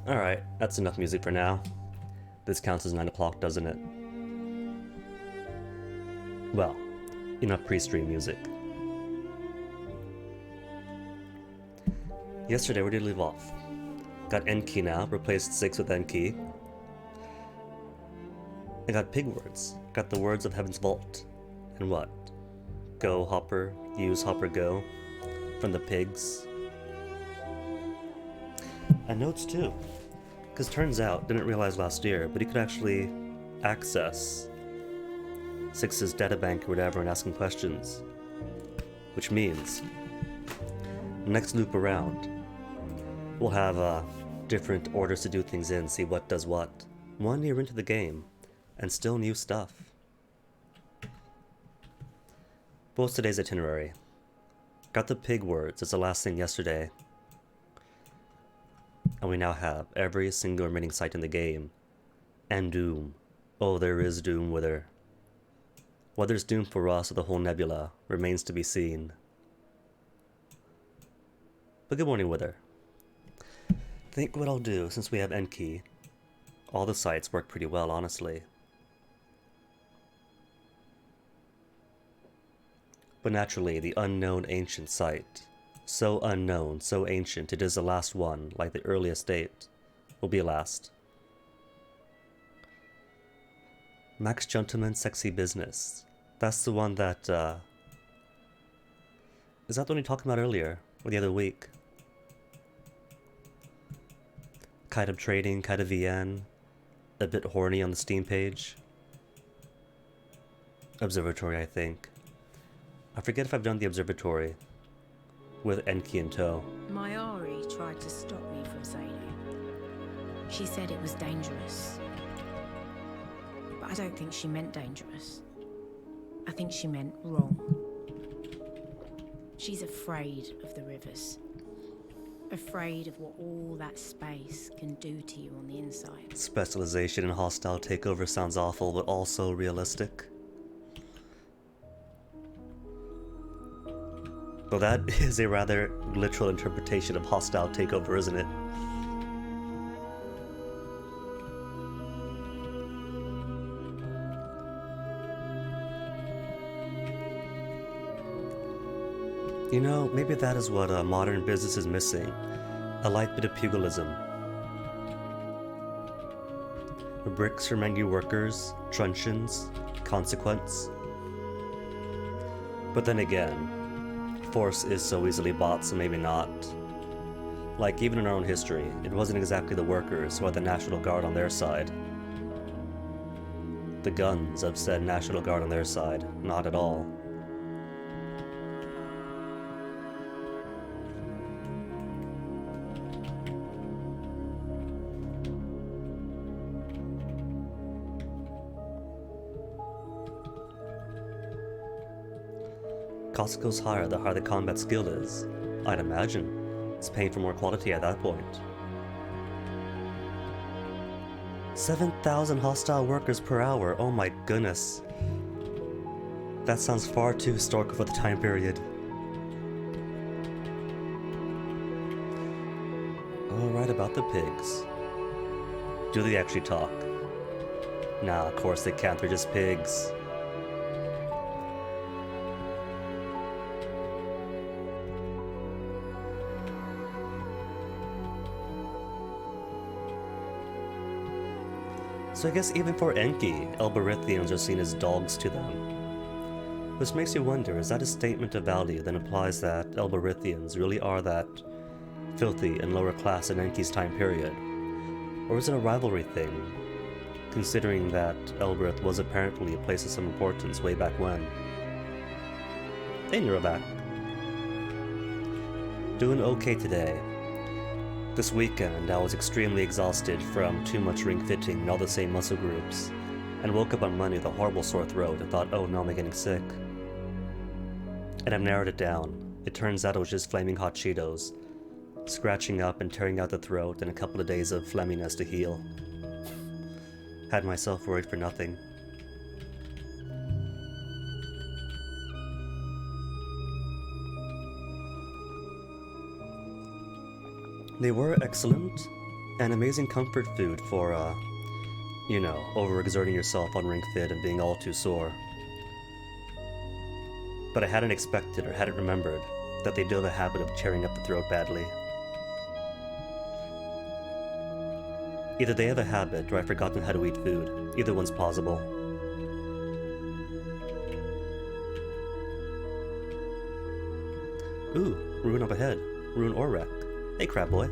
Alright, that's enough music for now. This counts as 9 o'clock, doesn't it? Well, enough pre-stream music. Yesterday, where did we leave off? Got N key now, replaced 6 with N key. I got pig words. Got the words of Heaven's Vault. And what? Go, Hopper, use, Hopper, go. From the pigs. And notes too. Because turns out, didn't realize last year, but you could actually access Six's databank or whatever and ask him questions. Which means, next loop around, we'll have different orders to do things in, see what does what. 1 year into the game, and still new stuff. What's today's itinerary? Got the pig words, it's the last thing yesterday. And we now have every single remaining site in the game. And Doom. Oh, there is Doom, Wither. Whether it's Doom for us or the whole nebula remains to be seen. But good morning, Wither. Think what I'll do, since we have Enki. All the sites work pretty well, honestly. But naturally, the unknown ancient site. So unknown, so ancient, it is the last one, like the earliest date, will be last. Max Gentleman Sexy Business. That's the one that, is that the one you talked about earlier, or the other week? Kind of trading, kind of VN, a bit horny on the Steam page. Observatory, I think. I forget if I've done the Observatory with Enki in tow. Mayari tried to stop me from sailing. She said it was dangerous. But I don't think she meant dangerous. I think she meant wrong. She's afraid of the rivers. Afraid of what all that space can do to you on the inside. Specialization in hostile takeover sounds awful, but also realistic. Well, that is a rather literal interpretation of hostile takeover, isn't it? You know, maybe that is what modern business is missing. A light bit of pugilism. Bricks for menu workers, truncheons, consequence. But then again, force is so easily bought, so maybe not. Like, even in our own history, it wasn't exactly the workers who had the National Guard on their side. The guns have said National Guard on their side, not at all. Cost goes higher the higher the combat skill is. I'd imagine. It's paying for more quality at that point. 7,000 hostile workers per hour, oh my goodness. That sounds far too historical for the time period. Alright, about the pigs. Do they actually talk? Nah, of course they can't, they're just pigs. So I guess even for Enki, Elberithians are seen as dogs to them. Which makes you wonder, is that a statement of value that implies that Elberithians really are that filthy and lower class in Enki's time period? Or is it a rivalry thing, considering that Elberith was apparently a place of some importance way back when? Hey Neurovac. Doing okay today. This weekend, I was extremely exhausted from too much ring fitting in all the same muscle groups, and woke up on Monday with a horrible sore throat and thought, oh no, am I getting sick? And I've narrowed it down. It turns out it was just flaming hot Cheetos, scratching up and tearing out the throat and a couple of days of phlegminess to heal. Had myself worried for nothing. They were excellent. An amazing comfort food for, overexerting yourself on Ring Fit and being all too sore. But I hadn't expected or hadn't remembered that they do have a habit of tearing up the throat badly. Either they have a habit or I've forgotten how to eat food. Either one's plausible. Ooh, Rune up ahead. Rune or Wreck. Hey, Crab Boy.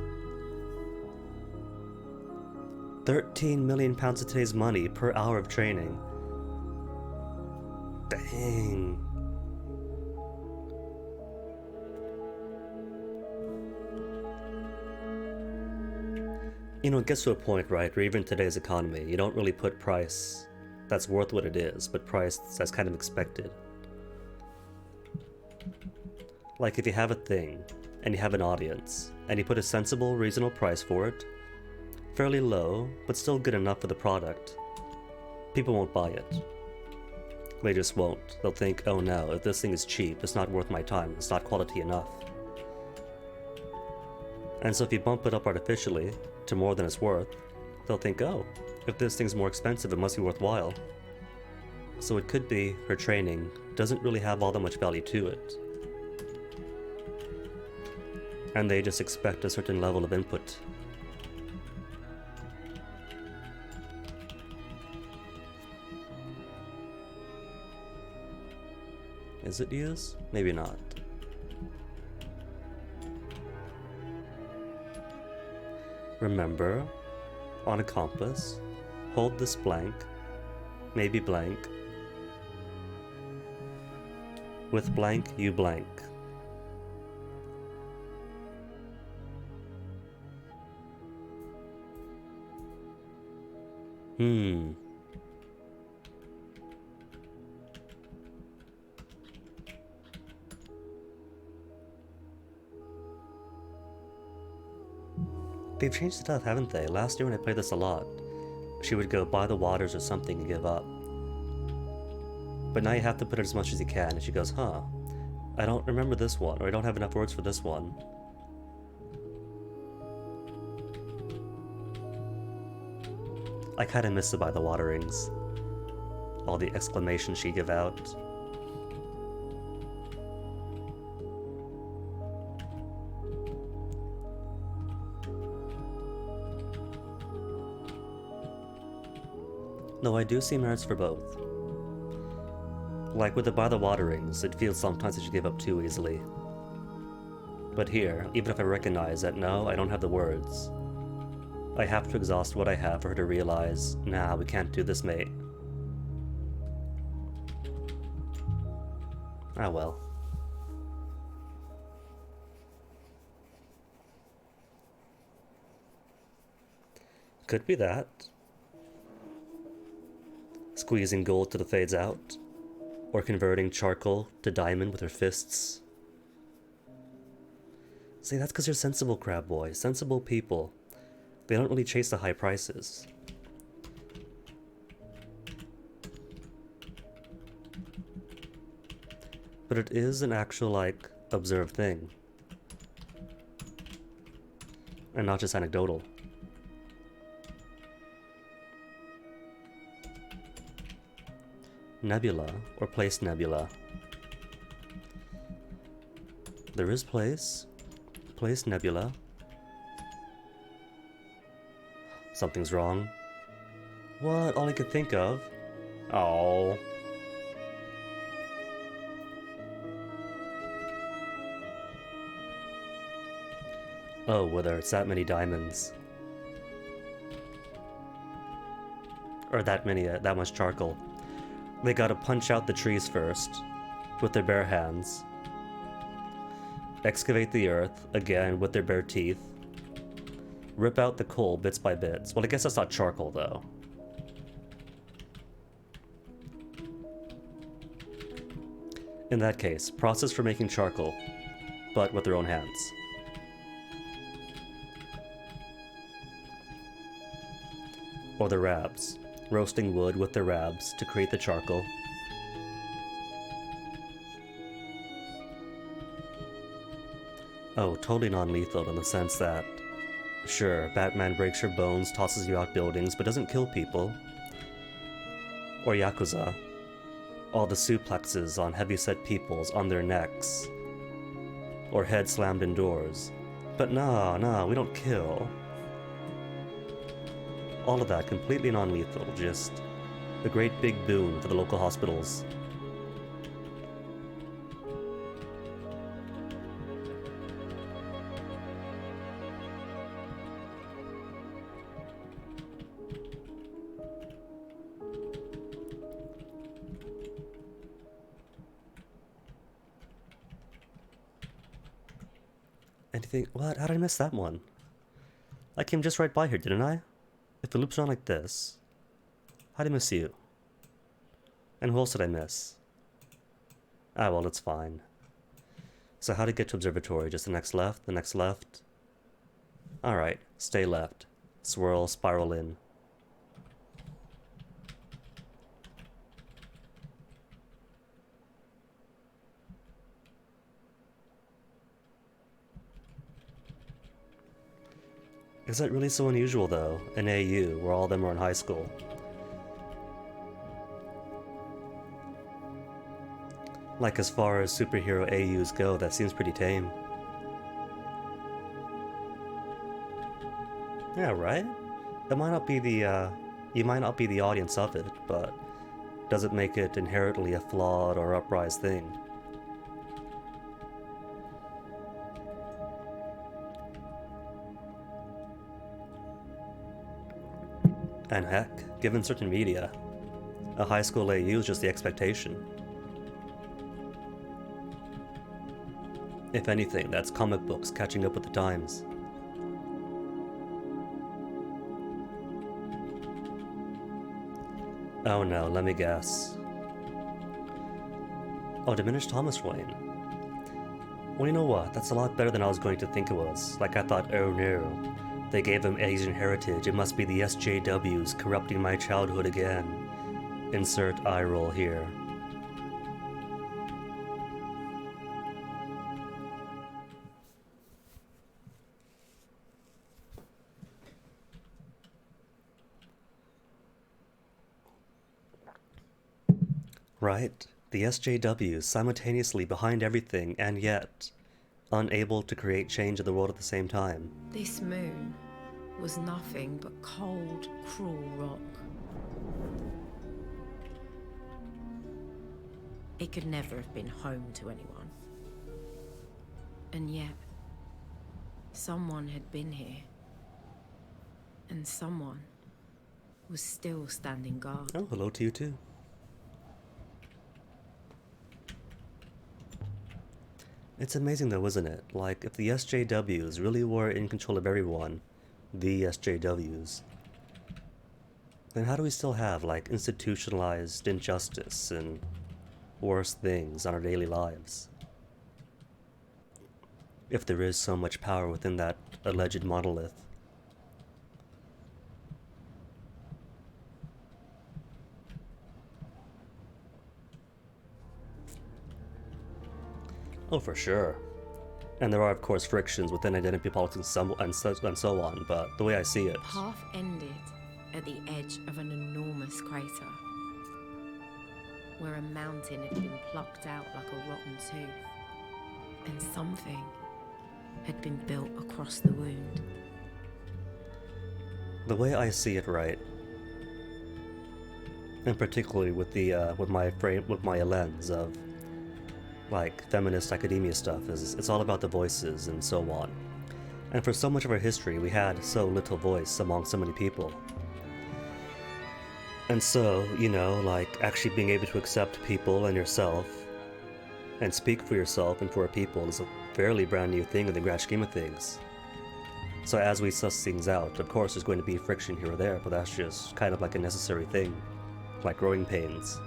13 million pounds of today's money per hour of training. Dang. You know, it gets to a point, right, where even today's economy, you don't really put price that's worth what it is, but price that's kind of expected. Like if you have a thing, and you have an audience, and you put a sensible, reasonable price for it, fairly low, but still good enough for the product, people won't buy it. They just won't. They'll think, oh no, if this thing is cheap, it's not worth my time, it's not quality enough. And so if you bump it up artificially to more than it's worth, they'll think, oh, if this thing's more expensive, it must be worthwhile. So it could be her training doesn't really have all that much value to it. And they just expect a certain level of input. Is it yes? Maybe not. Remember, on a compass, hold this blank, maybe blank. With blank, you blank. They've changed it up, haven't they? Last year when I played this a lot, she would go buy the waters or something and give up. But now you have to put it as much as you can, and she goes, huh, I don't remember this one, or I don't have enough words for this one. I kinda miss the buy the waterings. All the exclamations she'd give out. No, I do see merits for both. Like with the buy the waterings, it feels sometimes that you give up too easily. But here, even if I recognize that no, I don't have the words, I have to exhaust what I have for her to realize, nah, we can't do this, mate. Ah well. Could be that. Squeezing gold till it fades out, or converting charcoal to diamond with her fists. See, that's because you're sensible, Crab Boy. Sensible people. They don't really chase the high prices. But it is an actual, like, observed thing. And not just anecdotal. Nebula, or place nebula. There is place nebula. Something's wrong. What? All I could think of? Oh. Oh, whether it's that many diamonds. Or that much charcoal. They gotta punch out the trees first, with their bare hands. Excavate the earth, again, with their bare teeth. Rip out the coal bits by bits. Well, I guess that's not charcoal, though. In that case, process for making charcoal, but with their own hands. Or the rabs. Roasting wood with the rabs to create the charcoal. Oh, totally non-lethal in the sense that Sure, Batman breaks your bones, tosses you out buildings, but doesn't kill people. Or Yakuza. All the suplexes on heavyset peoples on their necks. Or head slammed in doors. But nah, we don't kill. All of that completely non-lethal, just a great big boon for the local hospitals. Anything? What? How did I miss that one? I came just right by here, didn't I? If it loops around like this, how did I miss you? And who else did I miss? Ah, well, it's fine. So how to get to observatory? Just the next left, the next left? Alright, stay left. Swirl, spiral in. Is that really so unusual, though, in AU, where all of them are in high school? Like, as far as superhero AUs go, that seems pretty tame. Yeah, right? It might not be the, you might not be the audience of it, but does it make it inherently a flawed or uprise thing? And heck, given certain media, a high school AU is just the expectation. If anything, that's comic books catching up with the times. Oh no, let me guess. Oh, Diminished Thomas Wayne. Well, you know what? That's a lot better than I was going to think it was. Like, I thought, oh no, they gave him Asian heritage. It must be the SJWs corrupting my childhood again. Insert eye roll here. Right, the SJWs simultaneously behind everything and yet unable to create change in the world at the same time. This moon was nothing but cold, cruel rock. It could never have been home to anyone. And yet, someone had been here. And someone was still standing guard. Oh, hello to you too. It's amazing though, isn't it? Like, if the SJWs really were in control of everyone, the SJWs, then how do we still have, like, institutionalized injustice and worse things on our daily lives? If there is so much power within that alleged monolith. Oh, for sure. And there are, of course, frictions within identity politics and so on, but the way I see it... Path ended at the edge of an enormous crater, where a mountain had been plucked out like a rotten tooth, and something had been built across the wound. The way I see it, right, and particularly with the with my lens of like feminist academia stuff, is it's all about the voices and so on. And for so much of our history, we had so little voice among so many people. And so, you know, like actually being able to accept people and yourself and speak for yourself and for people is a fairly brand new thing in the grand scheme of things. So as we suss things out, of course there's going to be friction here or there, but that's just kind of like a necessary thing, like growing pains.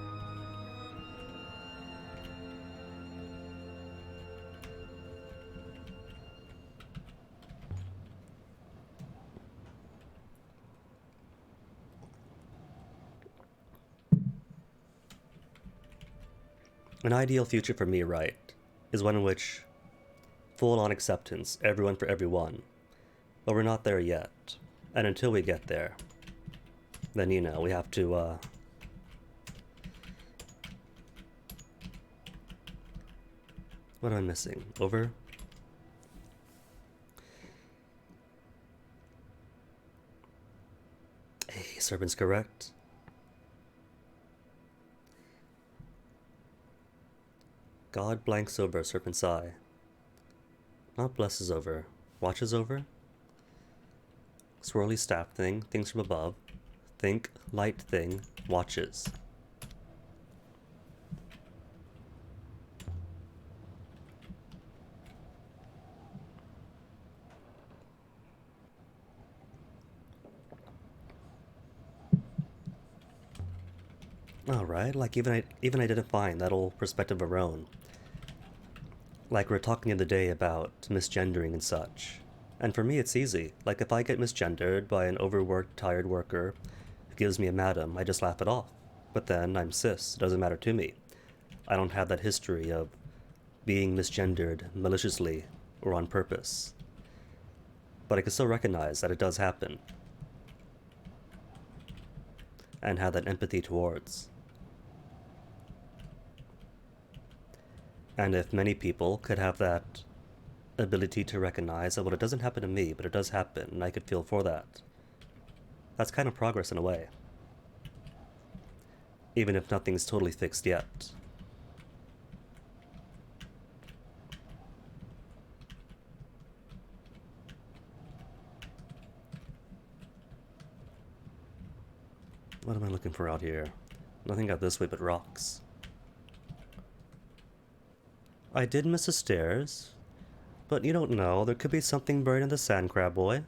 An ideal future for me, right, is one in which full-on acceptance, everyone for everyone, But we're not there yet. And until we get there, then, you know, we have to, what am I missing? Over? Hey, serpent's correct. God blanks over serpent's eye. Not blesses over. Watches over? Swirly staff thing, things from above. Think, light thing, watches. Alright, like even identifying that old perspective of our own. Like we were talking the other day about misgendering and such. And for me it's easy. Like if I get misgendered by an overworked, tired worker who gives me a madam, I just laugh it off. But then I'm cis, it doesn't matter to me. I don't have that history of being misgendered maliciously or on purpose. But I can still recognize that it does happen. And have that empathy towards. And if many people could have that ability to recognize that, well, it doesn't happen to me, but it does happen, and I could feel for that. That's kind of progress in a way. Even if nothing's totally fixed yet. What am I looking for out here? Nothing out this way but rocks. I did miss the stairs, but you don't know, there could be something buried in the sand crab boy.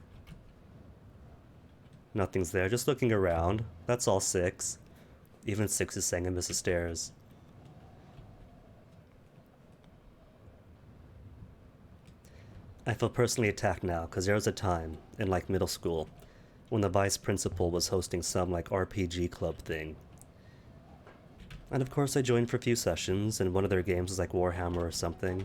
Nothing's there, just looking around. That's all 6. Even 6 is saying I miss the stairs. I feel personally attacked now, because there was a time, in like middle school, when the vice principal was hosting some like RPG club thing. And of course I joined for a few sessions, and one of their games was like Warhammer or something.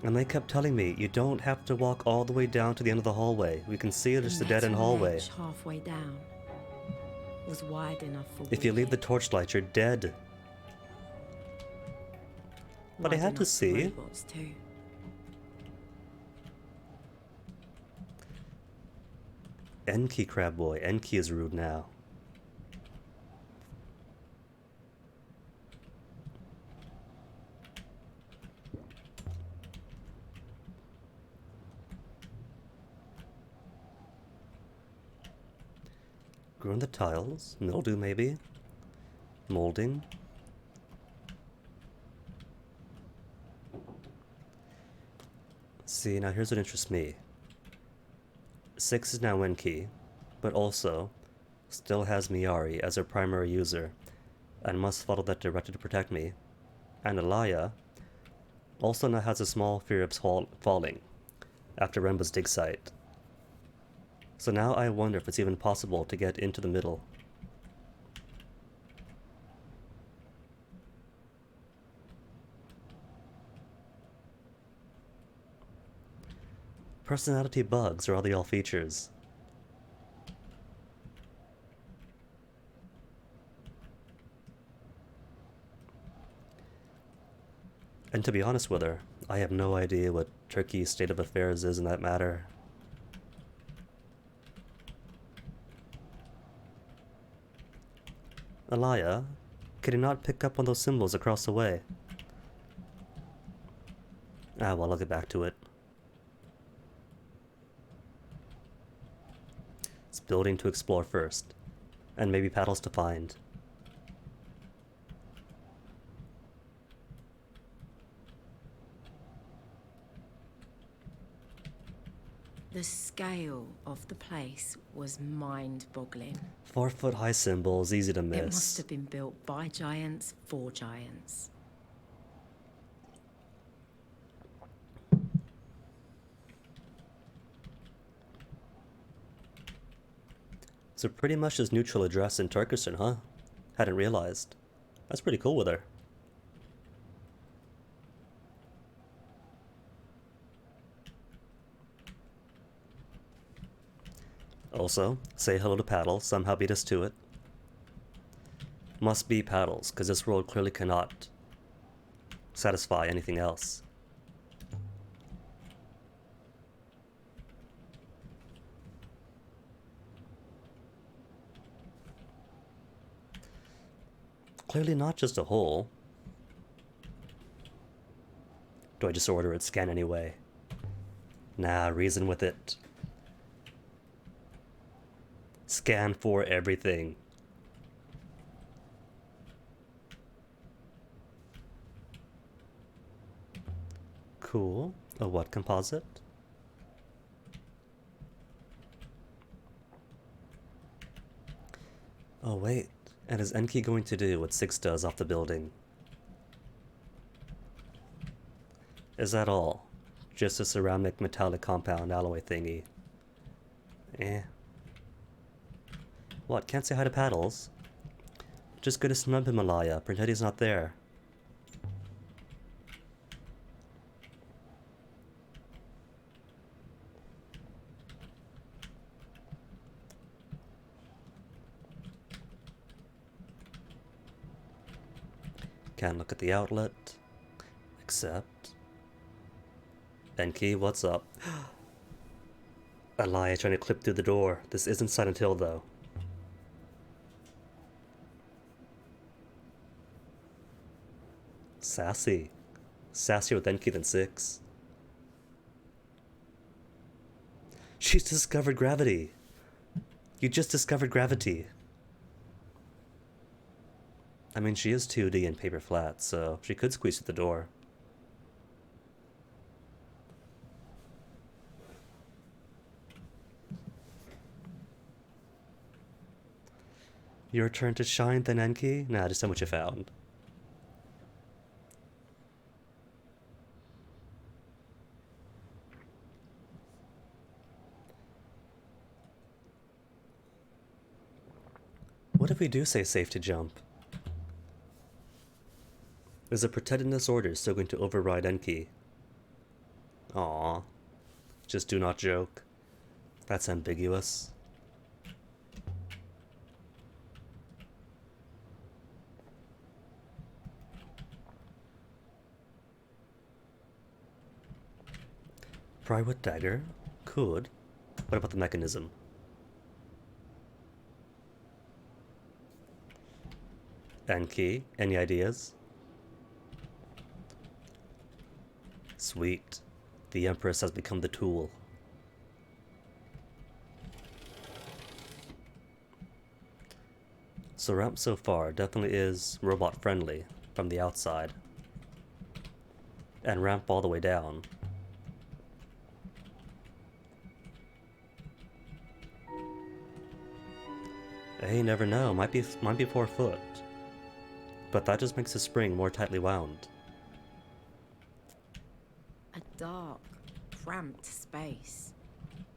And they kept telling me, you don't have to walk all the way down to the end of the hallway. We can see it as the dead-end hallway. Halfway down was wide enough for if you leave the torchlight, you're dead. But I had to see. Enki crab boy. Enki is rude now. Growing the tiles. Mildew maybe. Molding. See, now here's what interests me. 6 is now Enki, but also still has Miyari as her primary user, and must follow that directive to protect me. And Alaya also now has a small fear of falling after Remba's dig site. So now I wonder if it's even possible to get into the middle. Personality bugs are all the all features. And to be honest with her, I have no idea what Turkey's state of affairs is in that matter. Alaya, can you not pick up on those symbols across the way? Ah, well, I'll get back to it. It's building to explore first, and maybe paddles to find. The scale of the place was mind-boggling. 4-foot-high symbols, easy to miss. It must have been built by giants for giants. So pretty much just neutral address in Turkestan, huh? Hadn't realized. That's pretty cool with her. Also, say hello to Paddle, somehow beat us to it. Must be Paddles, because this world clearly cannot satisfy anything else. Clearly not just a hole. Do I just order it scan anyway? Nah, reason with it. Scan for everything. Cool. A what composite? Oh wait, and is Enki going to do what 6 does off the building? Is that all? Just a ceramic metallic compound alloy thingy. Eh. What, can't say hi to Paddles? Just go to snub Himalaya, pretend he's not there. Can't look at the outlet. Except... Enki, what's up? Elia trying to clip through the door. This isn't Silent Hill, though. Sassy. Sassier with Enki than 6. She's discovered gravity. You just discovered gravity. I mean, she is 2D and paper flat, so she could squeeze through the door. Your turn to shine then, Enki? Nah, just tell me what you found. What if we do say safe to jump? Is the protectedness order still going to override Enki? Aww. Just do not joke. That's ambiguous. Private dagger? Could. What about the mechanism? Enki, any ideas? Sweet. The Empress has become the tool. So ramp so far definitely is robot friendly from the outside. And ramp all the way down. Hey, never know, might be 4 foot. But that just makes the spring more tightly wound. A dark, cramped space,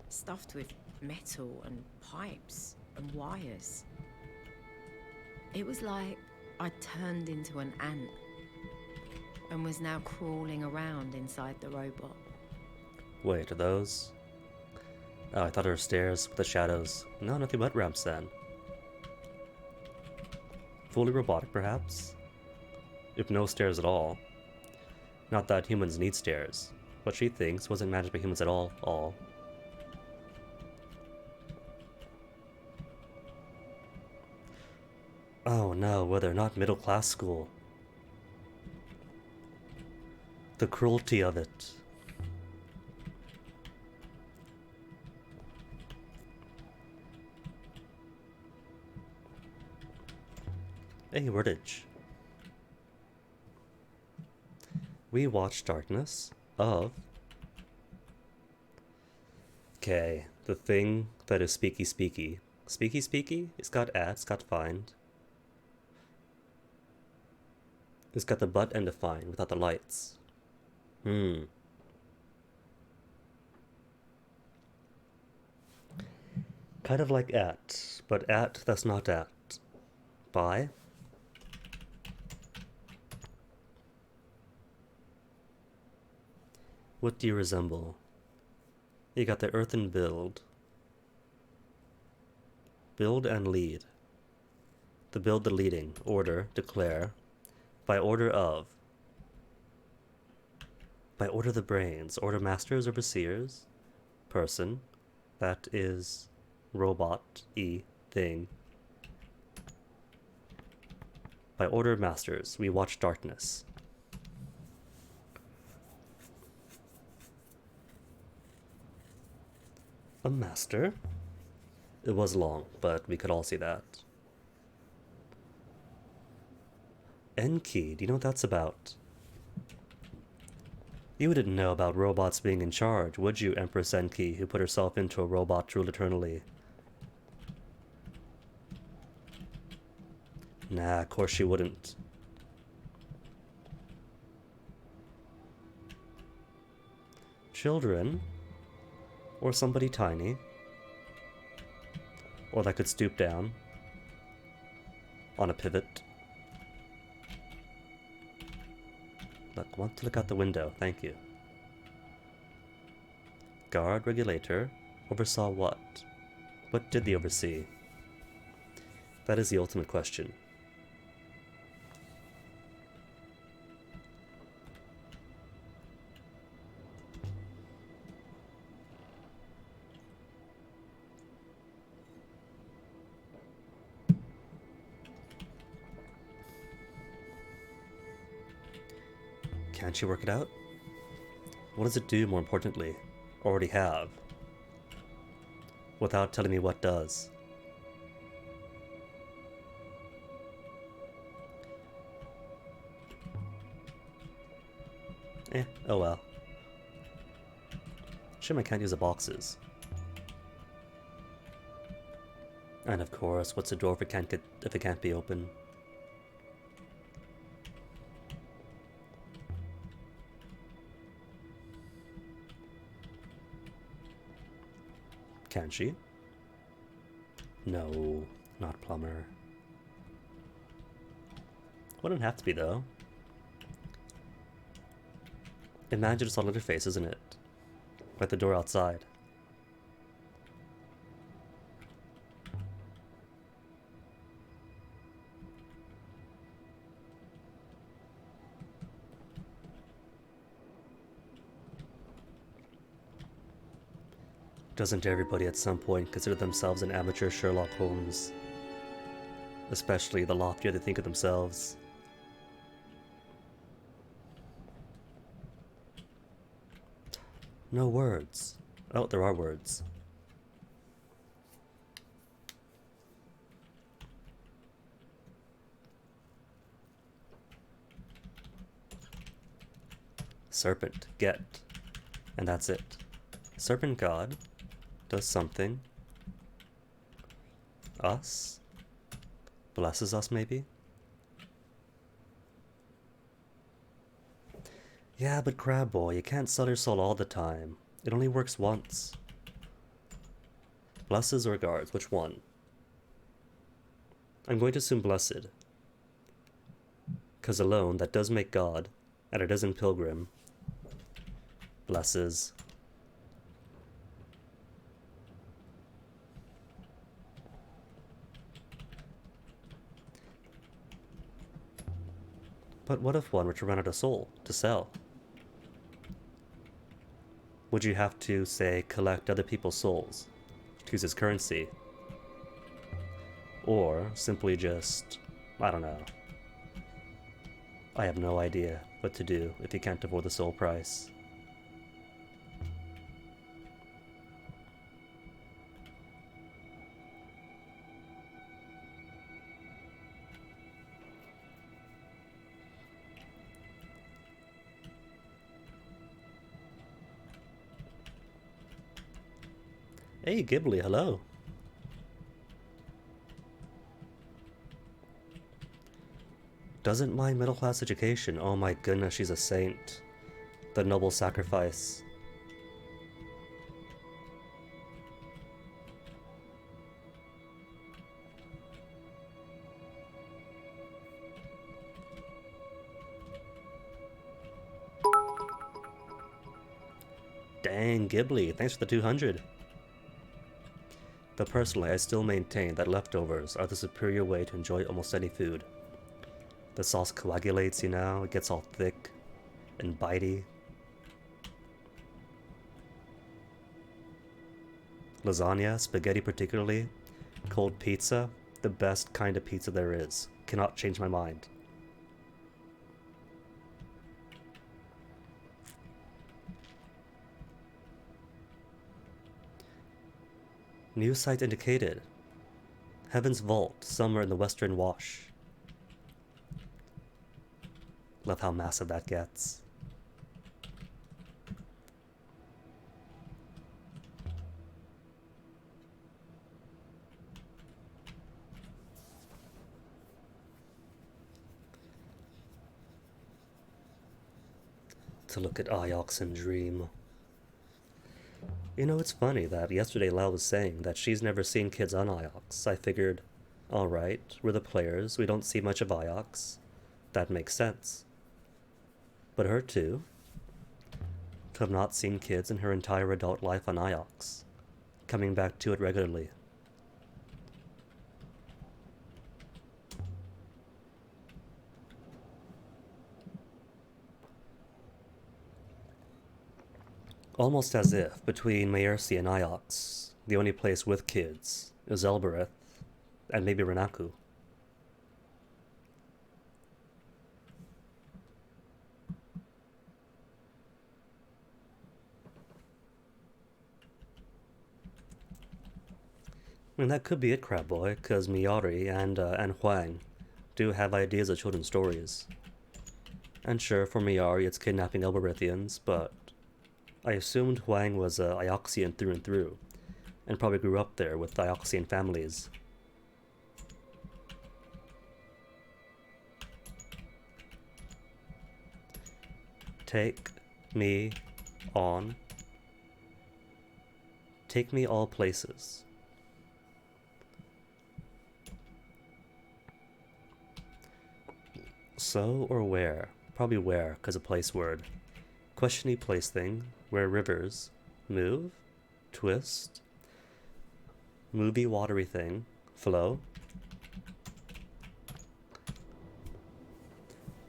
stuffed with metal and pipes and wires. It was like I'd turned into an ant and was now crawling around inside the robot. Wait, are those? Oh, I thought they were stairs with the shadows. No, nothing but ramps then. Fully robotic, perhaps? If no stairs at all. Not that humans need stairs. What she thinks wasn't managed by humans at all. Oh no, whether not middle class school. The cruelty of it. Hey, wordage. We watch Darkness of... Okay, the thing that is speaky speaky. Speaky speaky? It's got add, it's got find. It's got the butt and the find without the lights. Kind of like at, but at that's not at. By? What do you resemble? You got the earthen build. Build and lead. The build, the leading. Order, declare. By order of. By order of the brains. Order masters, overseers. Person. That is robot, thing. By order of masters, we watch darkness. A master? It was long, but we could all see that. Enki, do you know what that's about? You didn't know about robots being in charge, would you, Empress Enki, who put herself into a robot to rule eternally? Nah, of course she wouldn't. Children? Or somebody tiny? Or that could stoop down on a pivot. Look, want to look out the window, thank you. Guard, regulator, oversaw what? What did they oversee? That is the ultimate question. Can't you work it out? What does it do, more importantly? Already have. Without telling me what does. Oh well. Shame I can't use the boxes. And of course, what's a door if it can't be open? Can she? No, not plumber. Wouldn't have to be though. Imagine it's all on her face, isn't it? Like the door outside. Doesn't everybody at some point consider themselves an amateur Sherlock Holmes? Especially the loftier they think of themselves. No words. Oh, there are words. Serpent, get. And that's it. Serpent God does something. Us? Blesses us, maybe? Yeah, but Crab Boy, you can't sell your soul all the time. It only works once. Blesses or guards, which one? I'm going to assume blessed. Because alone, that does make God, and it isn't Pilgrim. Blesses. But what if one were to run out of soul to sell? Would you have to, say, collect other people's souls to use as currency? Or simply just, I don't know. I have no idea what to do if you can't afford the soul price. Hey, Ghibli, hello. Doesn't mind middle class education. Oh my goodness, she's a saint. The noble sacrifice. Dang, Ghibli, thanks for the 200. Though personally, I still maintain that leftovers are the superior way to enjoy almost any food. The sauce coagulates, you know, it gets all thick and bitey. Lasagna, spaghetti particularly, cold pizza, the best kind of pizza there is. Cannot change my mind. New site indicated. Heaven's Vault, somewhere in the Western Wash. Love how massive that gets. To look at Ayox and dream. You know, it's funny that yesterday Lau was saying that she's never seen kids on Iox. I figured, alright, we're the players, we don't see much of Iox. That makes sense. But her too. To have not seen kids in her entire adult life on Iox. Coming back to it regularly. Almost as if, between Maersi and Iox, the only place with kids is Elbereth, and maybe Renaku. I mean, that could be it, Crab Boy, because Miyari and Huang do have ideas of children's stories. And sure, for Miyari, it's kidnapping Elberethians, but I assumed Huang was Ioxian through and through, and probably grew up there with Ioxian families. Take me on. Take me all places. So or where? Probably where, because a place word. Questiony place thing, where rivers move, twist, movie watery thing, flow.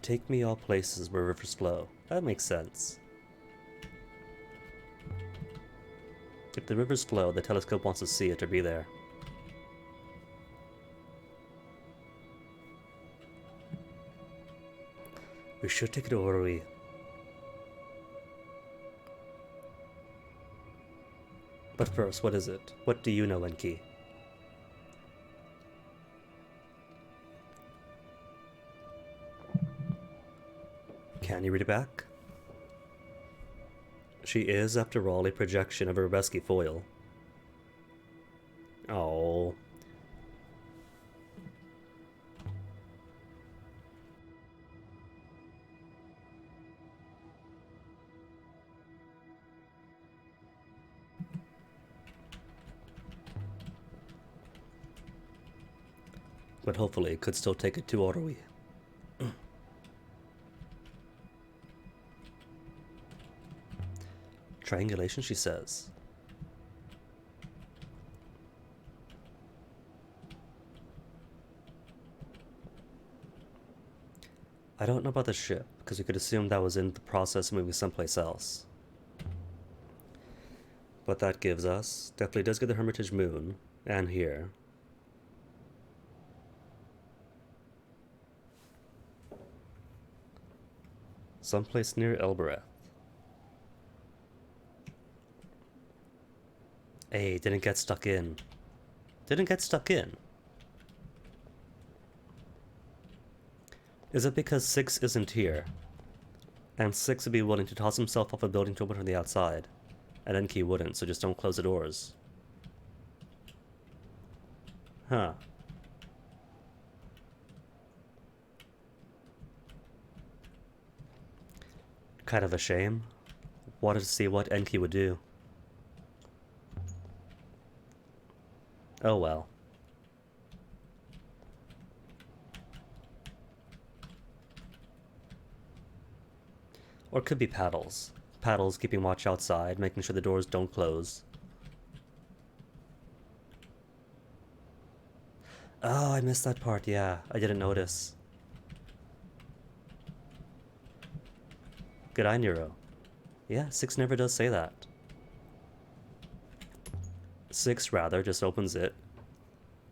Take me all places where rivers flow. That makes sense. If the rivers flow, the telescope wants to see it or be there. We should take it to Orui. But first, what is it? What do you know, Enki? Can you read it back? She is, after all, a projection of her Rebeski foil. Oh. But hopefully it could still take it to Orui. Triangulation, she says. I don't know about the ship, because we could assume that was in the process of moving someplace else. But that gives us, definitely does get the Hermitage Moon, and here. Someplace near Elbereth. Hey, didn't get stuck in. Didn't get stuck in. Is it because Six isn't here? And Six would be willing to toss himself off a building to open from the outside. And Enki wouldn't, so just don't close the doors. Huh. Kind of a shame. Wanted to see what Enki would do. Oh well. Or it could be paddles. Paddles keeping watch outside, making sure the doors don't close. Oh, I missed that part, yeah. I didn't notice. Good eye, Nero. Yeah, 6 never does say that. 6, rather, just opens it.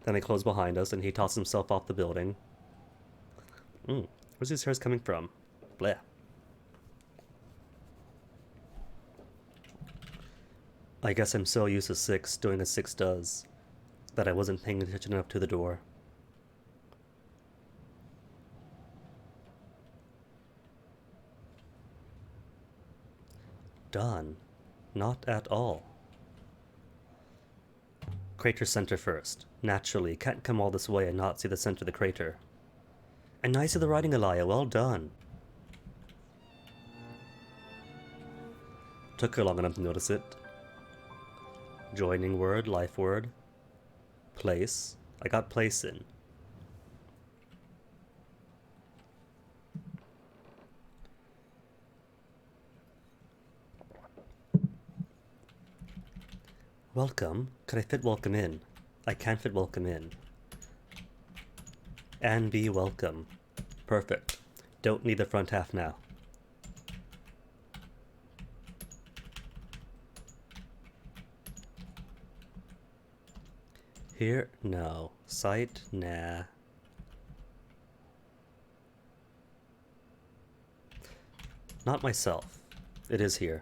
Then they close behind us, and he tosses himself off the building. Where's these hairs coming from? Bleh. I guess I'm so used to 6 doing as 6 does that I wasn't paying attention enough to the door. Done. Not at all. Crater center first. Naturally, can't come all this way and not see the center of the crater. And nice of the writing, Elia. Well done. Took her long enough to notice it. Joining word, life word. Place. I got place in. Welcome. Could I fit welcome in? I can fit welcome in. And be welcome. Perfect. Don't need the front half now. Here? No. Site? Nah. Not myself. It is here.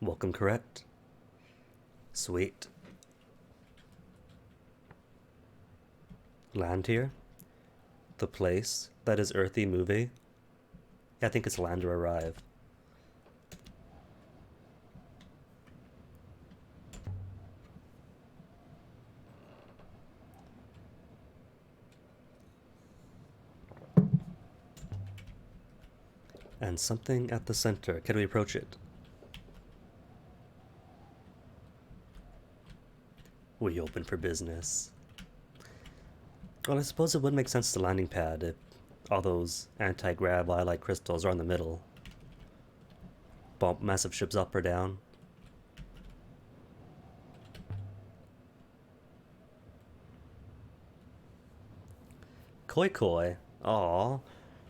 Welcome, correct? Sweet. Land here? The place? That is earthy movie? Yeah, I think it's land or arrive. And something at the center. Can we approach it? We open for business. Well, I suppose it would make sense to landing pad if all those anti-grav light crystals are in the middle. Bump massive ships up or down. Koi Koi. Aww.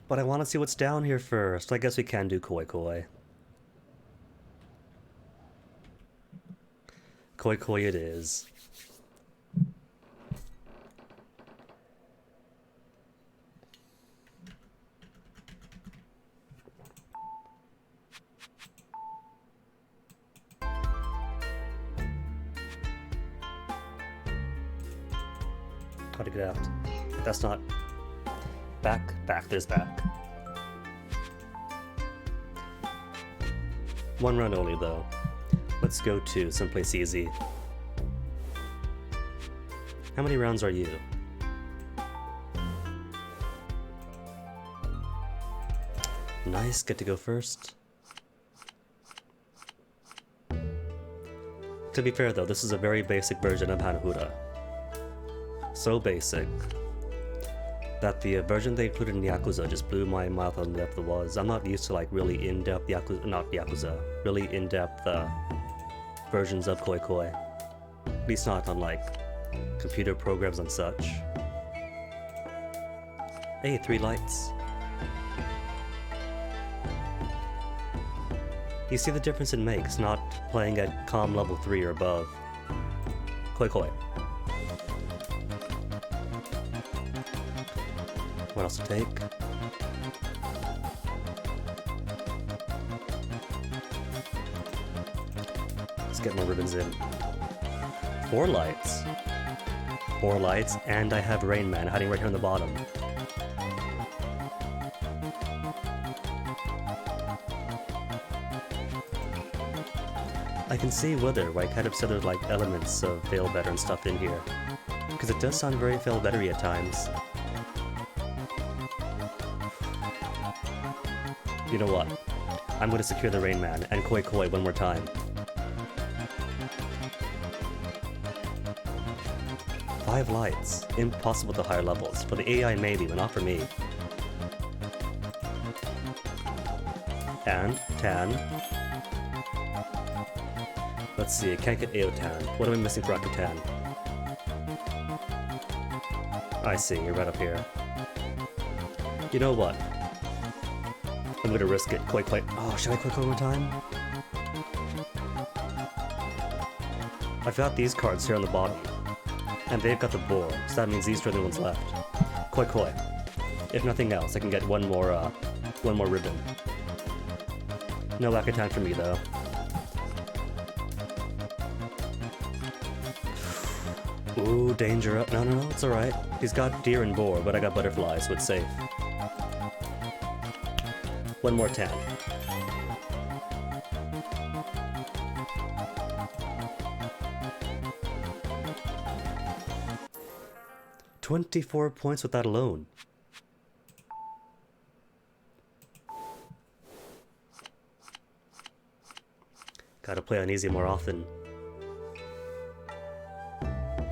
But I want to see what's down here first. I guess we can do Koi Koi. Koi Koi it is. How to get out? That's not... Back? Back, there's back. One run only though. Let's go to someplace easy. How many rounds are you? Nice, get to go first. To be fair though, this is a very basic version of Hanahura. So basic that the version they included in Yakuza just blew my mouth on depth it was. I'm not used to like really in-depth really in-depth versions of Koi Koi. At least not on like computer programs and such. Hey, 3 lights. You see the difference it makes not playing at calm level 3 or above. Koi Koi. What else to take? Let's get more ribbons in. 4 lights. 4 lights, and I have Rain Man hiding right here on the bottom. I can see Wither, where I kind of said there's like elements of Veil Better and stuff in here. Because it does sound very Veil Better-y at times. You know what? I'm going to secure the Rain Man and Koi Koi one more time. 5 lights. Impossible to higher levels. For the AI maybe, but not for me. And Tan. Let's see, I can't get Aotan. What am I missing for Akutan? I see, you're right up here. You know what? I'm gonna risk it. Quite. Oh, should I quick one more time? I've got these cards here on the bottom, and they've got the boar, so that means these are the only ones left. Koi. If nothing else, I can get one more ribbon. No lack of time for me, though. Ooh, danger. No, it's alright. He's got deer and boar, but I got butterflies, so it's safe. One more 10. $24 points with that alone. Gotta play on easy more often.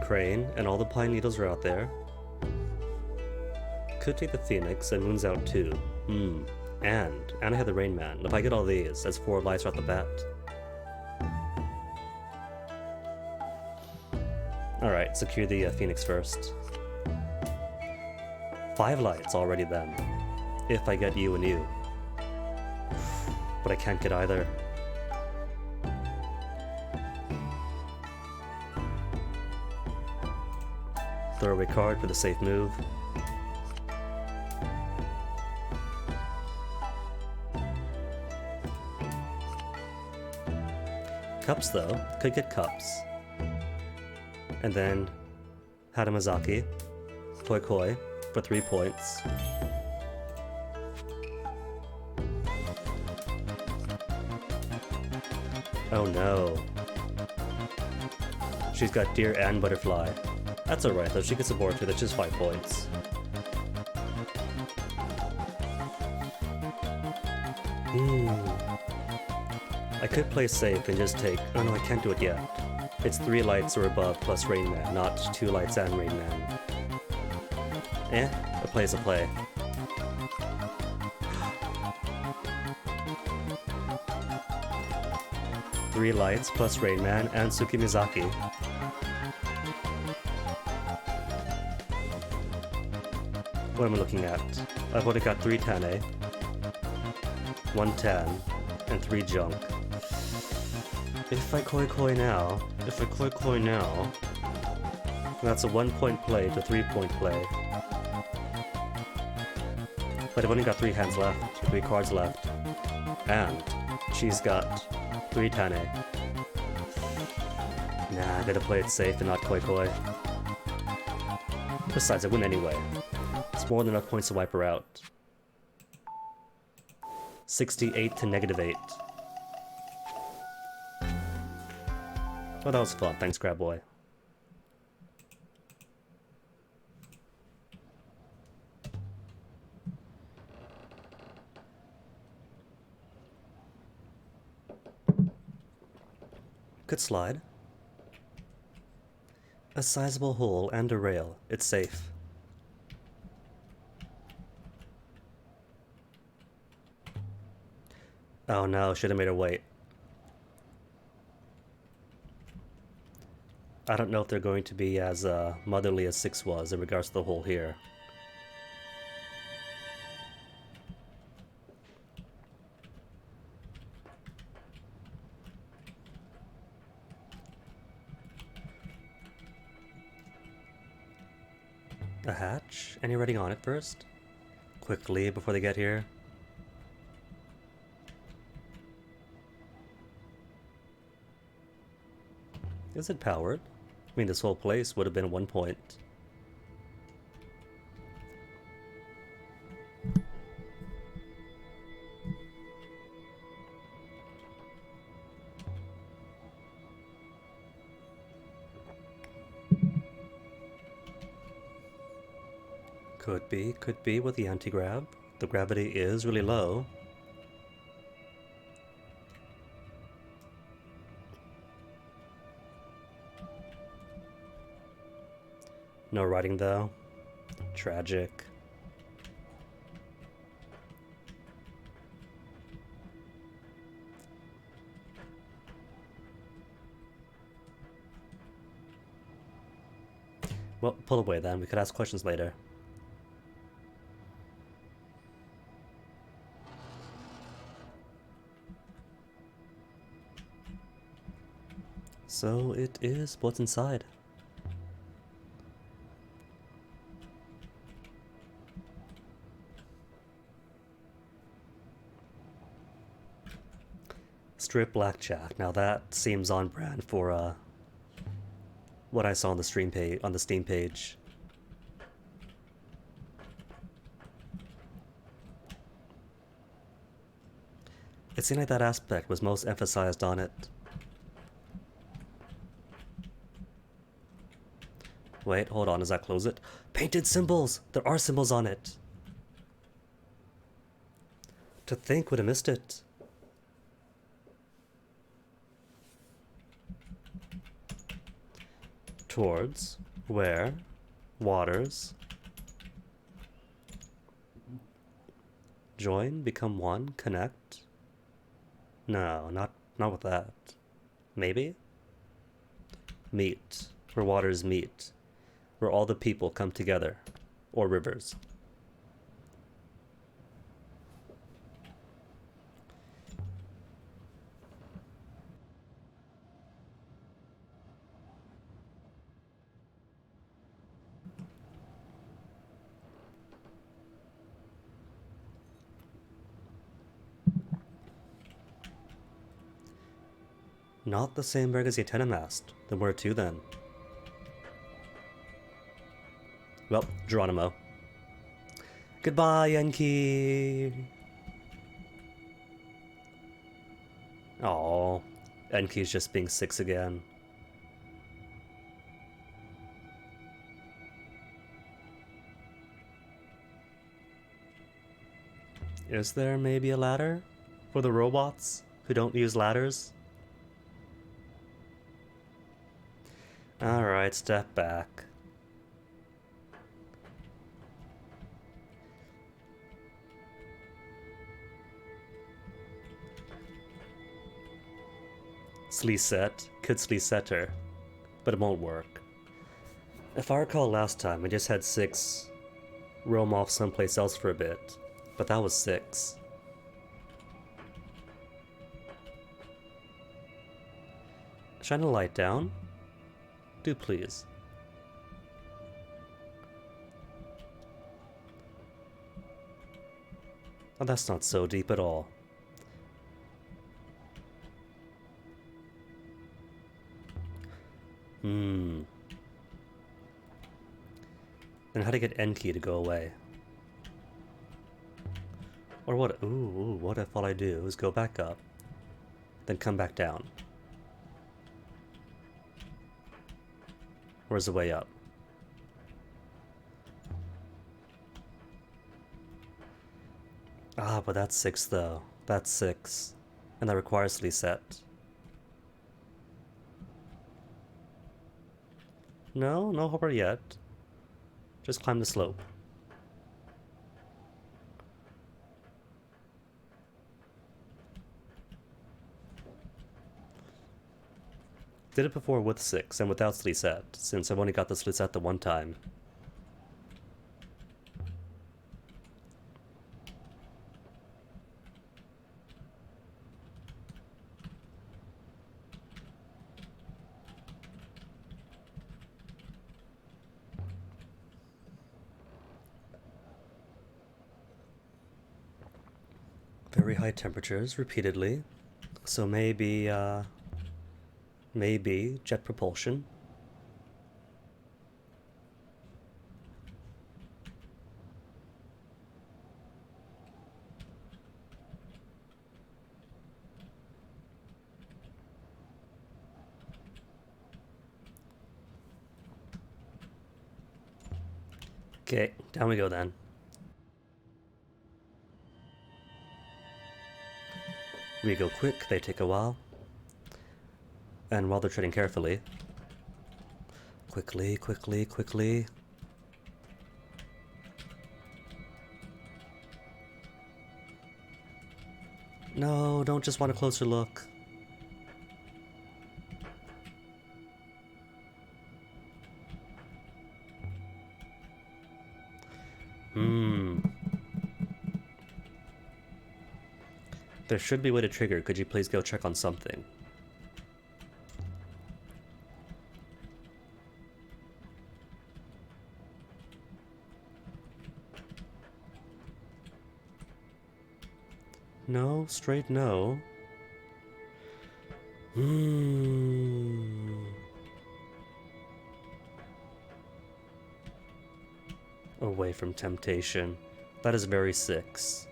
Crane, and all the pine needles are out there. Could take the Phoenix, and Moon's out too. And I have the Rain Man. If I get all these, that's 4 lights right off the bat. Alright, secure the Phoenix first. 5 lights already then. If I get you and you. But I can't get either. Throwaway card for the safe move. Cups though, could get cups. And then Hadamazaki, Koi for 3 points. Oh no. She's got deer and butterfly. That's alright though, she gets a board too, that's just 5 points. I could play safe and just take... Oh no, I can't do it yet. It's 3 lights or above plus Rain Man, not 2 lights and Rain Man. A play's a play. Three lights plus Rain Man and Tsukimizaki. What am I looking at? I've only got 3 Tane, 1 Tan, and 3 Junk. If I Koi now, that's a 1-point play to 3-point play. But I've only got 3 hands left, 3 cards left. And she's got 3 Tane. Nah, I gotta play it safe and not Koi. Besides, I win anyway. It's more than enough points to wipe her out. 68 to -8. Oh, that was fun. Thanks, Crab Boy. Good slide. A sizable hole and a rail. It's safe. Oh no, should have made her wait. I don't know if they're going to be as motherly as 6 was in regards to the hole here. A hatch? Any writing on it first? Quickly before they get here. Is it powered? I mean, this whole place would have been 1 point. Could be with the anti-grab. The gravity is really low. No writing though. Tragic. Well, pull away then. We could ask questions later. So it is what's inside. Strip blackjack. Now that seems on brand for what I saw on the Steam page. It seemed like that aspect was most emphasized on it. Wait, hold on, does that close it? Painted symbols! There are symbols on it! To think, would have missed it. Towards, where, waters. Join, become one, connect. No, not with that. Maybe? Meet, where waters meet. Where all the people come together. Or rivers. Not the same rig as the antenna mast. Then where to then? Well, Geronimo. Goodbye, Enki! Aww. Enki's just being 6 again. Is there maybe a ladder? For the robots who don't use ladders? Alright, step back. Sleeset. Could sleeset her. But it won't work. If I recall last time, we just had 6 roam off someplace else for a bit. But that was 6. Shine a light down? Do please. Oh, that's not so deep at all. Then how to get Enki to go away? Or what? Ooh, what if all I do is go back up, then come back down? Where's the way up? Ah, but that's 6 though. That's 6. And that requires reset. No, no hover yet. Just climb the slope. Did it before with 6 and without reset, since I've only got this reset the one time. Very high temperatures repeatedly, so maybe jet propulsion. Okay, down we go then. We go quick, they take a while. And while they're treading carefully. Quickly, quickly, quickly. No, don't just want a closer look. There should be a way to trigger. Could you please go check on something? No, straight no. Away from temptation. That is very 6.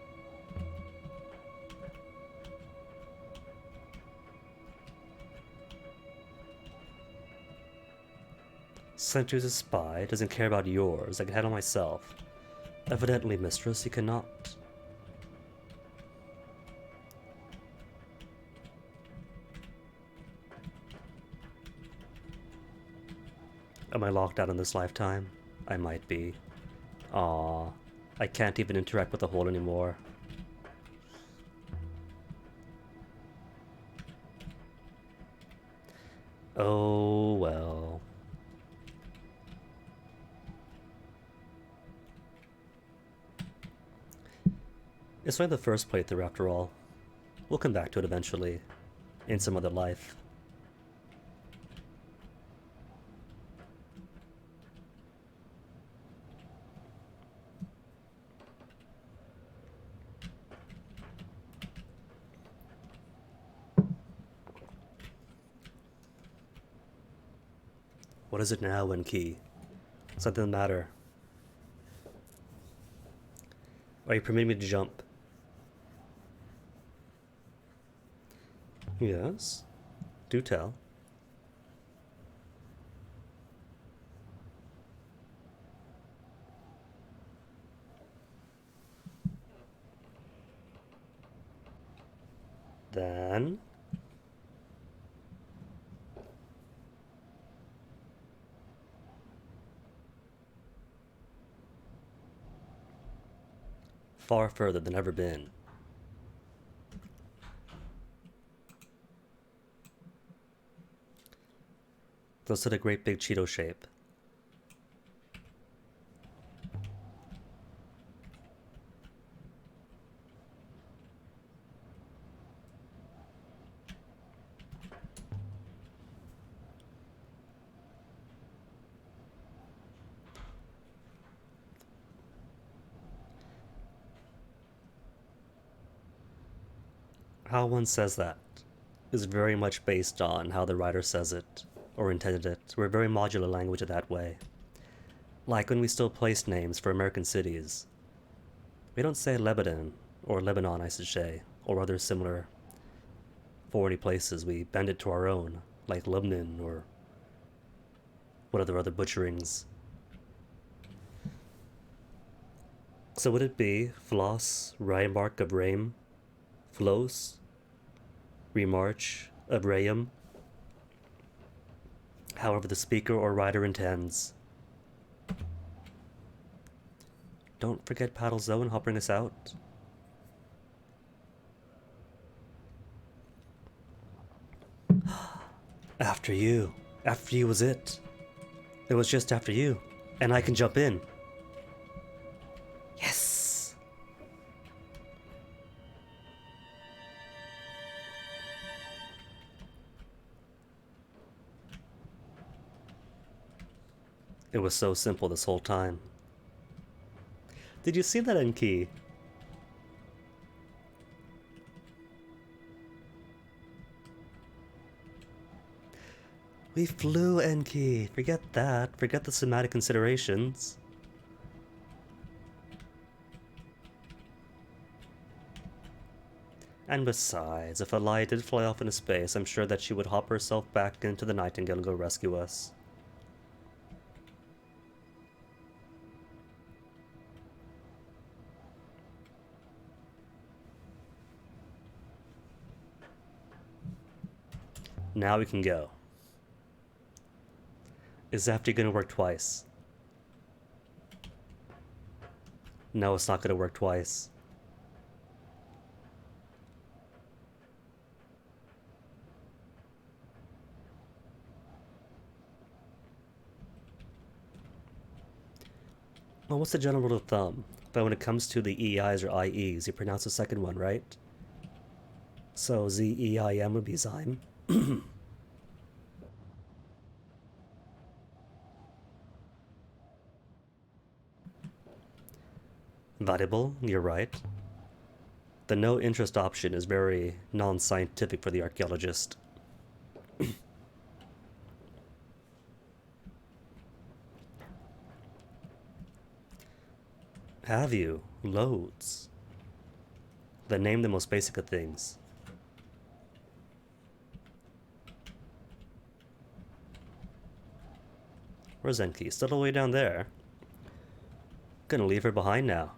Sent you as a spy, doesn't care about yours, I can handle myself. Evidently, mistress, you cannot. Am I locked out in this lifetime? I might be. Aww. I can't even interact with the hole anymore. Oh well. It's only the first playthrough after all. We'll come back to it eventually, in some other life. What is it now, Enki? Something the matter? Are you permitting me to jump? Yes. Do tell. Then... far further than ever been. Those had a great big Cheeto shape. How one says that is very much based on how the writer says it, or intended it. We're a very modular language in that way. Like when we still place names for American cities. We don't say Lebanon, or Lebanon I should say, or other similar foreign places. We bend it to our own, like Lebanon, or what are the other butcherings. So would it be Floss, Ryemark of Rame, Flos, Remarch of Rayum? However the speaker or writer intends. Don't forget Paddle Zoe and help bring us out. After you. After you was it. It was just after you. And I can jump in. Yes! It was so simple this whole time. Did you see that, Enki? We flew, Enki. Forget that. Forget the somatic considerations. And besides, if Elia did fly off into space, I'm sure that she would hop herself back into the Nightingale and go rescue us. Now we can go. Is Zafty gonna work twice? No, it's not gonna work twice. Well, what's the general rule of thumb? But when it comes to the EIs or IEs, you pronounce the second one, right? So Z-E-I-M would be Zyme. Valuable, you're right. The no interest option is very non-scientific for the archaeologist. Have you? Loads. Then name the most basic of things. Where's Enki? Still all the way down there. Gonna leave her behind now.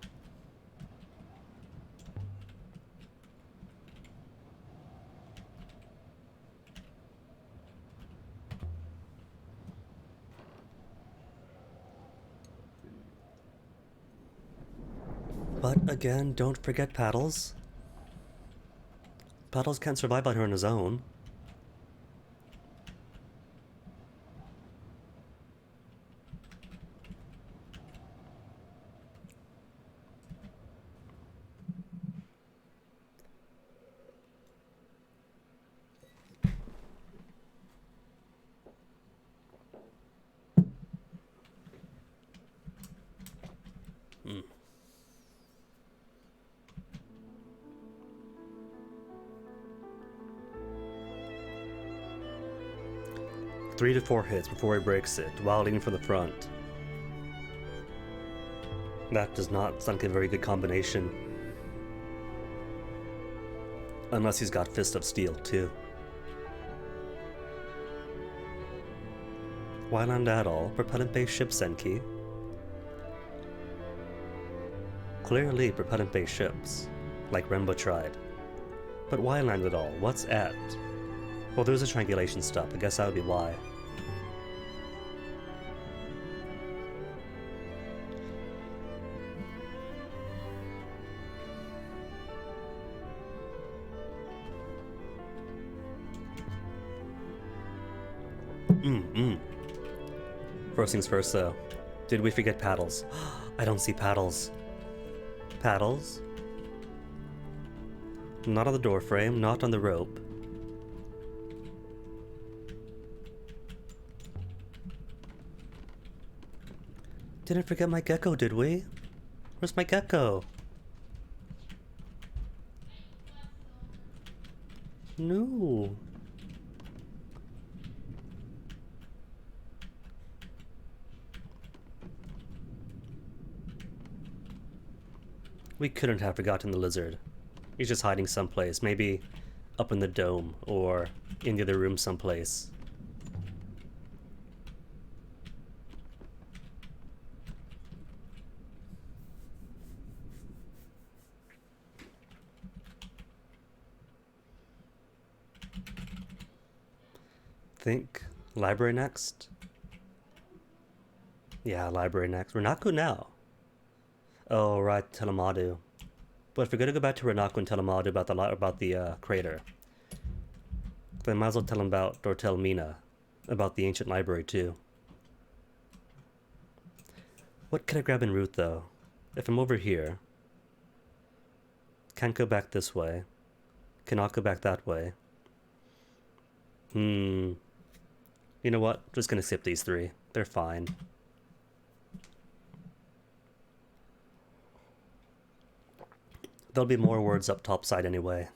But again, don't forget Paddles. Paddles can't survive on her on his own. Hmm. 3 to 4 hits before he breaks it, while leading from the front. That does not sound like a very good combination. Unless he's got Fist of Steel, too. Why land at all? Propellant-based ships, Enki. Clearly propellant-based ships, like Rembo tried. But why land at all? What's at? Well, there's a triangulation stop. I guess that would be why. First things first, though. Did we forget Paddles? I don't see Paddles. Paddles? Not on the door frame, not on the rope. Didn't forget my gecko, did we? Where's my gecko? No. We couldn't have forgotten the lizard. He's just hiding someplace, maybe up in the dome or in the other room someplace. Think library next? Yeah, library next. Renaku now. Oh, right, Telemadu. But if we're gonna go back to Renaku and Telemadu about the crater, then might as well tell him about, or tell Mina about the ancient library too. What can I grab en route though? If I'm over here, can't go back this way, cannot go back that way. You know what? Just gonna skip these 3. They're fine. There'll be more words up topside anyway.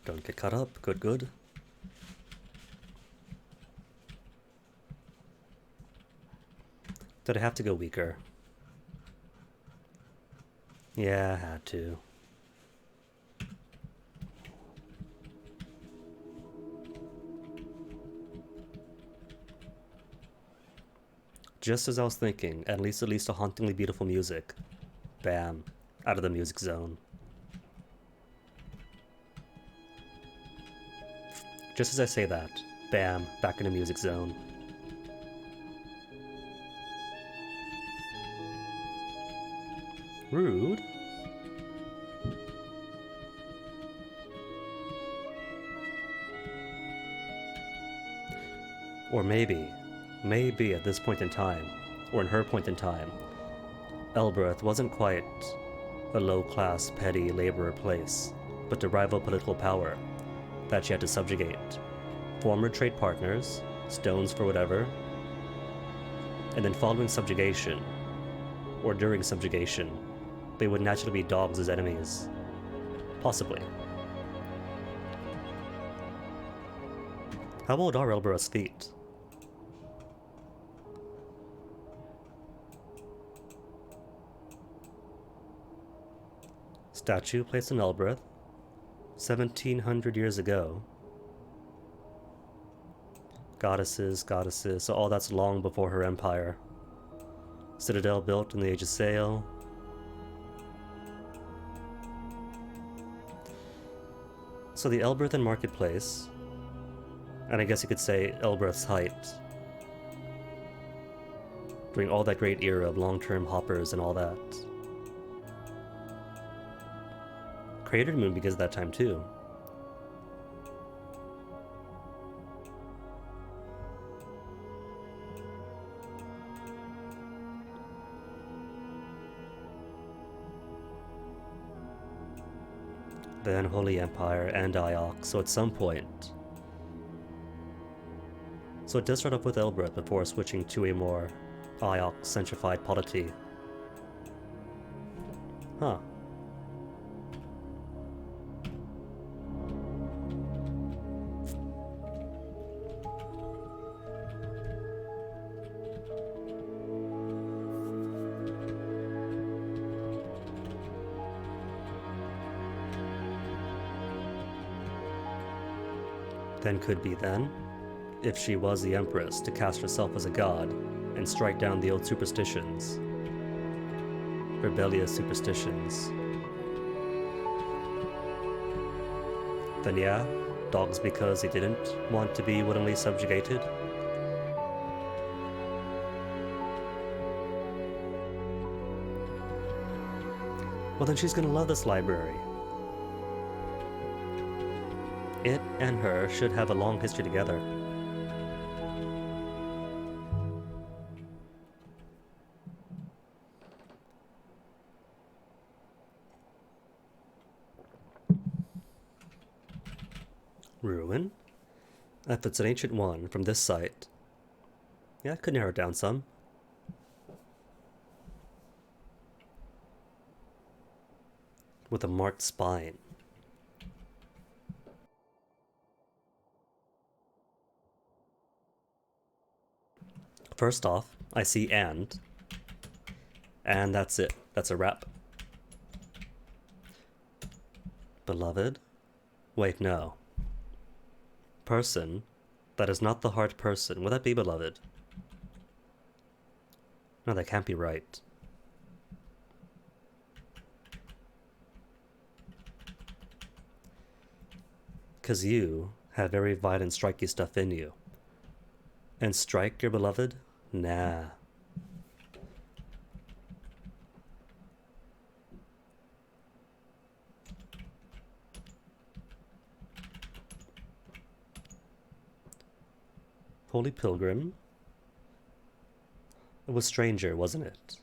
Don't get caught up. Good, good. Did I have to go weaker? Yeah, I had to. Just as I was thinking, at least a hauntingly beautiful music. Bam. Out of the music zone. Just as I say that, bam, back in the music zone. Rude. Or maybe at this point in time, or in her point in time, Elbereth wasn't quite a low-class, petty laborer place, but to rival political power that she had to subjugate. Former trade partners, stones for whatever, and then following subjugation, or during subjugation, they would naturally be dogs as enemies. Possibly. How old are Elbereth's feet? Statue placed in Elbereth, 1700 years ago. Goddesses, so all that's long before her empire. Citadel built in the Age of Sail. So the Elberthan marketplace, and I guess you could say Elbereth's height, during all that great era of long-term hoppers and all that. Cratered Moon because of that time too. Then Holy Empire and Iok, so at some point. So it does start off with Elbereth before switching to a more Iok-centrified polity. Huh. Then could be then, if she was the Empress, to cast herself as a god and strike down the old superstitions. Rebellious superstitions. Then yeah, dogs because they didn't want to be woodenly subjugated. Well then she's gonna love this library. It and her should have a long history together. Ruin? If it's an ancient one from this site, yeah, I could narrow it down some. With a marked spine. First off, I see and that's it. That's a wrap. Beloved? Wait, no. Person that is not the heart person. Would that be beloved? No, that can't be right. Because you have very violent, striky stuff in you. And strike your beloved? Nah. Holy Pilgrim. It was Stranger, wasn't it?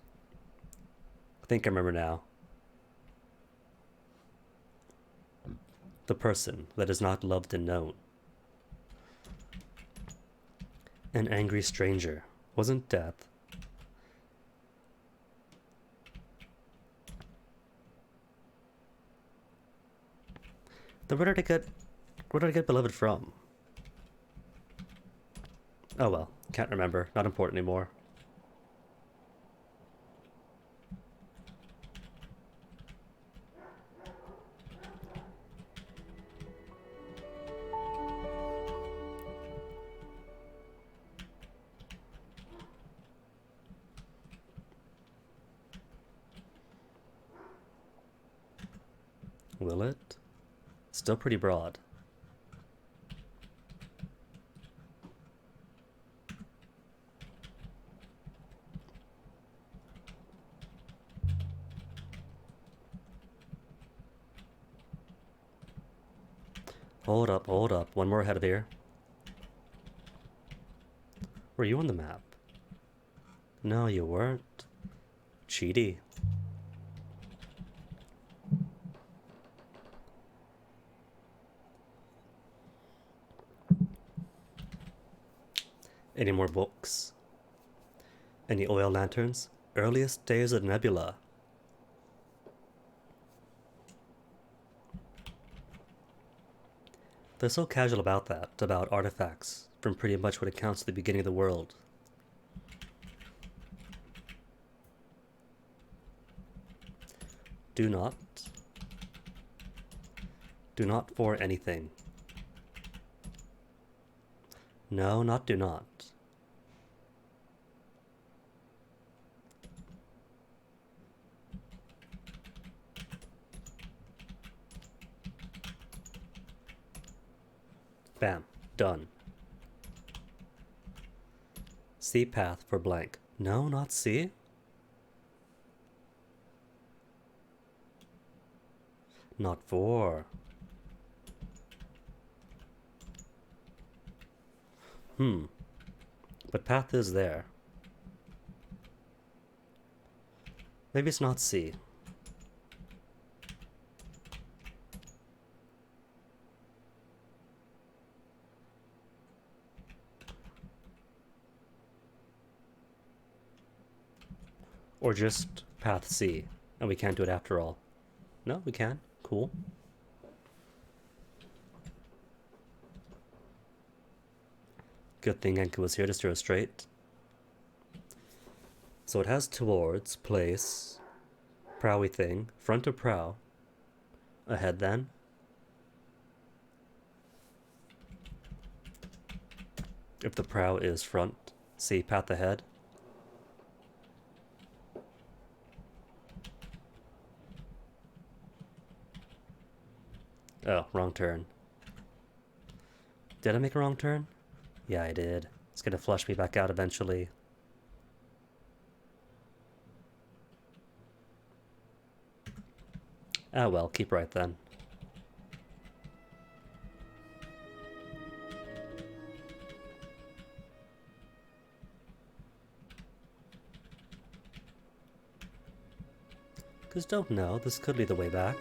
I think I remember now. The person that is not loved and known. An angry stranger. Wasn't death. Then where did I get beloved from? Oh well, can't remember. Not important anymore. Will it? Still pretty broad. Hold up. One more ahead of here. Were you on the map? No, you weren't. Cheaty. Any more books? Any oil lanterns? Earliest days of Nebula. They're so casual about that, about artifacts from pretty much what accounts to the beginning of the world. Do not for anything. No, not do not. Bam. Done. C path for blank. No, not C. Not 4. But path is there. Maybe it's not C. Or just path C, and we can't do it after all. No, we can. Cool. Good thing Enki was here to steer us straight. So it has towards, place, prowy thing, front of prow, ahead then. If the prow is front, see path ahead. Oh, wrong turn. Did I make a wrong turn? Yeah, I did. It's gonna flush me back out eventually. Ah well, keep right then. Cause don't know, this could lead the way back.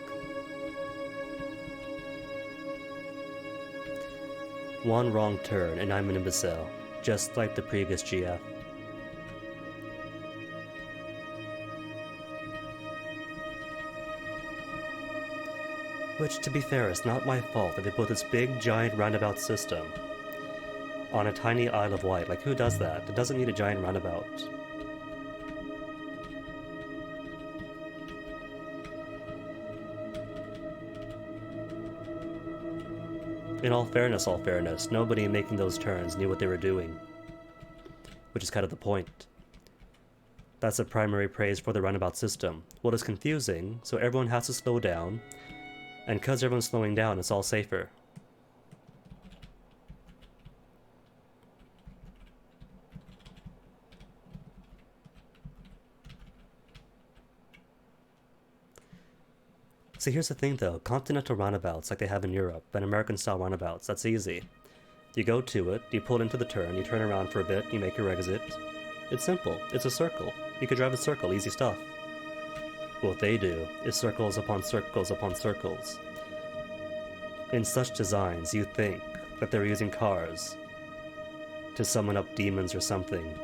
One wrong turn and I'm an imbecile, just like the previous GF. Which, to be fair, is not my fault that they built this big, giant roundabout system on a tiny Isle of Wight. Like, who does that? It doesn't need a giant roundabout. In all fairness, nobody making those turns knew what they were doing. Which is kind of the point. That's the primary praise for the roundabout system. Well, it's confusing, so everyone has to slow down, and because everyone's slowing down, it's all safer. See, here's the thing though, continental roundabouts like they have in Europe, and American-style roundabouts, that's easy. You go to it, you pull into the turn, you turn around for a bit, you make your exit. It's simple, it's a circle. You could drive a circle, easy stuff. What they do is circles upon circles upon circles. In such designs, you think that they're using cars to summon up demons or something.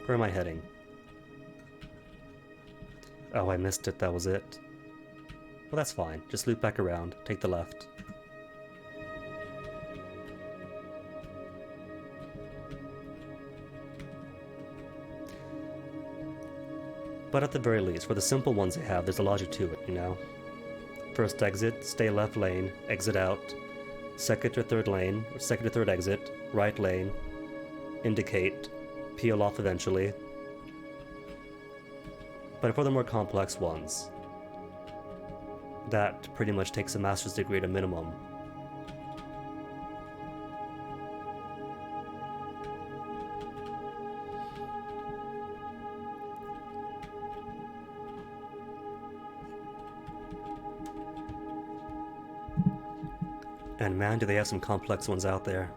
Where am I heading? Oh, I missed it, that was it. Well, that's fine. Just loop back around, take the left. But at the very least, for the simple ones they have, there's a logic to it, you know? First exit, stay left lane, exit out. Second or third lane, or second or third exit, right lane, indicate, peel off eventually. But for the more complex ones, that pretty much takes a master's degree at a minimum. And man, do they have some complex ones out there.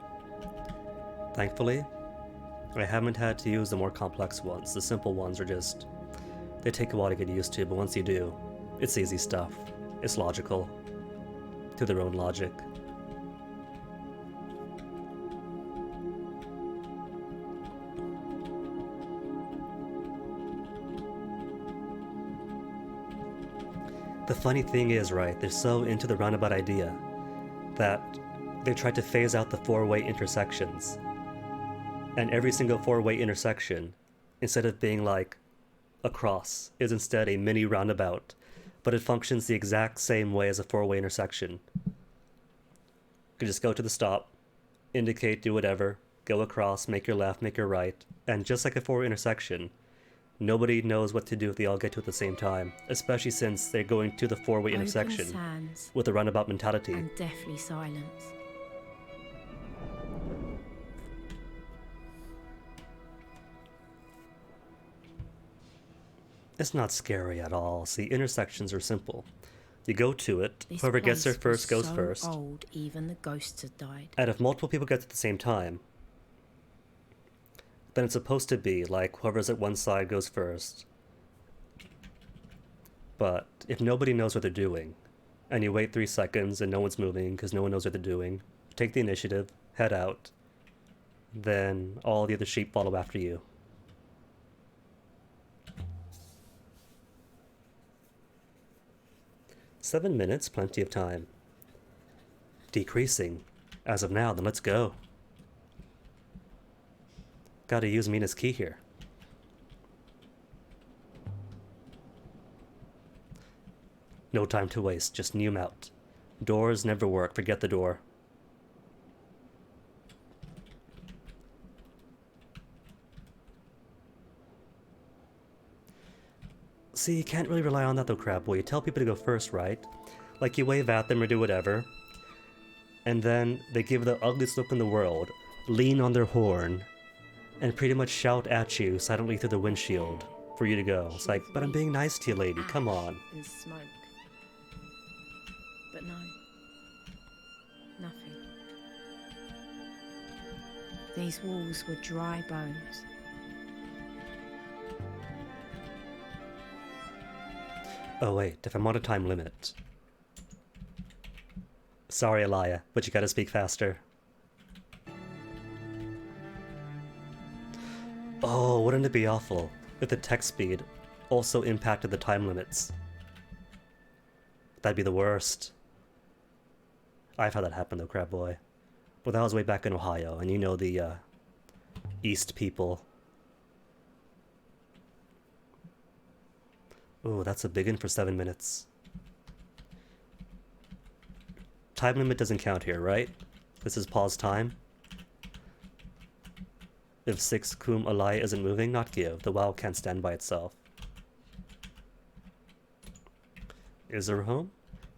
Thankfully, I haven't had to use the more complex ones. The simple ones are just... they take a while to get used to, but once you do, it's easy stuff. It's logical. To their own logic. The funny thing is, right, they're so into the roundabout idea that they tried to phase out the four-way intersections. And every single four-way intersection, instead of being like a cross, is instead a mini roundabout, but it functions the exact same way as a four-way intersection. You can just go to the stop, indicate, do whatever, go across, make your left, make your right, and just like a four-way intersection, nobody knows what to do if they all get to it at the same time, especially since they're going to the four-way intersection with a roundabout mentality. And deathly silence. It's not scary at all. See, intersections are simple. You go to it, This whoever gets there place first was goes so first. Old, even the ghosts had died. And if multiple people get to it at the same time, then it's supposed to be like whoever's at one side goes first. But if nobody knows what they're doing, and you wait 3 seconds and no one's moving because no one knows what they're doing, take the initiative, head out, then all the other sheep follow after you. "7 minutes, plenty of time. Decreasing. As of now, then let's go. Gotta use Mina's key here. No time to waste, just neum out. Doors never work, forget the door. See, you can't really rely on that though, Crab Boy. You tell people to go first, right? Like, you wave at them or do whatever, and then they give the ugliest look in the world, lean on their horn, and pretty much shout at you silently through the windshield for you to go. It's like, but I'm being nice to you, lady, come on. And smoke. But no. Nothing. These walls were dry bones. Oh wait, if I'm on a time limit. Sorry, Elia, but you gotta speak faster. Oh, wouldn't it be awful if the text speed also impacted the time limits? That'd be the worst. I've had that happen though, Crab Boy. Well, that was way back in Ohio, and you know the, East people. Ooh, that's a big one for 7 minutes. Time limit doesn't count here, right? This is pause time. If 6 Kum Alai isn't moving, not give. The WoW can't stand by itself. Is there a home?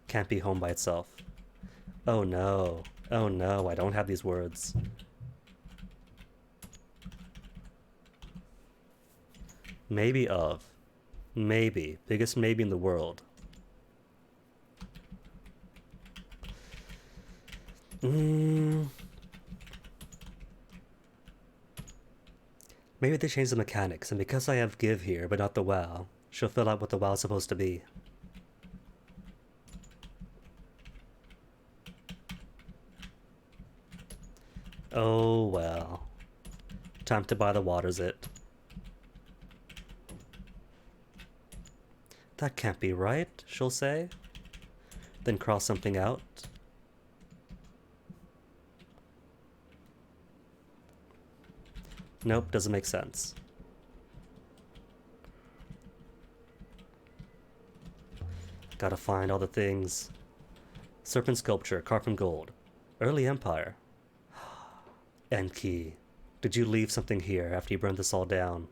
Can't be home by itself. Oh no. Oh no, I don't have these words. Maybe of. Maybe. Biggest maybe in the world. Maybe they changed the mechanics, and because I have give here, but not the WoW, she'll fill out what the WoW is supposed to be. Oh well. Time to buy the waters it. That can't be right, she'll say. Then cross something out. Nope, doesn't make sense. Gotta find all the things. Serpent sculpture, carved from gold. Early Empire. Enki, did you leave something here after you burned this all down?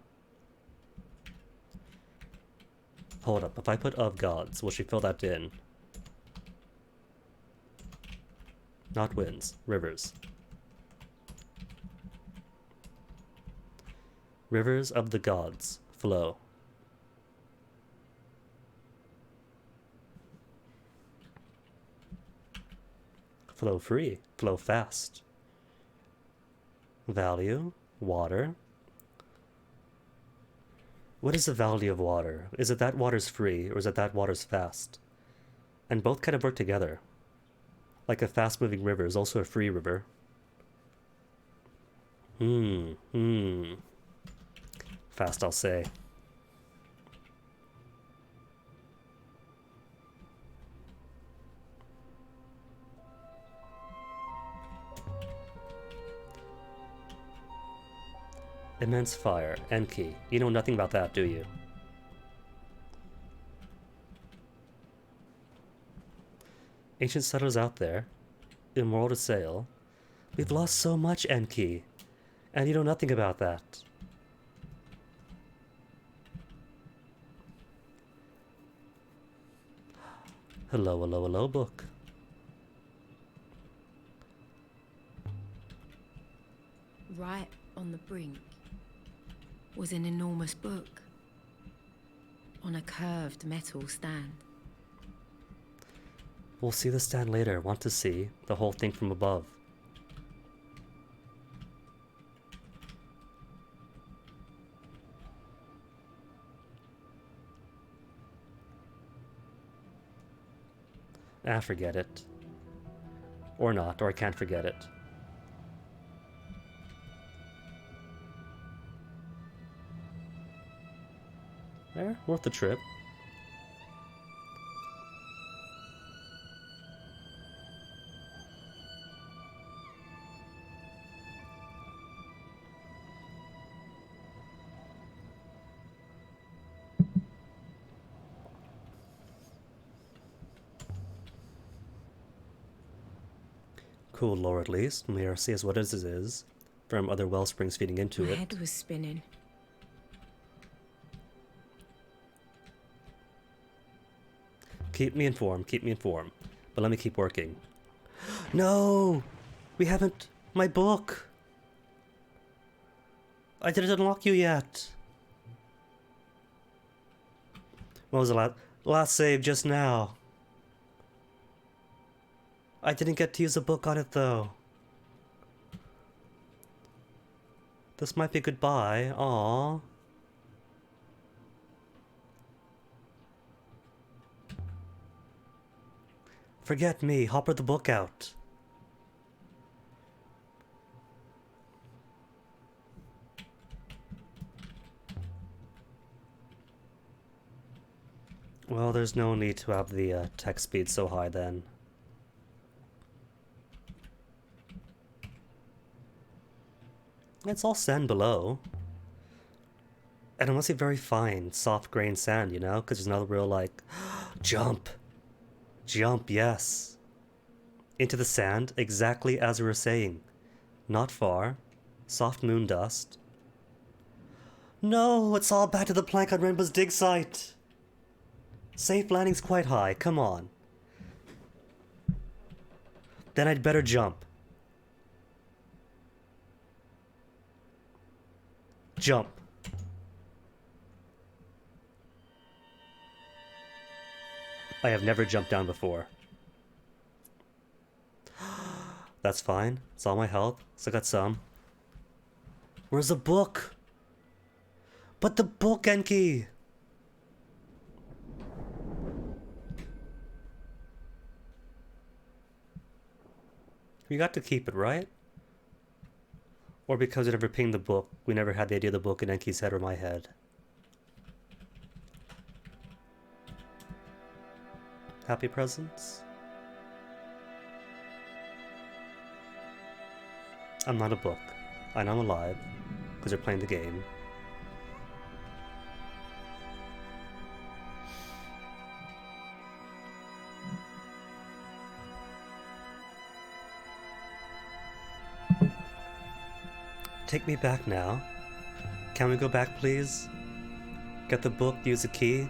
Hold up, if I put of gods, will she fill that in? Not winds, rivers. Rivers of the gods flow. Flow free. Flow fast. Value. Water. What is the value of water? Is it that water's free, or is it that water's fast? And both kind of work together. Like a fast-moving river is also a free river. Fast, I'll say. Immense fire. Enki. You know nothing about that, do you? Ancient settlers out there. Immoral to sail. We've lost so much, Enki. And you know nothing about that. Hello, hello, hello, book. Right on the brink was an enormous book on a curved metal stand. We'll see the stand later. Want to see the whole thing from above. Ah, forget it. Or not, or I can't forget it. There, worth the trip. Cool lore at least. May our see as what this is from other well springs feeding into My it. head was spinning. Keep me informed, but let me keep working. No! We haven't... My book! I didn't unlock you yet! What was the last save just now? I didn't get to use a book on it though. This might be goodbye. Aww. Forget me. Hopper the book out. Well, there's no need to have the text speed so high then. It's all sand below. And it must be very fine, soft grained sand, you know? Because there's no real, like, jump. Jump, yes. Into the sand, exactly as we were saying. Not far. Soft moon dust. No, it's all back to the plank on Rainbow's dig site. Safe landing's quite high, come on. Then I'd better jump. Jump. I have never jumped down before. That's fine. It's all my health. Still got some. Where's the book? But the book, Enki! We got to keep it, right? Or because we never pinged the book, we never had the idea of the book in Enki's head or my head. Happy presents? I'm not a book. I know I'm alive, because you're playing the game. Take me back now. Can we go back, please? Get the book, use a key.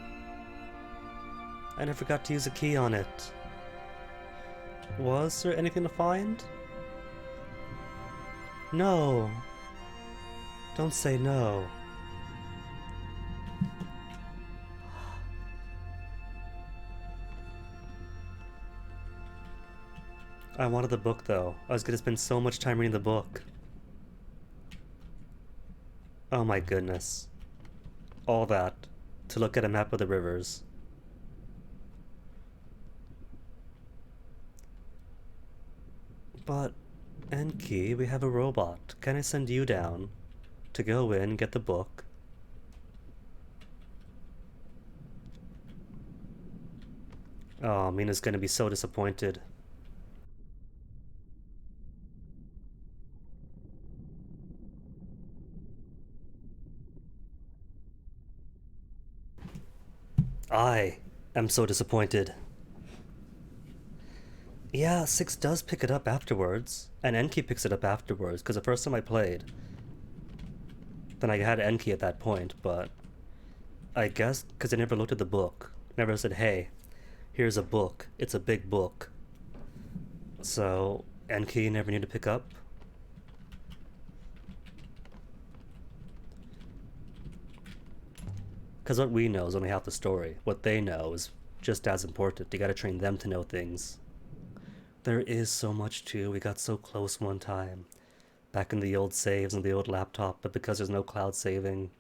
I never got to use a key on it. Was there anything to find? No. Don't say no. I wanted the book though. I was gonna spend so much time reading the book. Oh my goodness. All that to look at a map of the rivers. But, Enki, we have a robot. Can I send you down to go in, get the book? Oh, Mina's gonna be so disappointed. I am so disappointed. Yeah, 6 does pick it up afterwards, and Enki picks it up afterwards, because the first time I played, then I had Enki at that point, but I guess because I never looked at the book, never said, hey, here's a book, it's a big book. So, Enki never knew to pick up? Because what we know is only half the story. What they know is just as important. You gotta train them to know things. There is so much too. We got so close one time. Back in the old saves on the old laptop, but because there's no cloud saving.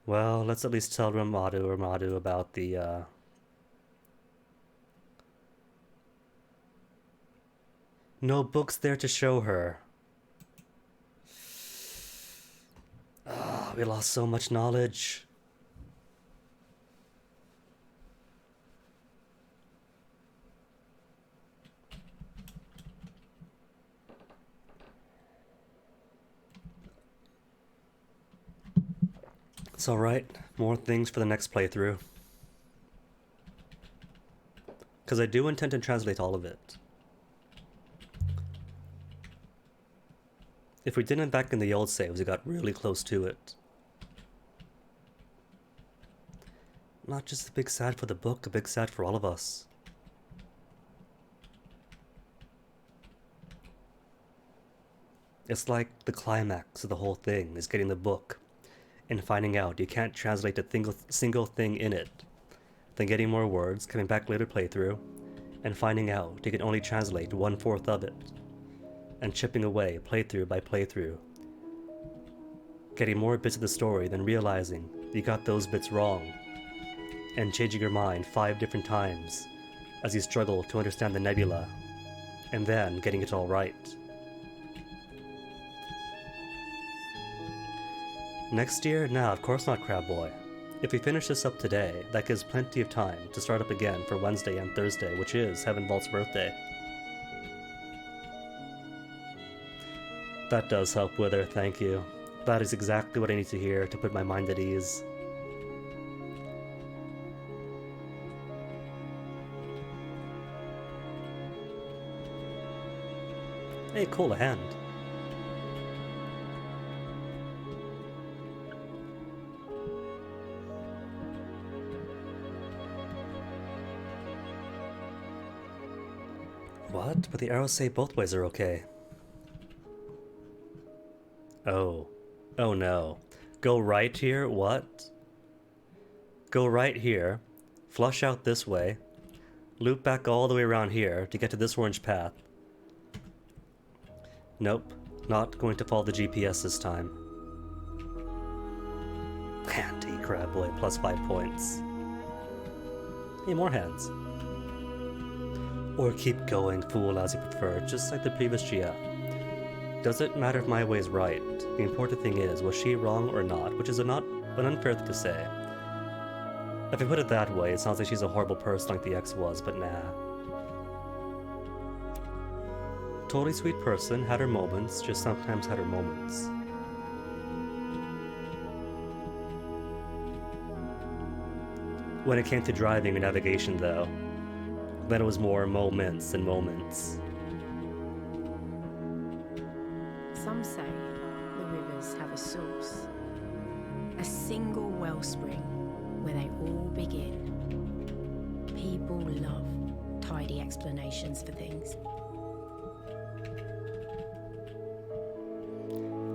Well, let's at least tell Ramadu about the, no books there to show her. Ah, we lost so much knowledge. It's alright. More things for the next playthrough. Because I do intend to translate all of it. If we didn't back in the old saves, we got really close to it. Not just a big sad for the book, a big sad for all of us. It's like the climax of the whole thing is getting the book and finding out you can't translate a single thing in it. Then getting more words, coming back later playthrough, and finding out you can only translate 1/4 of it. And chipping away playthrough by playthrough. Getting more bits of the story, then realizing you got those bits wrong. And changing your mind 5 different times as you struggle to understand the nebula. And then getting it all right. Next year? Nah, of course not, Crab Boy. If we finish this up today, that gives plenty of time to start up again for Wednesday and Thursday, which is Heaven Vault's birthday. That does help, Wither, thank you. That is exactly what I need to hear to put my mind at ease. Hey, cool, a hand. What? But the arrows say both ways are okay. Oh. Oh no. Go right here? What? Go right here. Flush out this way. Loop back all the way around here to get to this orange path. Nope. Not going to follow the GPS this time. Handy, Crab Boy, plus 5 points. Hey, more hands. Or keep going, fool, as you prefer, just like the previous GF. Doesn't matter if my way is right. The important thing is, was she wrong or not? Which is not an unfair thing to say. If I put it that way, it sounds like she's a horrible person like the ex was, but nah. Totally sweet person, had her moments, just sometimes had her moments. When it came to driving or navigation, though, then it was more moments than moments. Some say the rivers have a source, a single wellspring where they all begin. People love tidy explanations for things.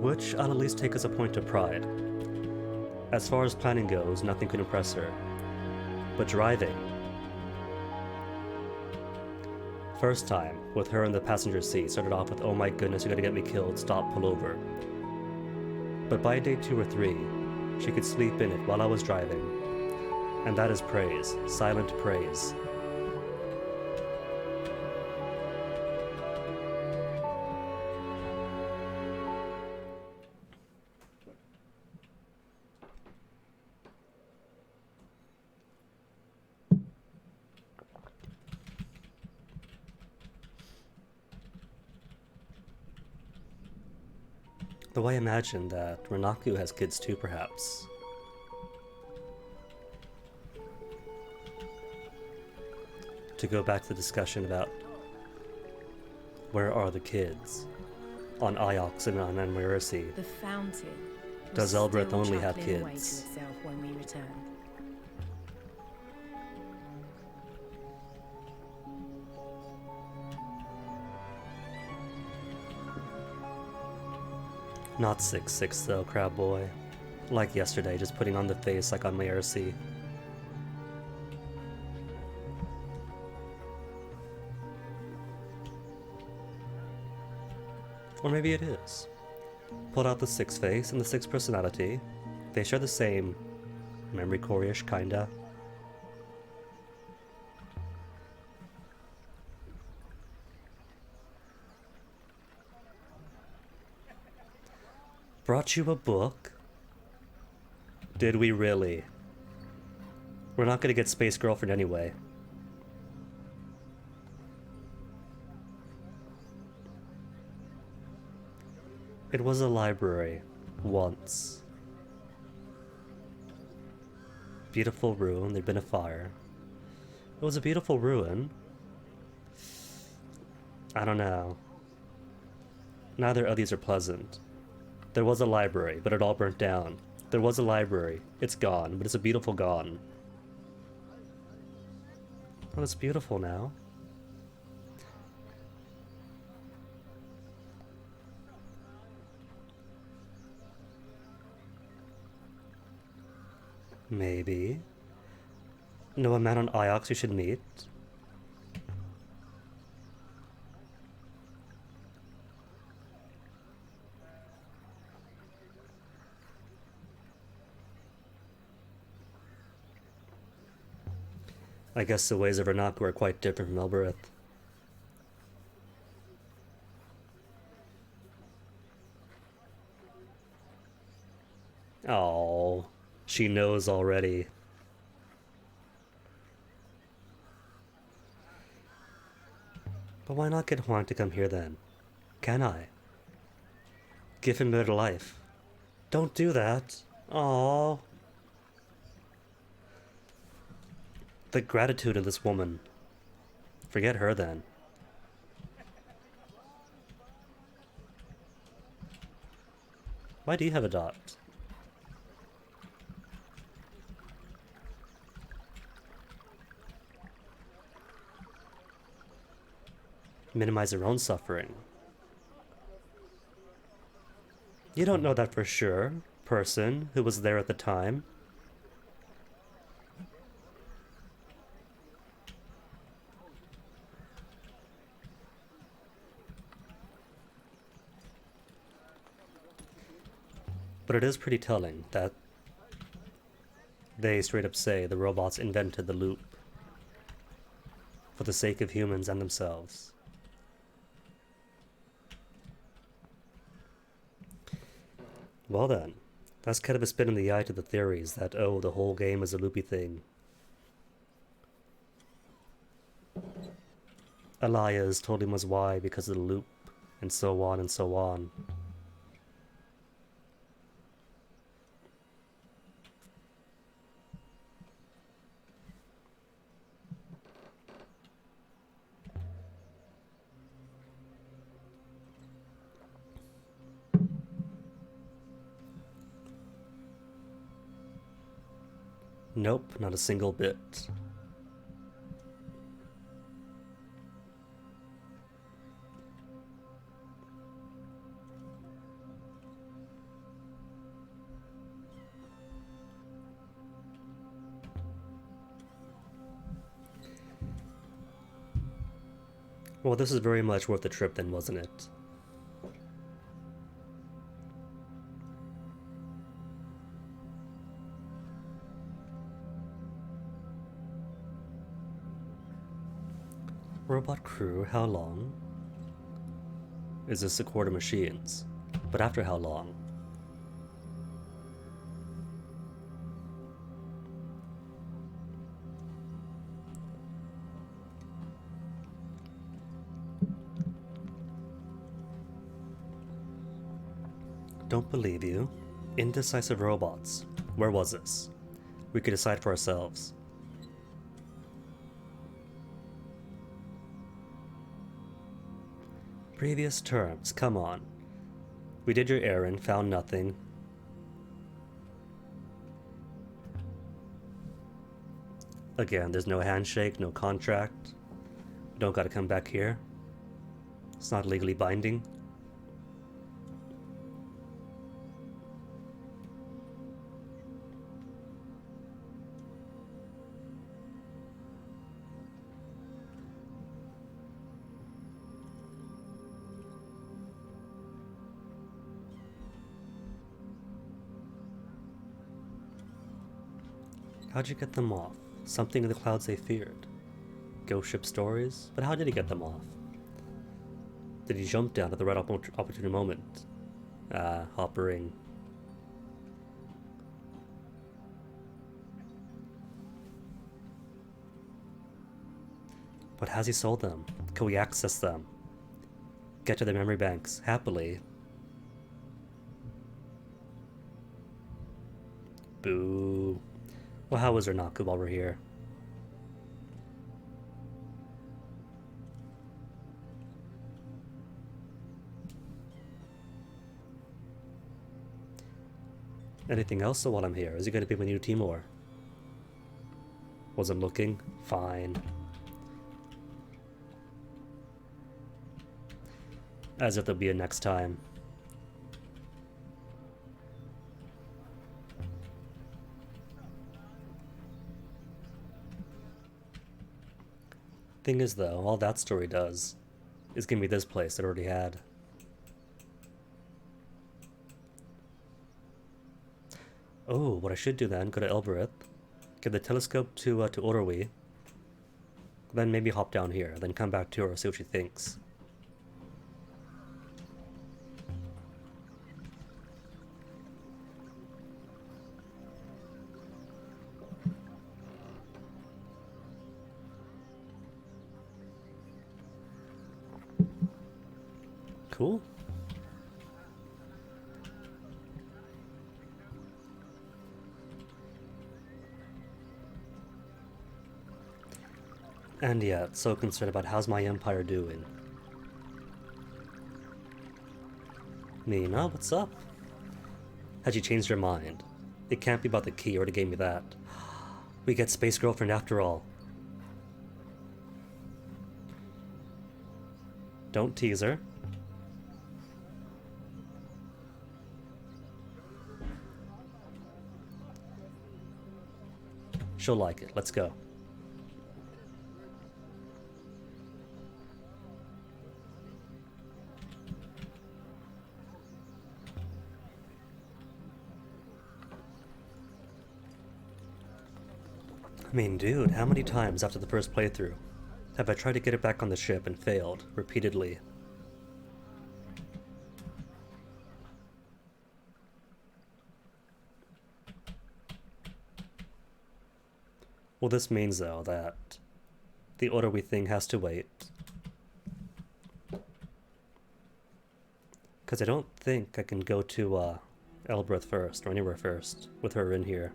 Which I'll at least take as a point of pride. As far as planning goes, nothing could impress her. But driving. First time, with her in the passenger seat, started off with, "Oh my goodness, you're gonna get me killed, stop, pull over." But by day 2 or 3, she could sleep in it while I was driving. And that is praise, silent praise. Though I imagine that Renaku has kids too, perhaps. To go back to the discussion about where are the kids on Iox and on Anmirisi. The fountain. Does was Elbreth still only have chuckling away to kids? itself when we returned. Not 6'6" though, Crab Boy. Like yesterday, just putting on the face like on Mercy. Or maybe it is. Pulled out the 6 face and the 6 personality. They share the same memory core-ish, kinda. Brought you a book? Did we really? We're not gonna get Space Girlfriend anyway. It was a library. Once. Beautiful ruin, there'd been a fire. It was a beautiful ruin. I don't know. Neither of these are pleasant. There was a library, but it all burnt down. There was a library. It's gone, but it's a beautiful gone. Well, it's beautiful now. Maybe. Know a man on Iox you should meet? I guess the ways of Renaku are quite different from Elbereth. Oh, she knows already. But why not get Juan to come here then? Can I? Give him better life. Don't do that. Oh. The gratitude of this woman. Forget her then. Why do you have a dot? Minimize their own suffering. You don't know that for sure, person who was there at the time. But it is pretty telling that they straight up say the robots invented the loop for the sake of humans and themselves. Well then, that's kind of a spin in the eye to the theories that, oh, the whole game is a loopy thing. Elias told him was why because of the loop, and so on and so on. Nope, not a single bit. Well, this is very much worth the trip then, wasn't it? Robot crew, how long? Is this a quarter machines? But after how long? Don't believe you. Indecisive robots. Where was this? We could decide for ourselves. Previous terms, come on. We did your errand, found nothing. Again, there's no handshake, no contract. You don't gotta come back here. It's not legally binding. How'd you get them off? Something in the clouds they feared. Ghost ship stories? But how did he get them off? Did he jump down at the right opportune moment? Hoppering. But has he sold them? Can we access them? Get to the memory banks happily? Boo. Well, how was there not good while we're here? Anything else while I'm here? Is he going to be my new Timor? Wasn't looking? Fine. As if there'll be a next time. Thing is though, all that story does is give me this place that I already had. Oh, what I should do then, go to Elbereth, give the telescope to Orwe, then maybe hop down here, then come back to her, see what she thinks. Cool. And yet, so concerned about how's my empire doing. Nina, what's up? Had you changed your mind? It can't be about the key, you already gave me that. We get Space Girlfriend after all. Don't tease her. She'll like it. Let's go. I mean, dude, how many times after the first playthrough have I tried to get it back on the ship and failed repeatedly? Well, this means, though, that the Orwe thing has to wait. Because I don't think I can go to Elbereth first, or anywhere first, with her in here.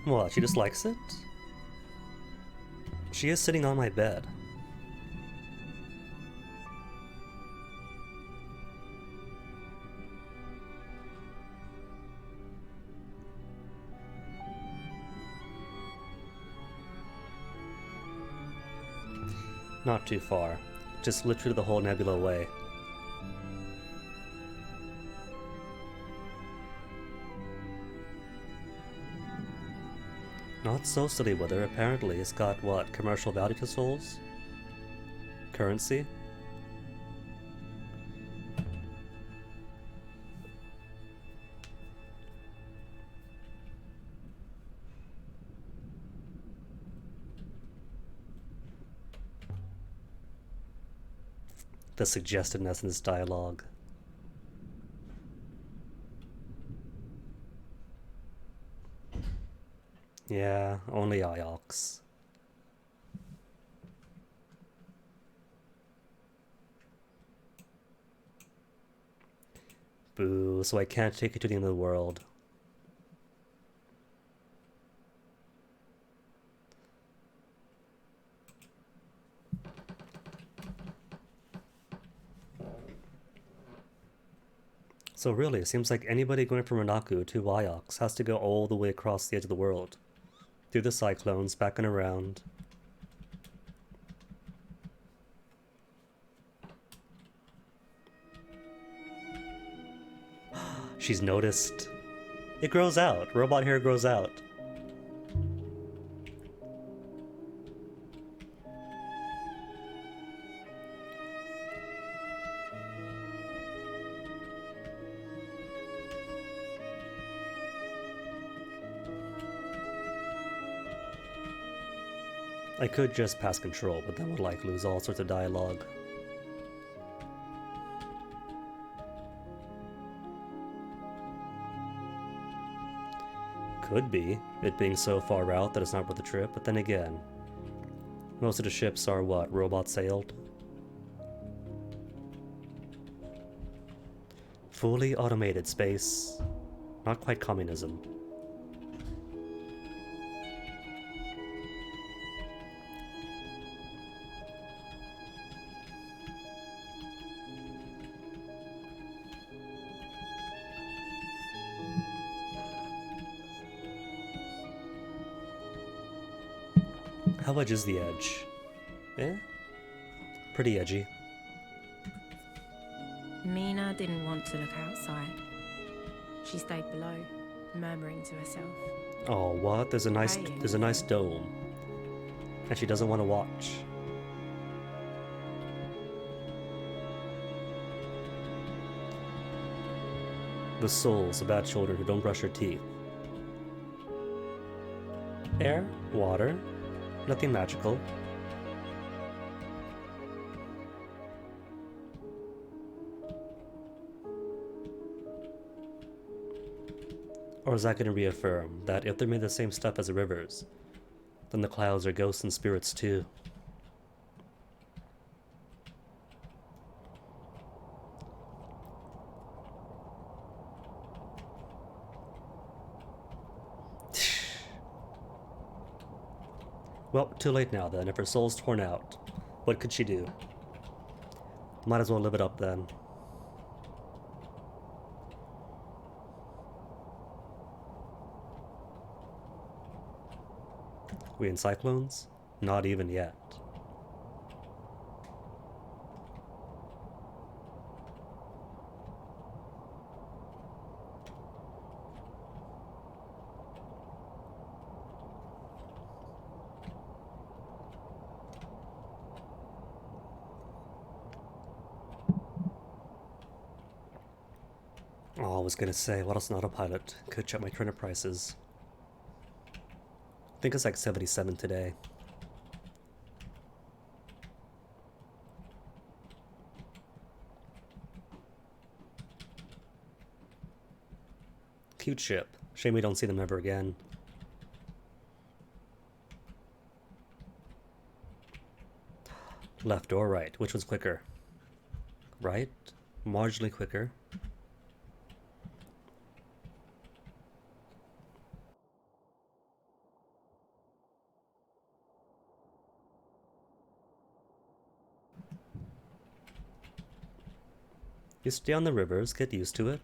What, she just likes it? She is sitting on my bed. Not too far. Just literally the whole nebula away. Not so silly weather, apparently. It's got what? Commercial value to souls? Currency? The suggestiveness in this dialogue. Yeah, only Iox. Boo, so I can't take you to the end of the world. So really, it seems like anybody going from Renaku to Iox has to go all the way across the edge of the world. Through the cyclones, back and around. She's noticed. It grows out. Robot hair grows out. I could just pass control, but then would like lose all sorts of dialogue. Could be, it being so far out that it's not worth the trip, but then again, most of the ships are what, robot sailed? Fully automated space. Not quite communism. How edge is the edge? Eh? Pretty edgy. Mina didn't want to look outside. She stayed below, murmuring to herself. Oh, what? There's a nice dome. And she doesn't want to watch. The souls of bad children who don't brush their teeth. Air, water, nothing magical. Or is that going to reaffirm that if they're made of the same stuff as the rivers, then the clouds are ghosts and spirits too? Well, too late now then. If her soul's torn out, what could she do? Might as well live it up then. We in cyclones? Not even yet. Oh, I was gonna say, what else on autopilot? Could check my credit prices. I think it's like 77 today. Cute ship. Shame we don't see them ever again. Left or right? Which was quicker? Right? Marginally quicker. You stay on the rivers, get used to it,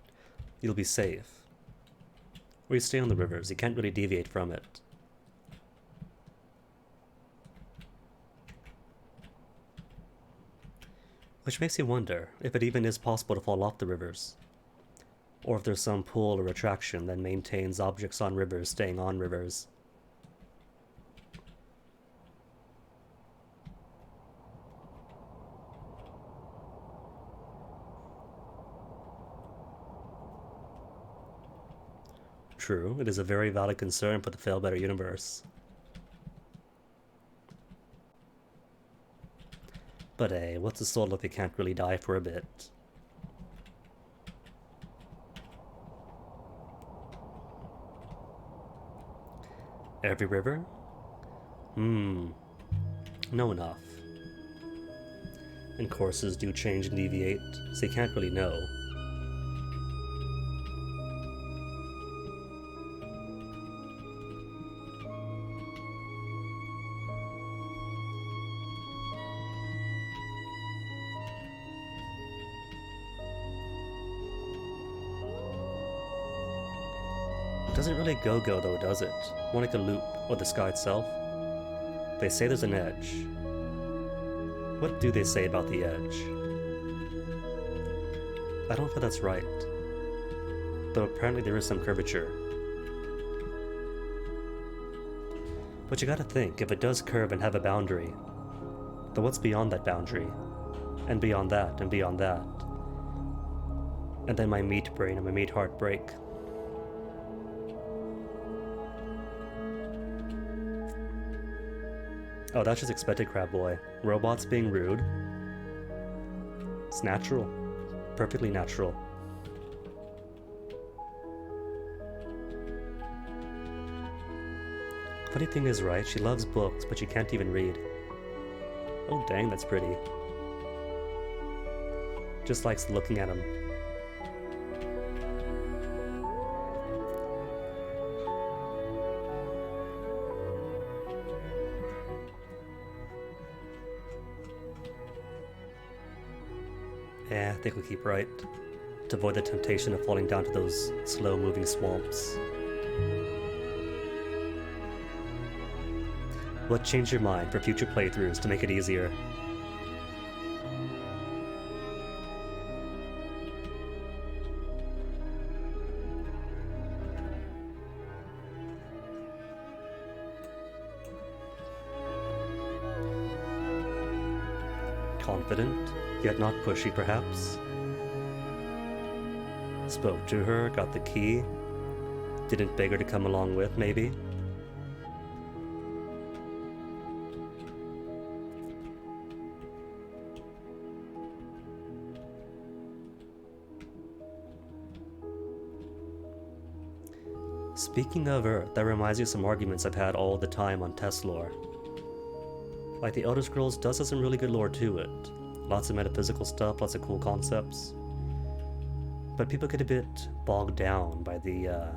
you'll be safe. Or you stay on the rivers, you can't really deviate from it. Which makes you wonder if it even is possible to fall off the rivers. Or if there's some pull or attraction that maintains objects on rivers staying on rivers. True, it is a very valid concern for the Fail-Better universe. But hey, what's a soul if you can't really die for a bit? Every river? No enough. And courses do change and deviate, so you can't really know. It doesn't really go-go though, does it? More like a loop, or the sky itself. They say there's an edge. What do they say about the edge? I don't feel that's right. Though apparently there is some curvature. But you gotta think, if it does curve and have a boundary, then what's beyond that boundary? And beyond that, and beyond that. And then my meat brain and my meat heart break. Oh, that's just expected, Crab Boy. Robots being rude. It's natural. Perfectly natural. Funny thing is, right, she loves books, but she can't even read. Oh dang, that's pretty. Just likes looking at them. Yeah, I think we keep right. To avoid the temptation of falling down to those slow-moving swamps. What changed your mind for future playthroughs to make it easier? Confident, yet not pushy perhaps? Spoke to her, got the key. Didn't beg her to come along with, maybe? Speaking of Earth, that reminds me of some arguments I've had all the time on test lore. Like, the Elder Scrolls does have some really good lore to it. Lots of metaphysical stuff, lots of cool concepts. But people get a bit bogged down by the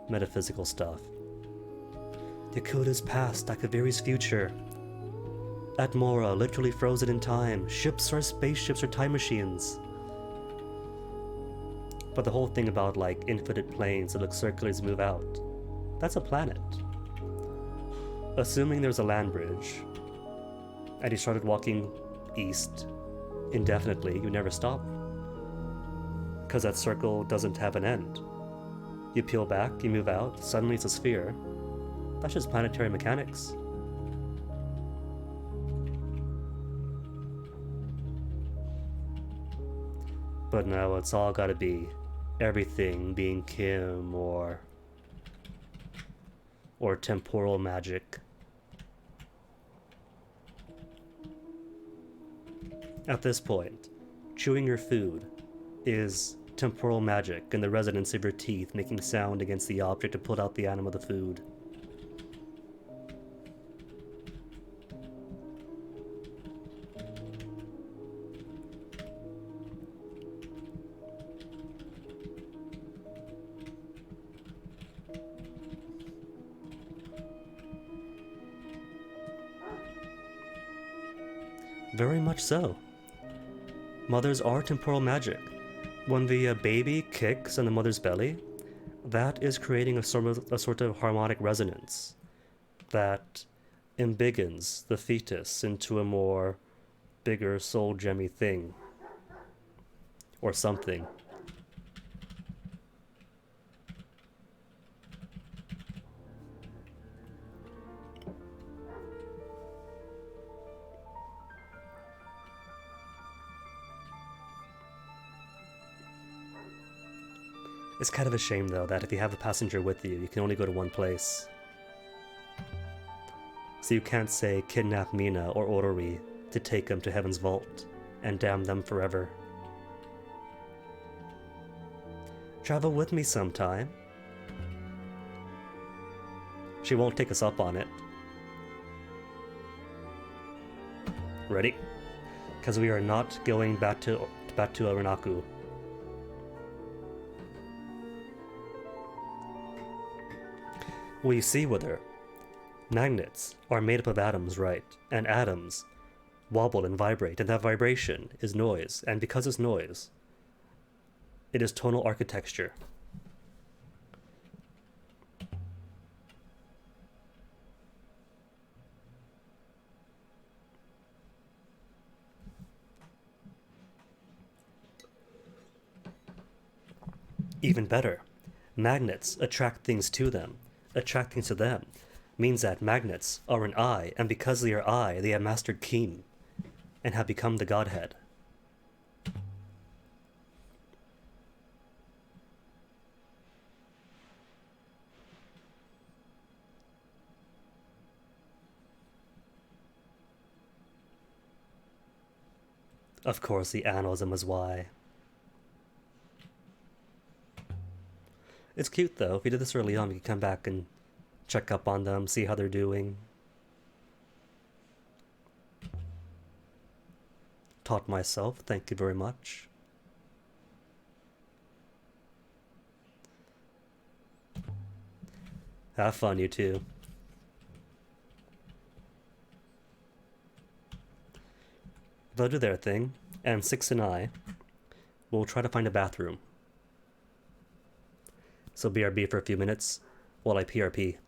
metaphysical stuff. Yakuda's past, Akaviri's future. Atmora, literally frozen in time. Ships are spaceships or time machines. But the whole thing about, like, infinite planes that look circular as move out, that's a planet. Assuming there's a land bridge, and you started walking east indefinitely, you never stop. Because that circle doesn't have an end. You peel back, you move out, suddenly it's a sphere. That's just planetary mechanics. But no, it's all gotta be everything being Kim or temporal magic. At this point, chewing your food is temporal magic and the resonance of your teeth making sound against the object to pull out the atom of the food. Very much so. Mothers are temporal magic. When the baby kicks in the mother's belly, that is creating a sort of harmonic resonance that embiggens the fetus into a more bigger soul gemmy thing. Or something. It's kind of a shame, though, that if you have a passenger with you, you can only go to one place. So you can't say kidnap Mina or Orori to take them to Heaven's Vault and damn them forever. Travel with me sometime. She won't take us up on it. Ready? Because we are not going back to Aranaku. Well, you see, Wither, magnets are made up of atoms, right? And atoms wobble and vibrate, and that vibration is noise. And because it's noise, it is tonal architecture. Even better, magnets attract things to them. Attracting to them means that magnets are an eye, and because they are eye, they have mastered Keen and have become the Godhead. Of course, the animalism is why. It's cute, though. If we did this early on, we could come back and check up on them, see how they're doing. Taught myself, thank you very much. Have fun, you two. They'll do their thing, and Six and I will try to find a bathroom. So BRB for a few minutes while I PRP.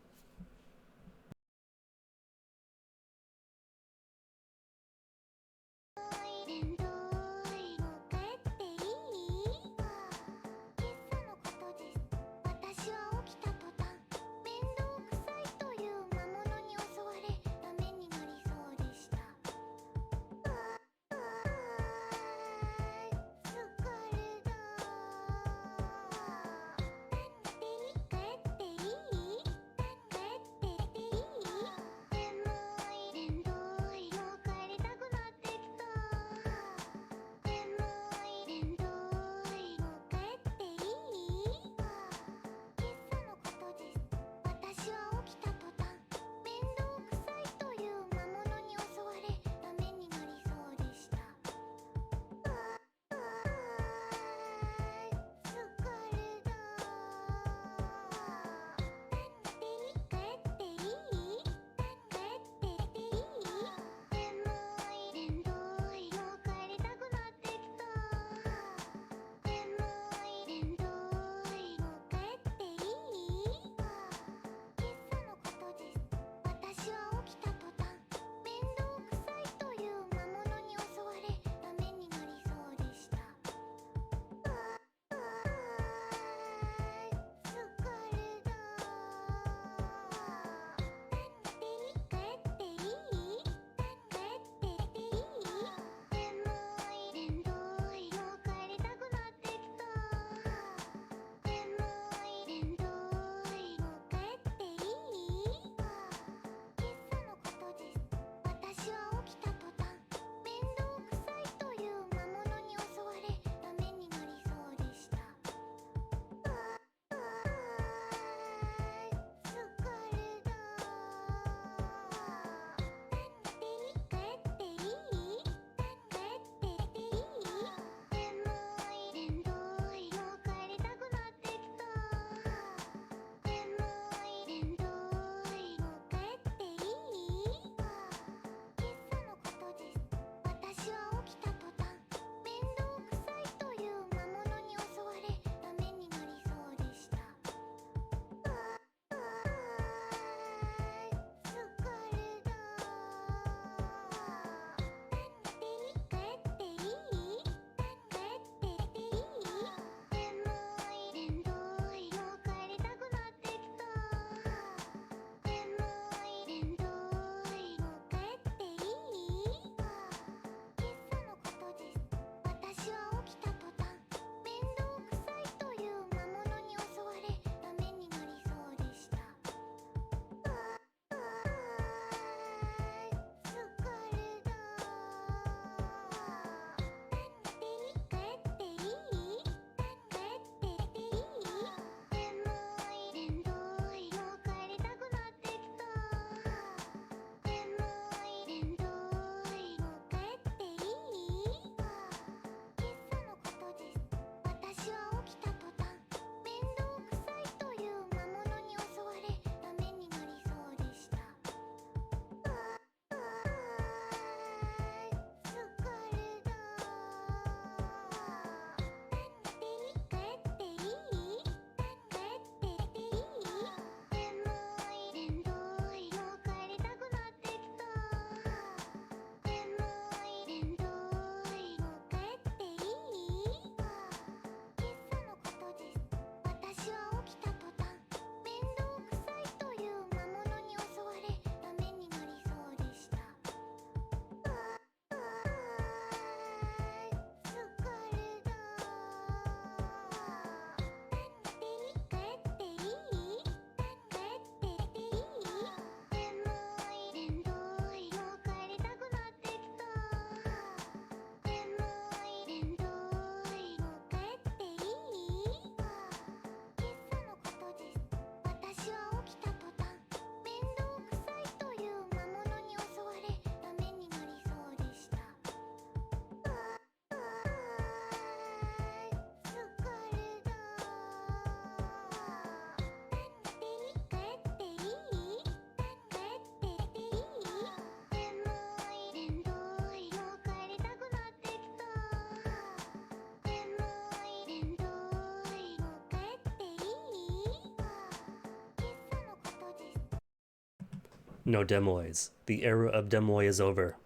No demoys. The era of demoy is over.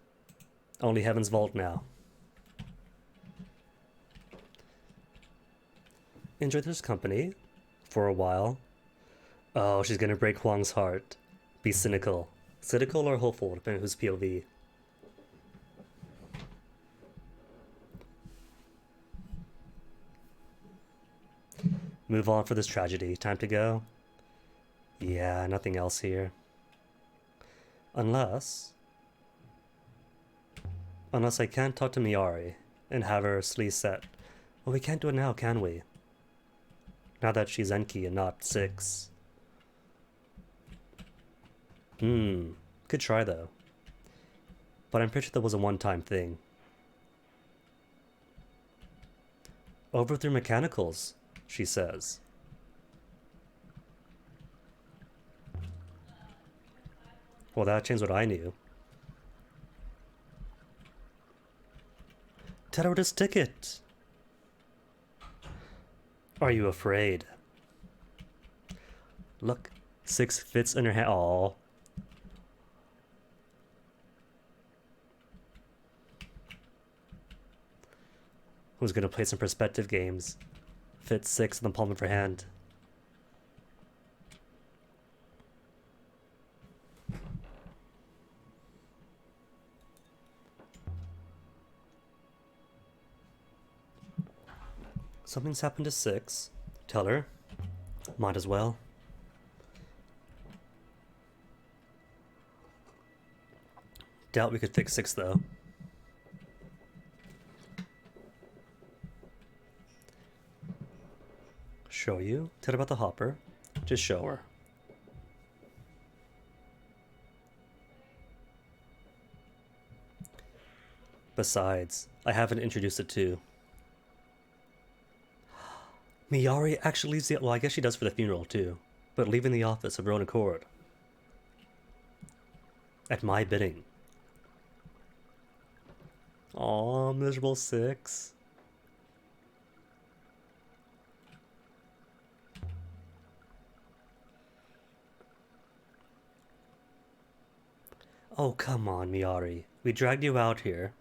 Only Heaven's Vault now. Enjoy this company for a while. Oh, she's gonna break Huang's heart. Be cynical. Cynical or hopeful, depending on whose POV. Move on for this tragedy. Time to go? Yeah, nothing else here. Unless I can talk to Miyari and have her sleeve set. Well, we can't do it now, can we? Now that she's Enki and not 6. Good try though. But I'm pretty sure that was a one-time thing. Over through mechanicals, she says. Well, that changed what I knew. Terrorist ticket! Are you afraid? Look, 6 fits in her hand. Aww. Who's gonna play some perspective games? Fits 6 in the palm of her hand. Something's happened to 6. Tell her. Might as well. Doubt we could fix 6 though. Show you? Tell her about the hopper. Just show her. Besides, I haven't introduced it to. Miyari actually leaves the... Well, I guess she does for the funeral too. But leaving the office of her own accord. At my bidding. Aw, miserable 6. Oh, come on, Miyari. We dragged you out here.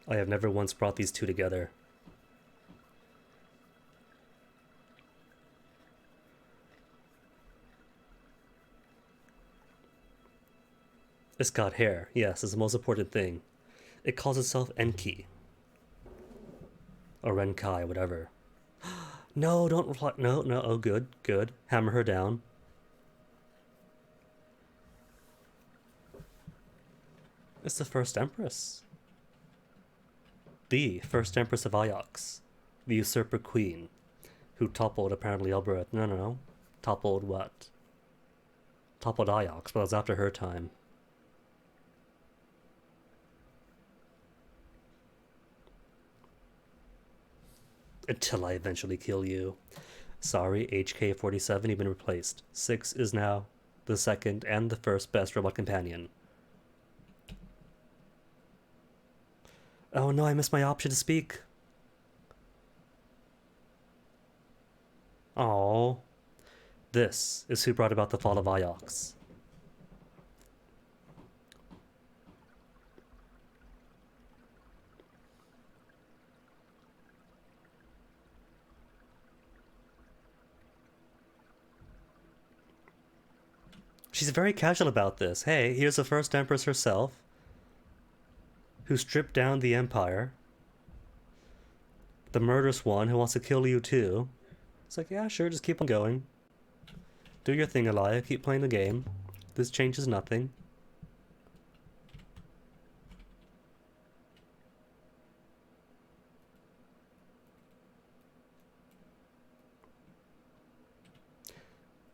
I have never once brought these two together. It's got hair. Yes, it's the most important thing. It calls itself Enki. Or Renkai, whatever. No, don't reply. No, no. Oh, good, good. Hammer her down. It's the first empress. The first empress of Ajax. The usurper queen. Who toppled, apparently, Elbereth. No, no, no. Toppled what? Toppled Ajax, but it was after her time. Until I eventually kill you. Sorry, HK-47, you've been replaced. 6 is now the second and the first best robot companion. Oh no, I missed my option to speak. Oh, this is who brought about the fall of Ajax. She's very casual about this. Hey, here's the first empress herself, who stripped down the empire. The murderous one who wants to kill you too. It's like, yeah, sure, just keep on going. Do your thing, Elia. Keep playing the game. This changes nothing.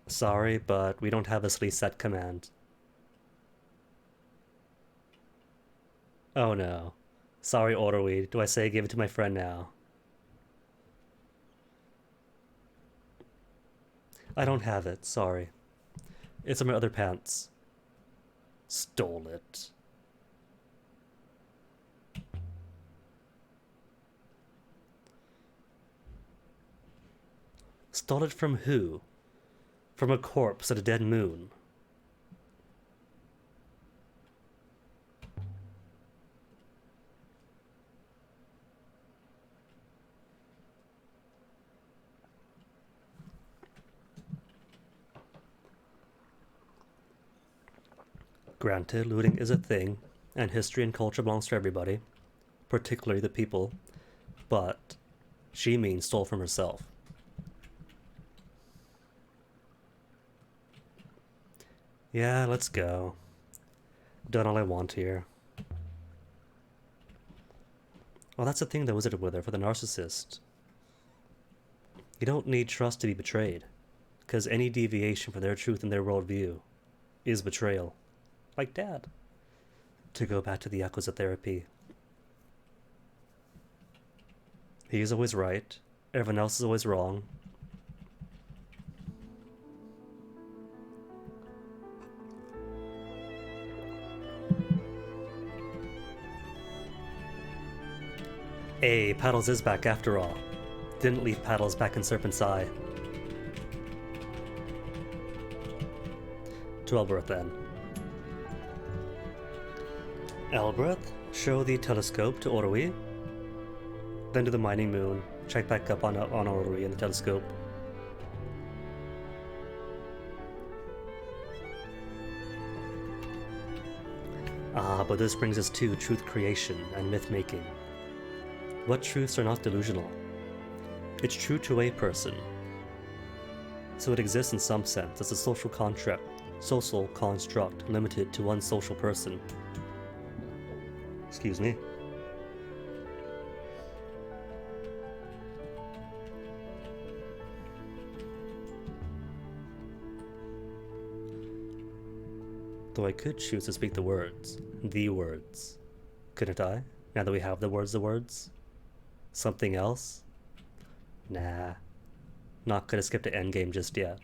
Sorry, but we don't have a sleeve set command. Oh no. Sorry, Orderweed. Do I say give it to my friend now? I don't have it, sorry. It's in my other pants. Stole it. Stole it from who? From a corpse at a dead moon. Granted, looting is a thing, and history and culture belongs to everybody, particularly the people, but she means stole from herself. Yeah, let's go. Done all I want here. Well, that's the thing that Wizard with her for the narcissist. You don't need trust to be betrayed, because any deviation from their truth and their worldview is betrayal. Like Dad. To go back to the Yakuza therapy. He's always right. Everyone else is always wrong. Hey, Paddles is back after all. Didn't leave Paddles back in Serpent's Eye. To Elbereth then. Elbereth, show the telescope to Orui. Then to the mining moon. Check back up on Orui and the telescope. Ah, but this brings us to truth creation and myth making. What truths are not delusional? It's true to a person. So it exists in some sense as a social construct limited to one social person. Excuse me. Though I could choose to speak the words. The words. Couldn't I? Now that we have the words? Something else? Nah. Not gonna skip to endgame just yet.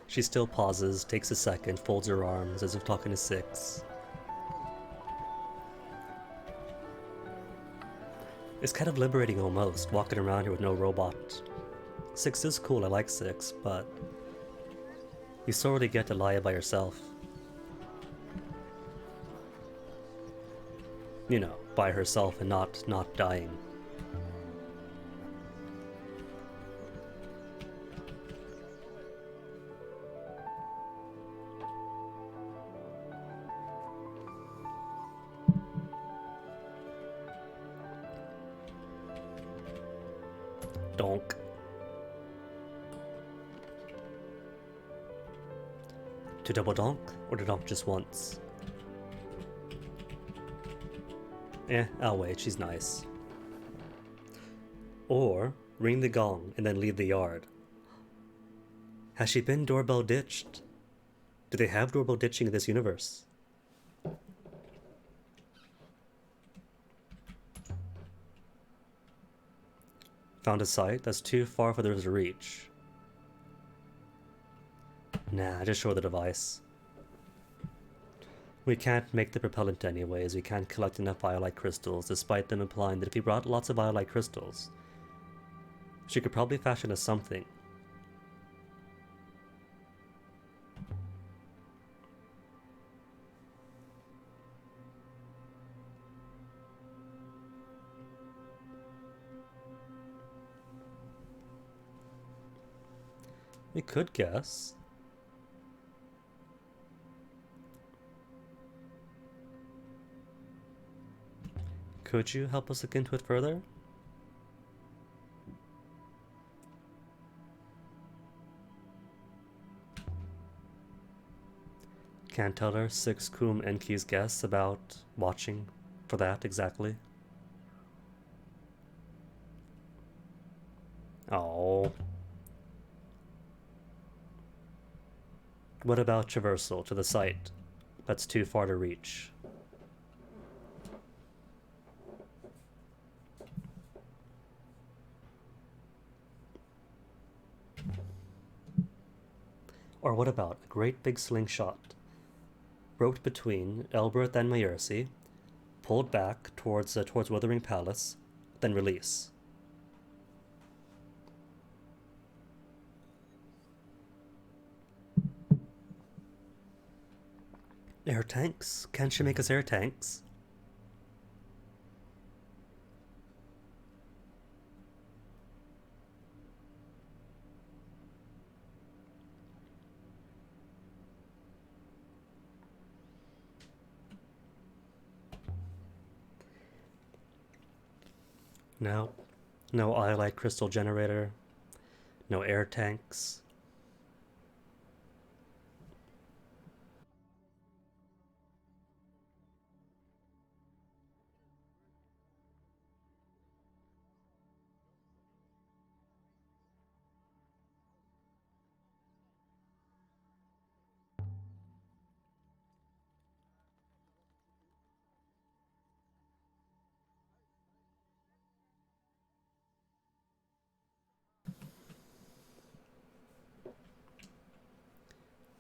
She still pauses, takes a second, folds her arms as if talking to Six. It's kind of liberating almost, walking around here with no robot. Six is cool, I like Six, but you sort of get to lie by yourself. You know, by herself and not dying. Donk. To double donk, or to donk just once? I'll wait, she's nice. Or, ring the gong and then leave the yard. Has she been doorbell ditched? Do they have doorbell ditching in this universe? Found a site that's too far for theirs to reach. Nah, just show the device. We can't make the propellant anyways, we can't collect enough Violite crystals, despite them implying that if we brought lots of Violite crystals, she could probably fashion us something. We could guess. Could you help us look into it further? Can't tell her 6 Kum Enki's guess about watching for that exactly. Oh. What about traversal to the site? That's too far to reach. Or what about a great big slingshot? Roped between Elbereth and Maercy, pulled back towards Wuthering Palace, then release. Air tanks? Can she make us air tanks? No. No Iolite crystal generator. No air tanks.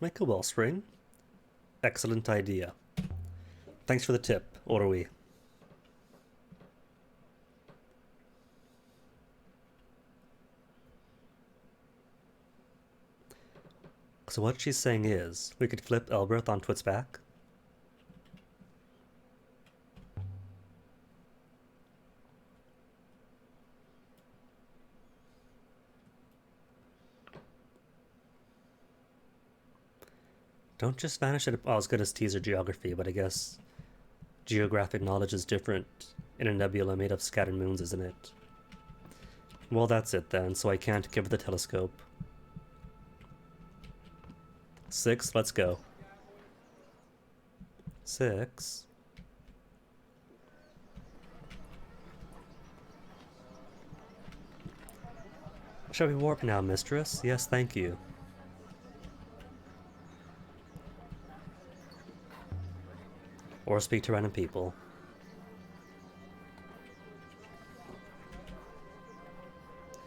Make a wellspring. Excellent idea. Thanks for the tip, Orui. So what she's saying is, we could flip Elbereth onto its back? Don't just vanish at as good as teaser geography, but I guess geographic knowledge is different in a nebula made of scattered moons, isn't it? Well, that's it then, so I can't give her the telescope. 6, let's go. 6. Shall we warp now, mistress? Yes, thank you. Or speak to random people.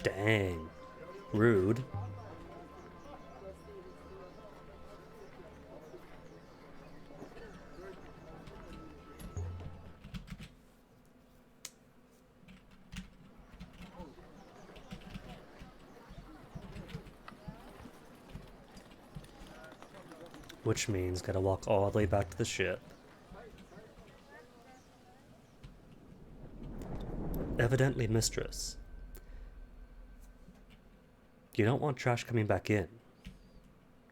Dang. Rude. Which means gotta walk all the way back to the ship. Evidently, mistress. You don't want trash coming back in.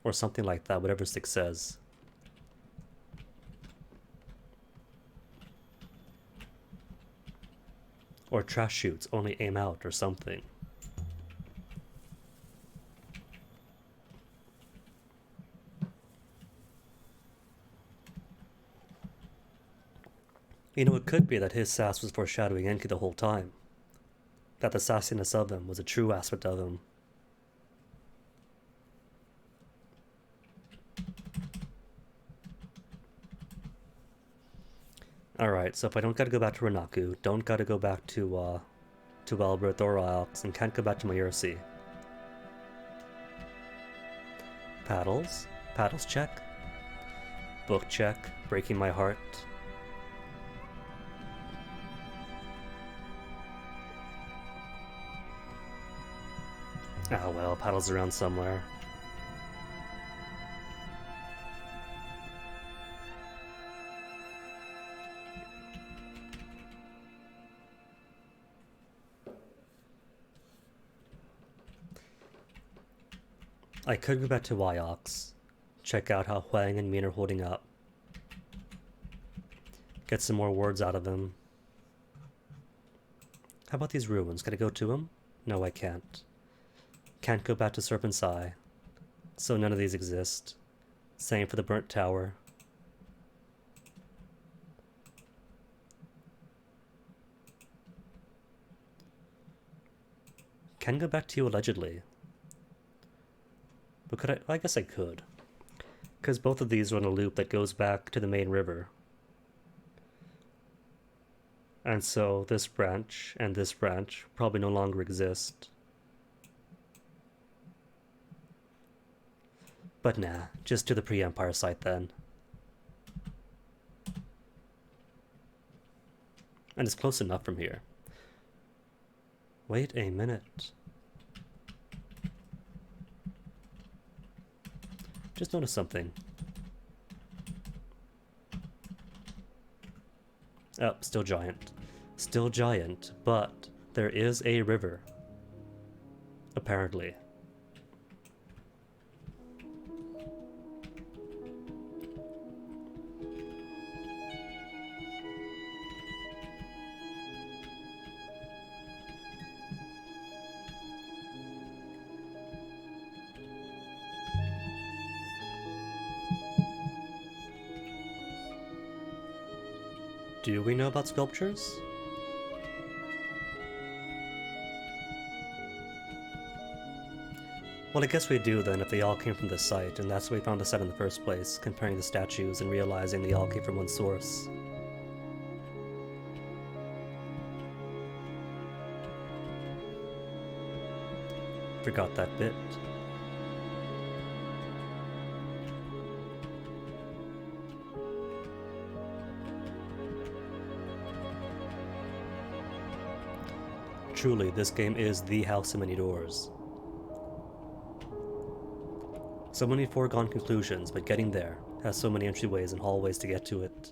Or something like that, whatever Six says. Or trash chutes only aim out or something. You know, it could be that his sass was foreshadowing Enki the whole time. That the sassiness of him was a true aspect of him. Alright, so if I don't gotta go back to Renaku, don't gotta go back to Elbereth or Iox, and can't go back to Maercy. Paddles? Paddles check. Book check. Breaking my heart. Ah well, paddles around somewhere. I could go back to Wyox, check out how Huang and Min are holding up, get some more words out of them. How about these ruins? Can I go to them? No, I can't. Can't go back to Serpent's Eye, so none of these exist. Same for the Burnt Tower. Can go back to you allegedly. But could I? I guess I could. Because both of these are on a loop that goes back to the main river. And so this branch and this branch probably no longer exist. But nah, just to the pre-Empire site then. And it's close enough from here. Wait a minute. Just noticed something. Oh, still giant. Still giant, but there is a river. Apparently. Do we know about sculptures? Well, I guess we do then if they all came from this site, and that's why we found the site in the first place, comparing the statues and realizing they all came from one source. Forgot that bit. Truly, this game is the house of many doors. So many foregone conclusions, but getting there has so many entryways and hallways to get to it.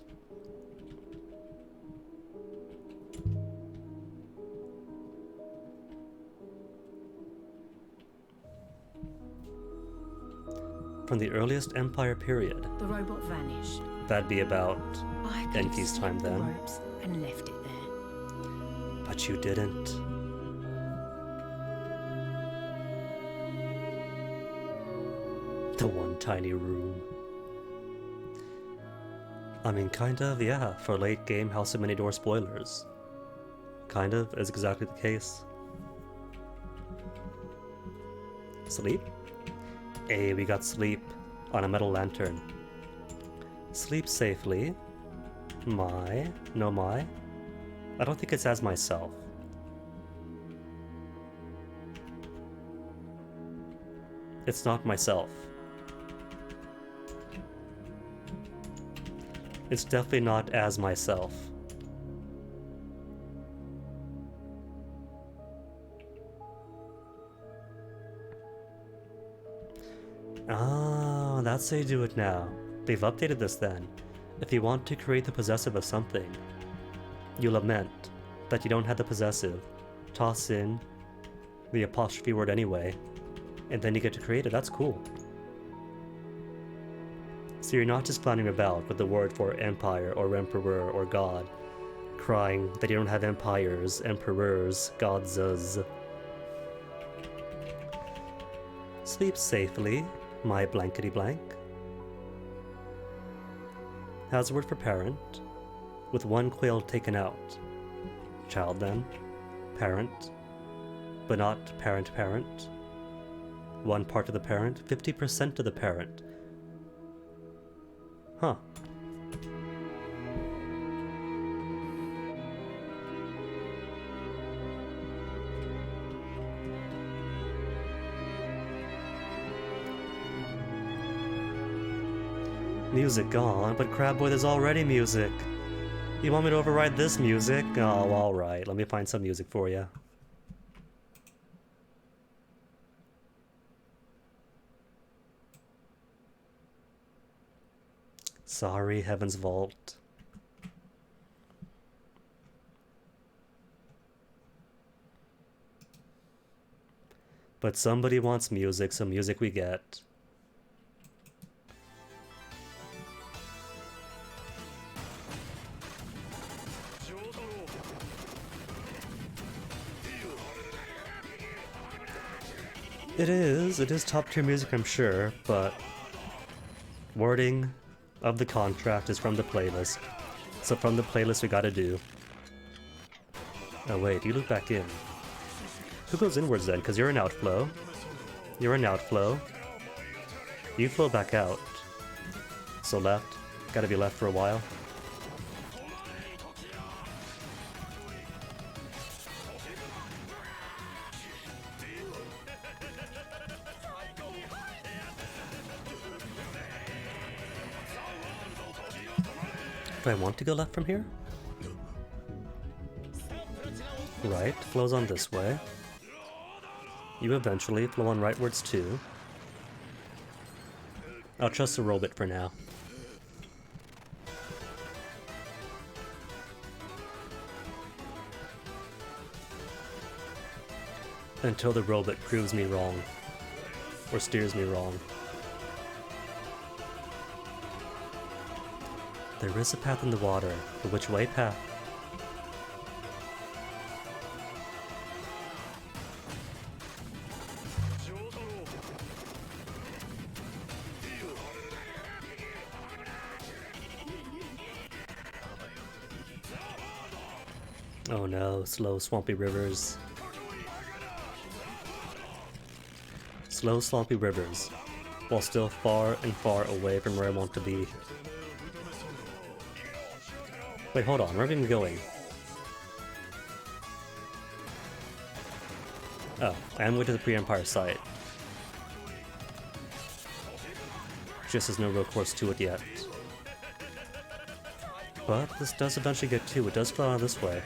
From the earliest Empire period. The robot vanished. That'd be about I Enki's time the then. ropes and left it there. But you didn't. The one tiny room. I mean, kind of, yeah, for late game House of Many Door spoilers. Kind of is exactly the case. Sleep? Hey, we got sleep on a metal lantern. Sleep safely. My. No, my. I don't think it's as myself. It's not myself. It's definitely not as myself. Ah, that's how you do it now. They've updated this then. If you want to create the possessive of something, you lament that you don't have the possessive. Toss in the apostrophe word anyway, and then you get to create it. That's cool. So you're not just clowning about with the word for empire or emperor or god, crying that you don't have empires, emperors, gods. Sleep safely, my blankety blank. Has a word for parent, with one quail taken out. Child then, parent, but not parent. One part of the parent, 50% of the parent. Huh. Music gone, but Crab Boy, there's already music. You want me to override this music? Oh, alright. Let me find some music for you. Sorry, Heaven's Vault. But somebody wants music, so music we get. It is top tier music, I'm sure, but wording of the contract is from the playlist. So from the playlist we gotta do. Oh wait, you look back in. Who goes inwards then? Because you're an outflow. You're an outflow. You flow back out. So left. Gotta be left for a while. Do I want to go left from here? Right, flows on this way. You eventually flow on rightwards too. I'll trust the robot for now. Until the robot proves me wrong. Or steers me wrong. There is a path in the water. The which way path? Oh no, slow swampy rivers. Slow swampy rivers, while still far and far away from where I want to be. Wait, hold on, where am I going? Oh, I am going to the pre-Empire site. Just there's no real course to it yet. But this does eventually get to, it does flow out this way.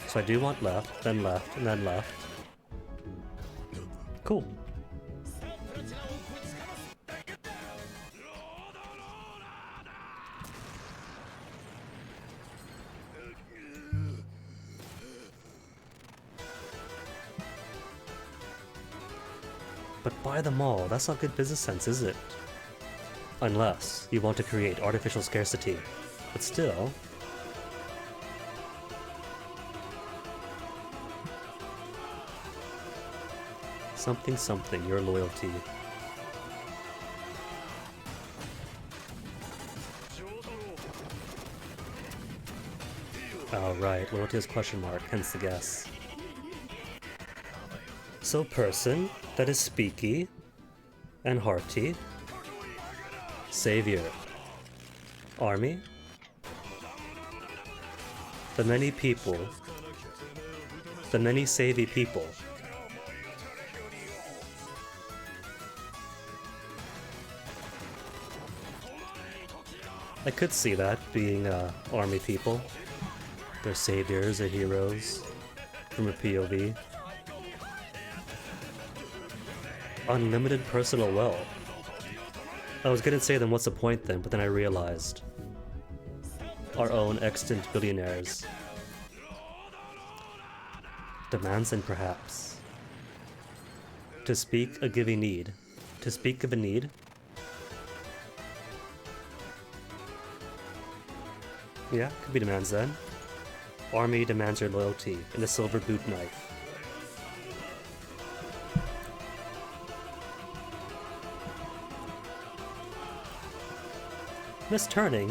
So I do want left, and then left. Cool. But buy them all, that's not good business sense, is it? Unless you want to create artificial scarcity. But still... something something, your loyalty. Oh right, loyalty is question mark, hence the guess. So person that is speaky and hearty. Savior. Army. The many people. The many savvy people. I could see that being army people. They're saviors or heroes from a POV. Unlimited personal wealth. I was gonna say then what's the point then, but then I realized. Our own extant billionaires. Demands and perhaps. To speak a giving need. To speak of a need. Yeah, could be demands then. Army demands your loyalty in a silver boot knife. Missed turning?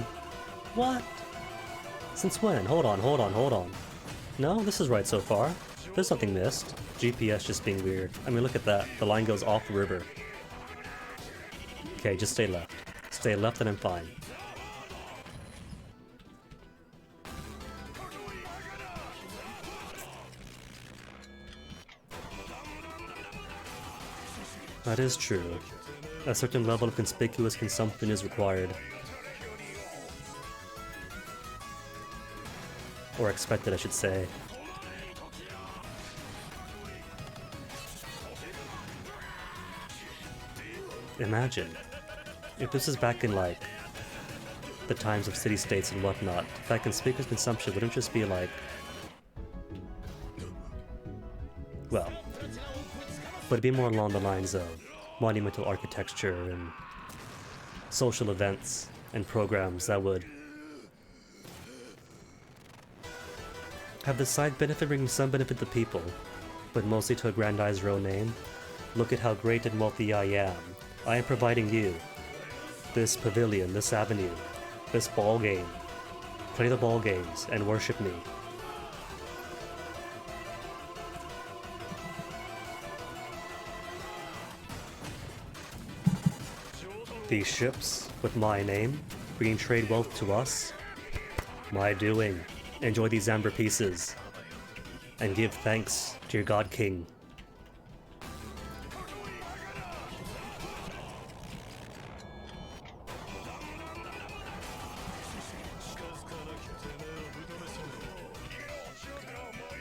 What? Since when? Hold on. No, this is right so far. There's nothing missed. GPS just being weird. I mean, look at that. The line goes off the river. Okay, just stay left. Stay left and I'm fine. That is true. A certain level of conspicuous consumption is required. Or expected, I should say. Imagine, if this is back in like, the times of city-states and whatnot, that conspicuous consumption wouldn't just be like, well, but it'd be more along the lines of monumental architecture and social events and programs that would have the side benefit bringing some benefit to people, but mostly to aggrandize your own name. Look at how great and wealthy I am. I am providing you this pavilion, this avenue, this ball game. Play the ball games and worship me. These ships, with my name, bringing trade wealth to us. My doing. Enjoy these amber pieces. And give thanks to your god king.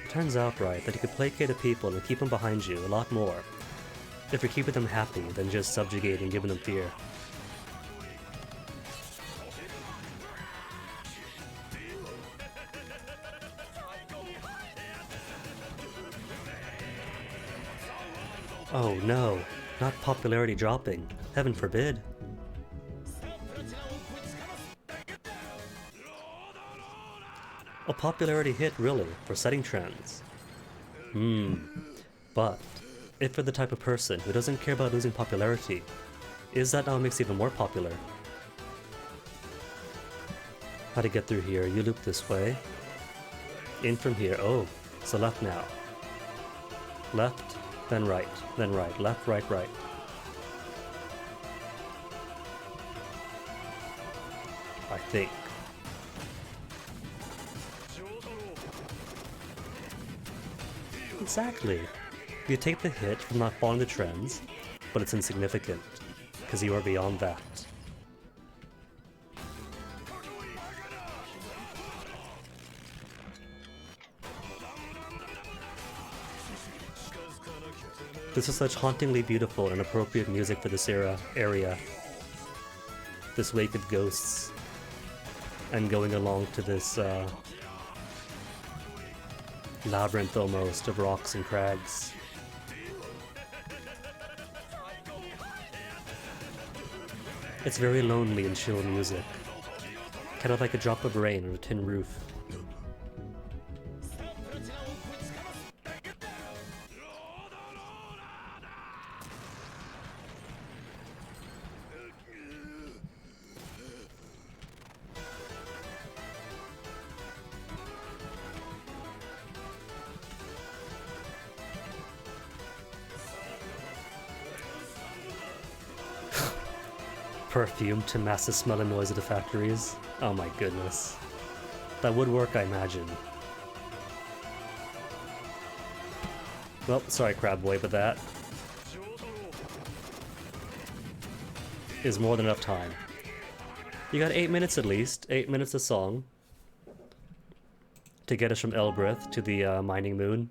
Turns out, right, that you could placate the people and keep them behind you a lot more if you're keeping them happy than just subjugating and giving them fear. Oh no, not popularity dropping. Heaven forbid. A popularity hit, really, for setting trends. But if you're the type of person who doesn't care about losing popularity, is that now makes it even more popular? How to get through here? You loop this way. In from here. Oh, so left now. Left, then right, left, right, right. I think. Exactly. You take the hit from not following the trends, but it's insignificant, because you are beyond that. This is such hauntingly beautiful and appropriate music for this area. This wake of ghosts, and going along to this labyrinth almost of rocks and crags. It's very lonely and chill music, kind of like a drop of rain on a tin roof. Perfume to mask the smell and noise of the factories. Oh my goodness. That would work, I imagine. Well, sorry Crab Boy, but that is more than enough time. You got 8 minutes at least, 8 minutes of song to get us from Elbreth to the mining moon.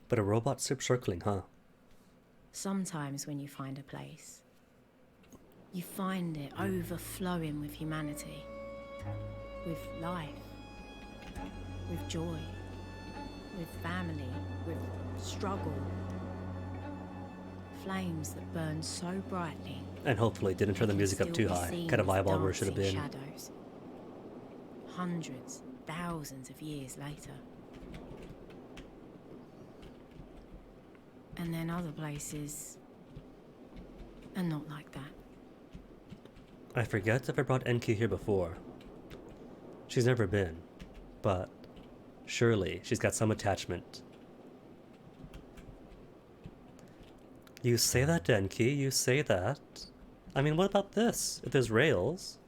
But a robot ship circling, huh? Sometimes when you find a place, you find it overflowing with humanity, with life, with joy, with family, with struggle. Flames that burn so brightly. And hopefully didn't turn the music up too high. Kind of eyeball where it should have been. Shadows. Hundreds, thousands of years later. And then other places are not like that. I forget if I brought Enki here before. She's never been, but surely she's got some attachment. You say that, Enki, you say that. I mean, what about this? If there's rails...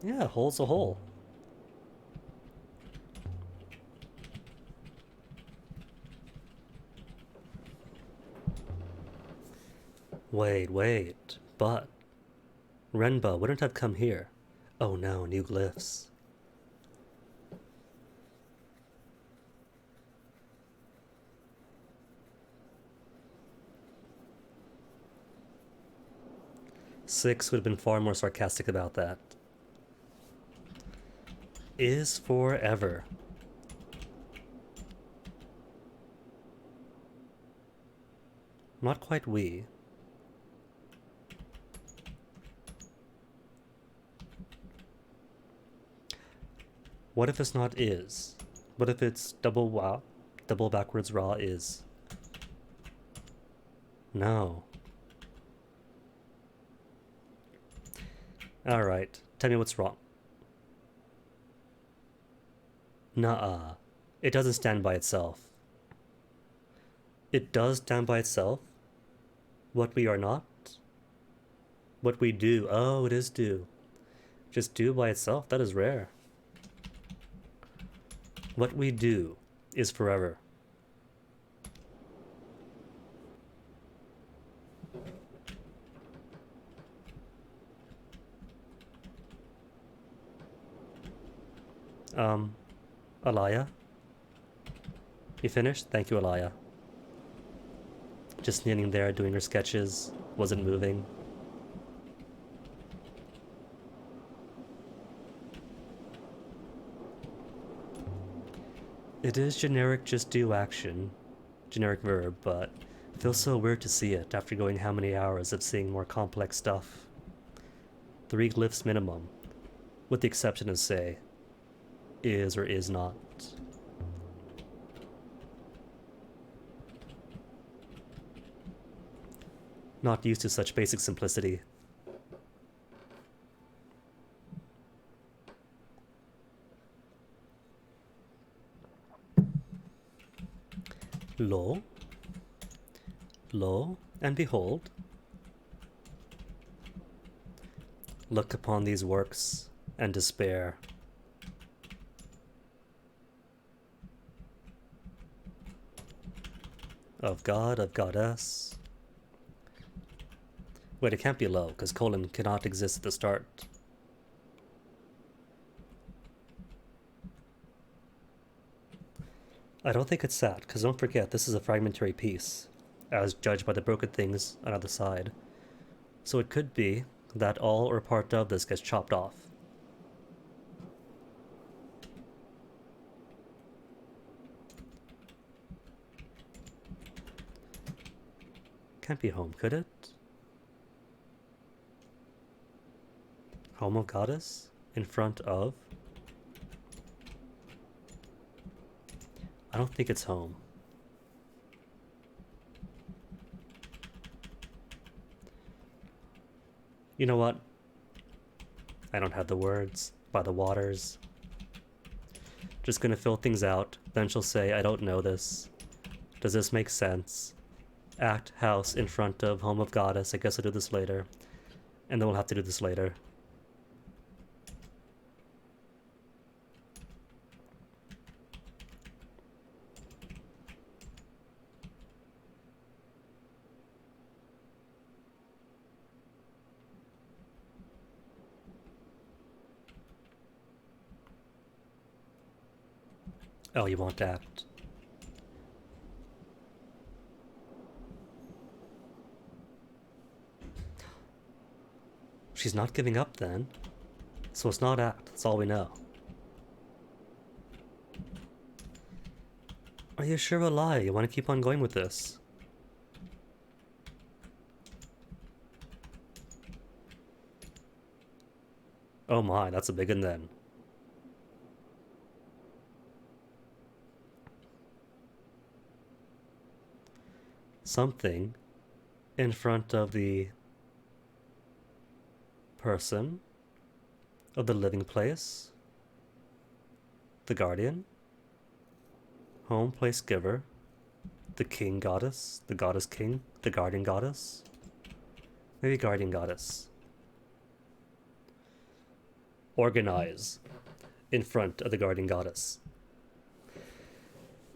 Yeah, a hole's a hole. Wait, but Renba wouldn't have come here. Oh no, new glyphs. Six would have been far more sarcastic about that. Is forever. Not quite we. What if it's not is? What if it's double backwards raw is? No. Alright, tell me what's wrong. Nuh-uh. It doesn't stand by itself. It does stand by itself? What we are not? What we do. Oh, it is do. Just do by itself? That is rare. What we do is forever. Alaya? You finished? Thank you, Alaya. Just kneeling there doing her sketches, wasn't moving. It is generic just do action, generic verb, but it feels so weird to see it after going how many hours of seeing more complex stuff. 3 glyphs minimum, with the exception of, say, is or is not. Not used to such basic simplicity. Lo, and behold, look upon these works and despair. Of God, of goddess. Wait, it can't be low, because colon cannot exist at the start. I don't think it's that, because don't forget, this is a fragmentary piece, as judged by the broken things on either side. So it could be that all or part of this gets chopped off. Can't be home, could it? Home of goddess? In front of? I don't think it's home. You know what? I don't have the words. By the waters. Just gonna fill things out. Then she'll say, I don't know this. Does this make sense? Act, house, in front of, home of goddess. I guess I'll do this later. And then we'll have to do this later. Oh, you want act. She's not giving up then. So it's not act, that's all we know. Are you sure a lie? You want to keep on going with this? Oh my, that's a big one then. Something in front of the person of the living place, the guardian, home place giver, the king goddess, the goddess king, the guardian goddess, maybe guardian goddess. Organize in front of the guardian goddess.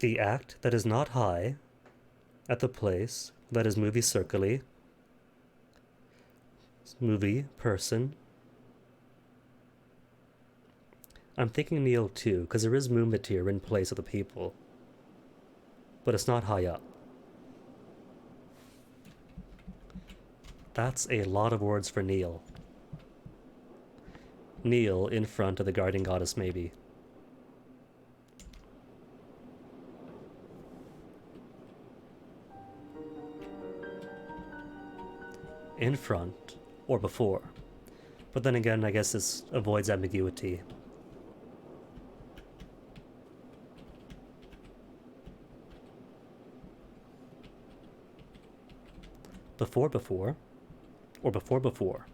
The act that is not high at the place that is movie circly, movie person. I'm thinking Neil too, because there is movement here in place of the people, but it's not high up. That's a lot of words for Neil. Neil in front of the guardian goddess, maybe. In front or before. But then again, I guess this avoids ambiguity. Before? Or before?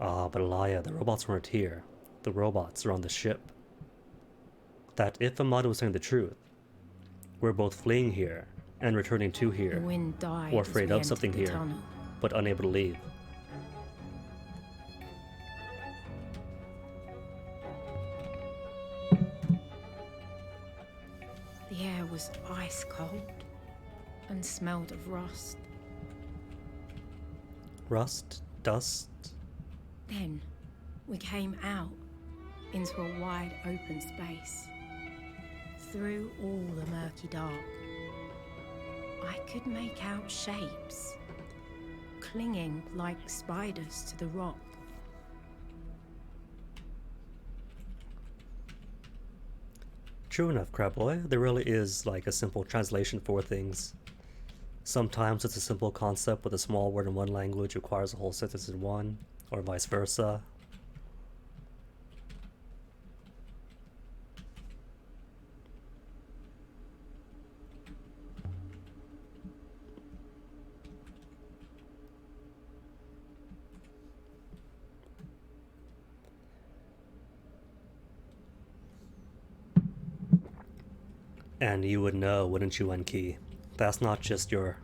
Ah, but Elia, the robots weren't here. The robots are on the ship. That if Amado was saying the truth, we're both fleeing here and returning to The here, wind died or as afraid we of entered something the here, tunnel. but unable to leave. The air was ice cold and smelled of rust. Rust? Dust? Then we came out into a wide open space. Through all the murky dark, I could make out shapes, clinging like spiders to the rock. True enough, Crabboy. There really is like a simple translation for things. Sometimes it's a simple concept with a small word in one language requires a whole sentence in one, or vice versa. And you would know, wouldn't you, Enki? That's not just your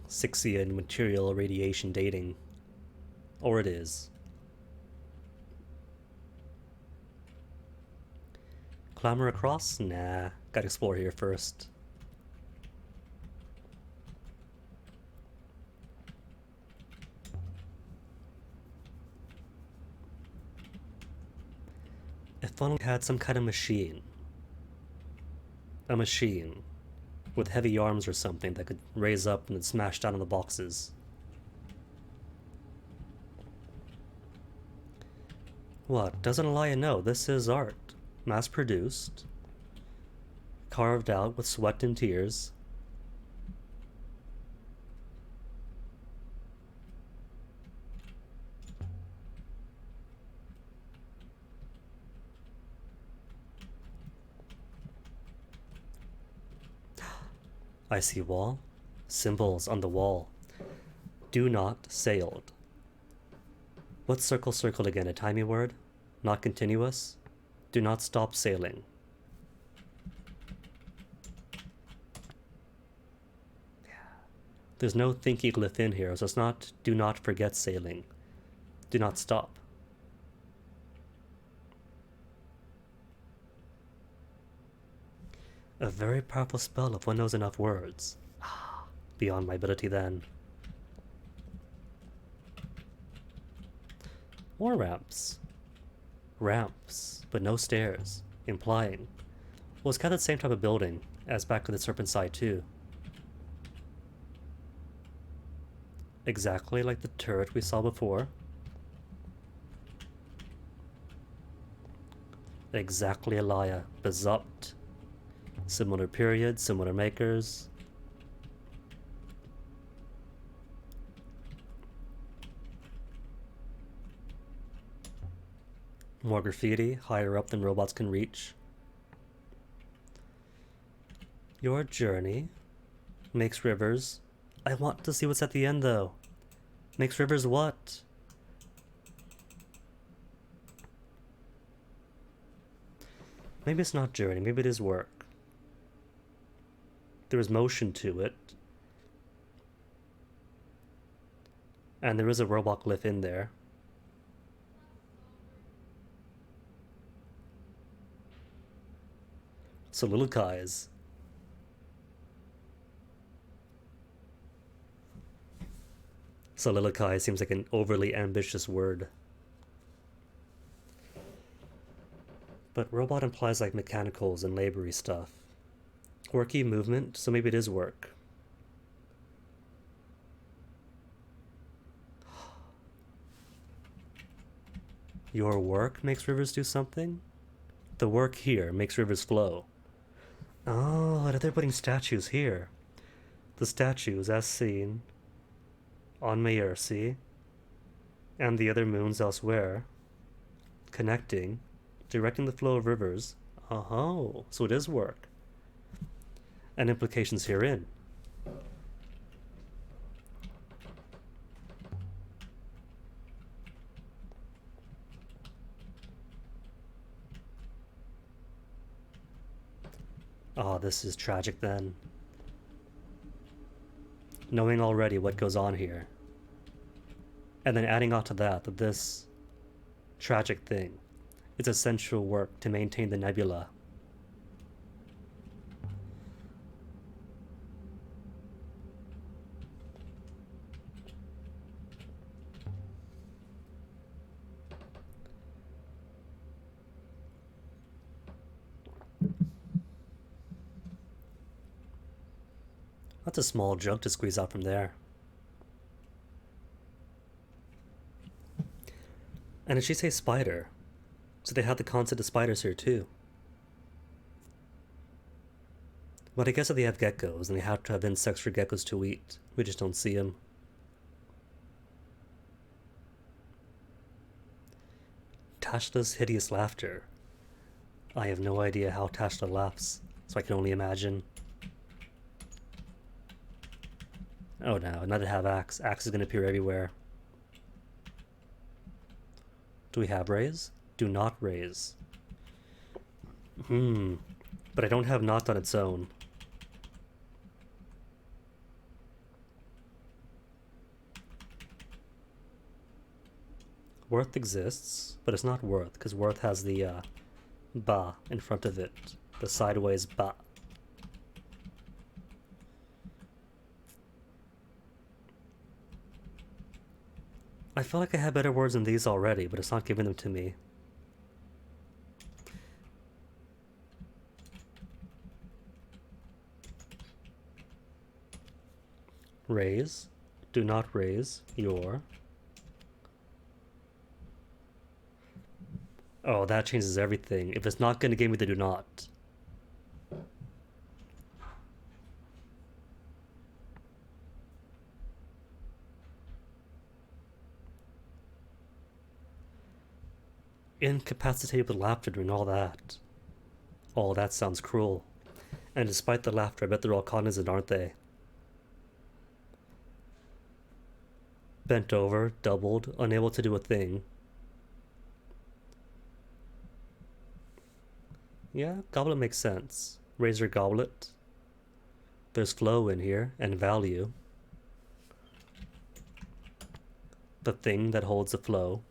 Sixian material radiation dating. Or it is. Clamber across? Nah, gotta explore here first. If only we had some kind of machine. A machine with heavy arms or something that could raise up and then smash down on the boxes. What? Doesn't Elia know? This is art. Mass-produced. Carved out with sweat and tears. I see wall. Symbols on the wall. Do not sailed. What's circle circled again? A timey word? Not continuous? Do not stop sailing. There's no thinky glyph in here, so it's not do not forget sailing. Do not stop. A very powerful spell if one knows enough words. Beyond my ability then. More ramps. Ramps, but no stairs, implying. Well, it's kind of the same type of building as back to the Serpent side too. Exactly like the turret we saw before. Exactly Elia. Bezupt. Similar period, similar makers. More graffiti, higher up than robots can reach. Your journey makes rivers. I want to see what's at the end though. Makes rivers what? Maybe it's not journey, maybe it is work. There is motion to it. And there is a robot glyph in there. Soliloquize. Soliloquize seems like an overly ambitious word. But robot implies like mechanicals and labory stuff. Worky movement, so maybe it is work. Your work makes rivers do something? The work here makes rivers flow. Oh, they're putting statues here. The statues, as seen on Mayersi and the other moons elsewhere, Connecting. Directing the flow of rivers. Oh, so it is work. And implications herein. Oh, this is tragic then. Knowing already what goes on here. And then adding on to that this tragic thing is essential work to maintain the nebula. That's a small joke to squeeze out from there. And did she say spider? So they had the concept of spiders here too. But I guess if they have geckos, and they have to have insects for geckos to eat. We just don't see them. Tashla's hideous laughter. I have no idea how Tashla laughs, so I can only imagine. Oh no, another have axe. Axe is going to appear everywhere. Do we have raise? Do not raise. But I don't have not on its own. Worth exists, but it's not worth, because worth has the ba in front of it. The sideways ba. I feel like I have better words than these already, but it's not giving them to me. Raise. Do not raise your. Oh, that changes everything. If it's not going to give me the do not. Incapacitated with laughter and all that. Oh, that sounds cruel. And despite the laughter, I bet they're all cognizant, aren't they? Bent over, doubled, unable to do a thing. Yeah, goblet makes sense. Razor goblet. There's flow in here, and value. The thing that holds the flow.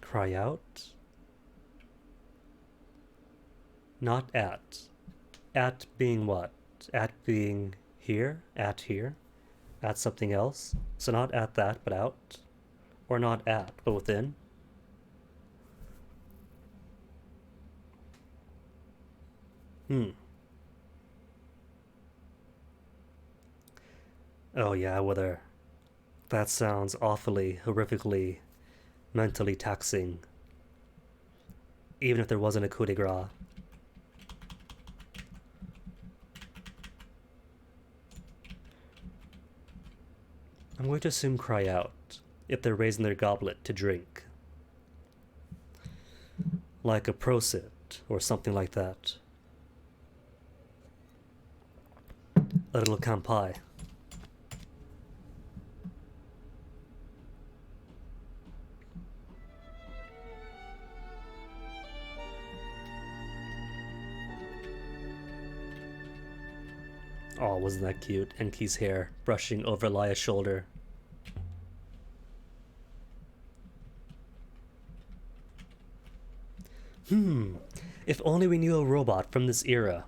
Cry out. Not at. At being what? At being here? At here? At something else? So not at that, but out? Or not at, but within? Oh yeah, whether that sounds awfully, horrifically, mentally taxing. Even if there wasn't a coup de grace. I'm going to assume cry out, if they're raising their goblet to drink. Like a prosit, or something like that. A little kampai. Oh, wasn't that cute? Enki's hair brushing over Laya's shoulder. If only we knew a robot from this era,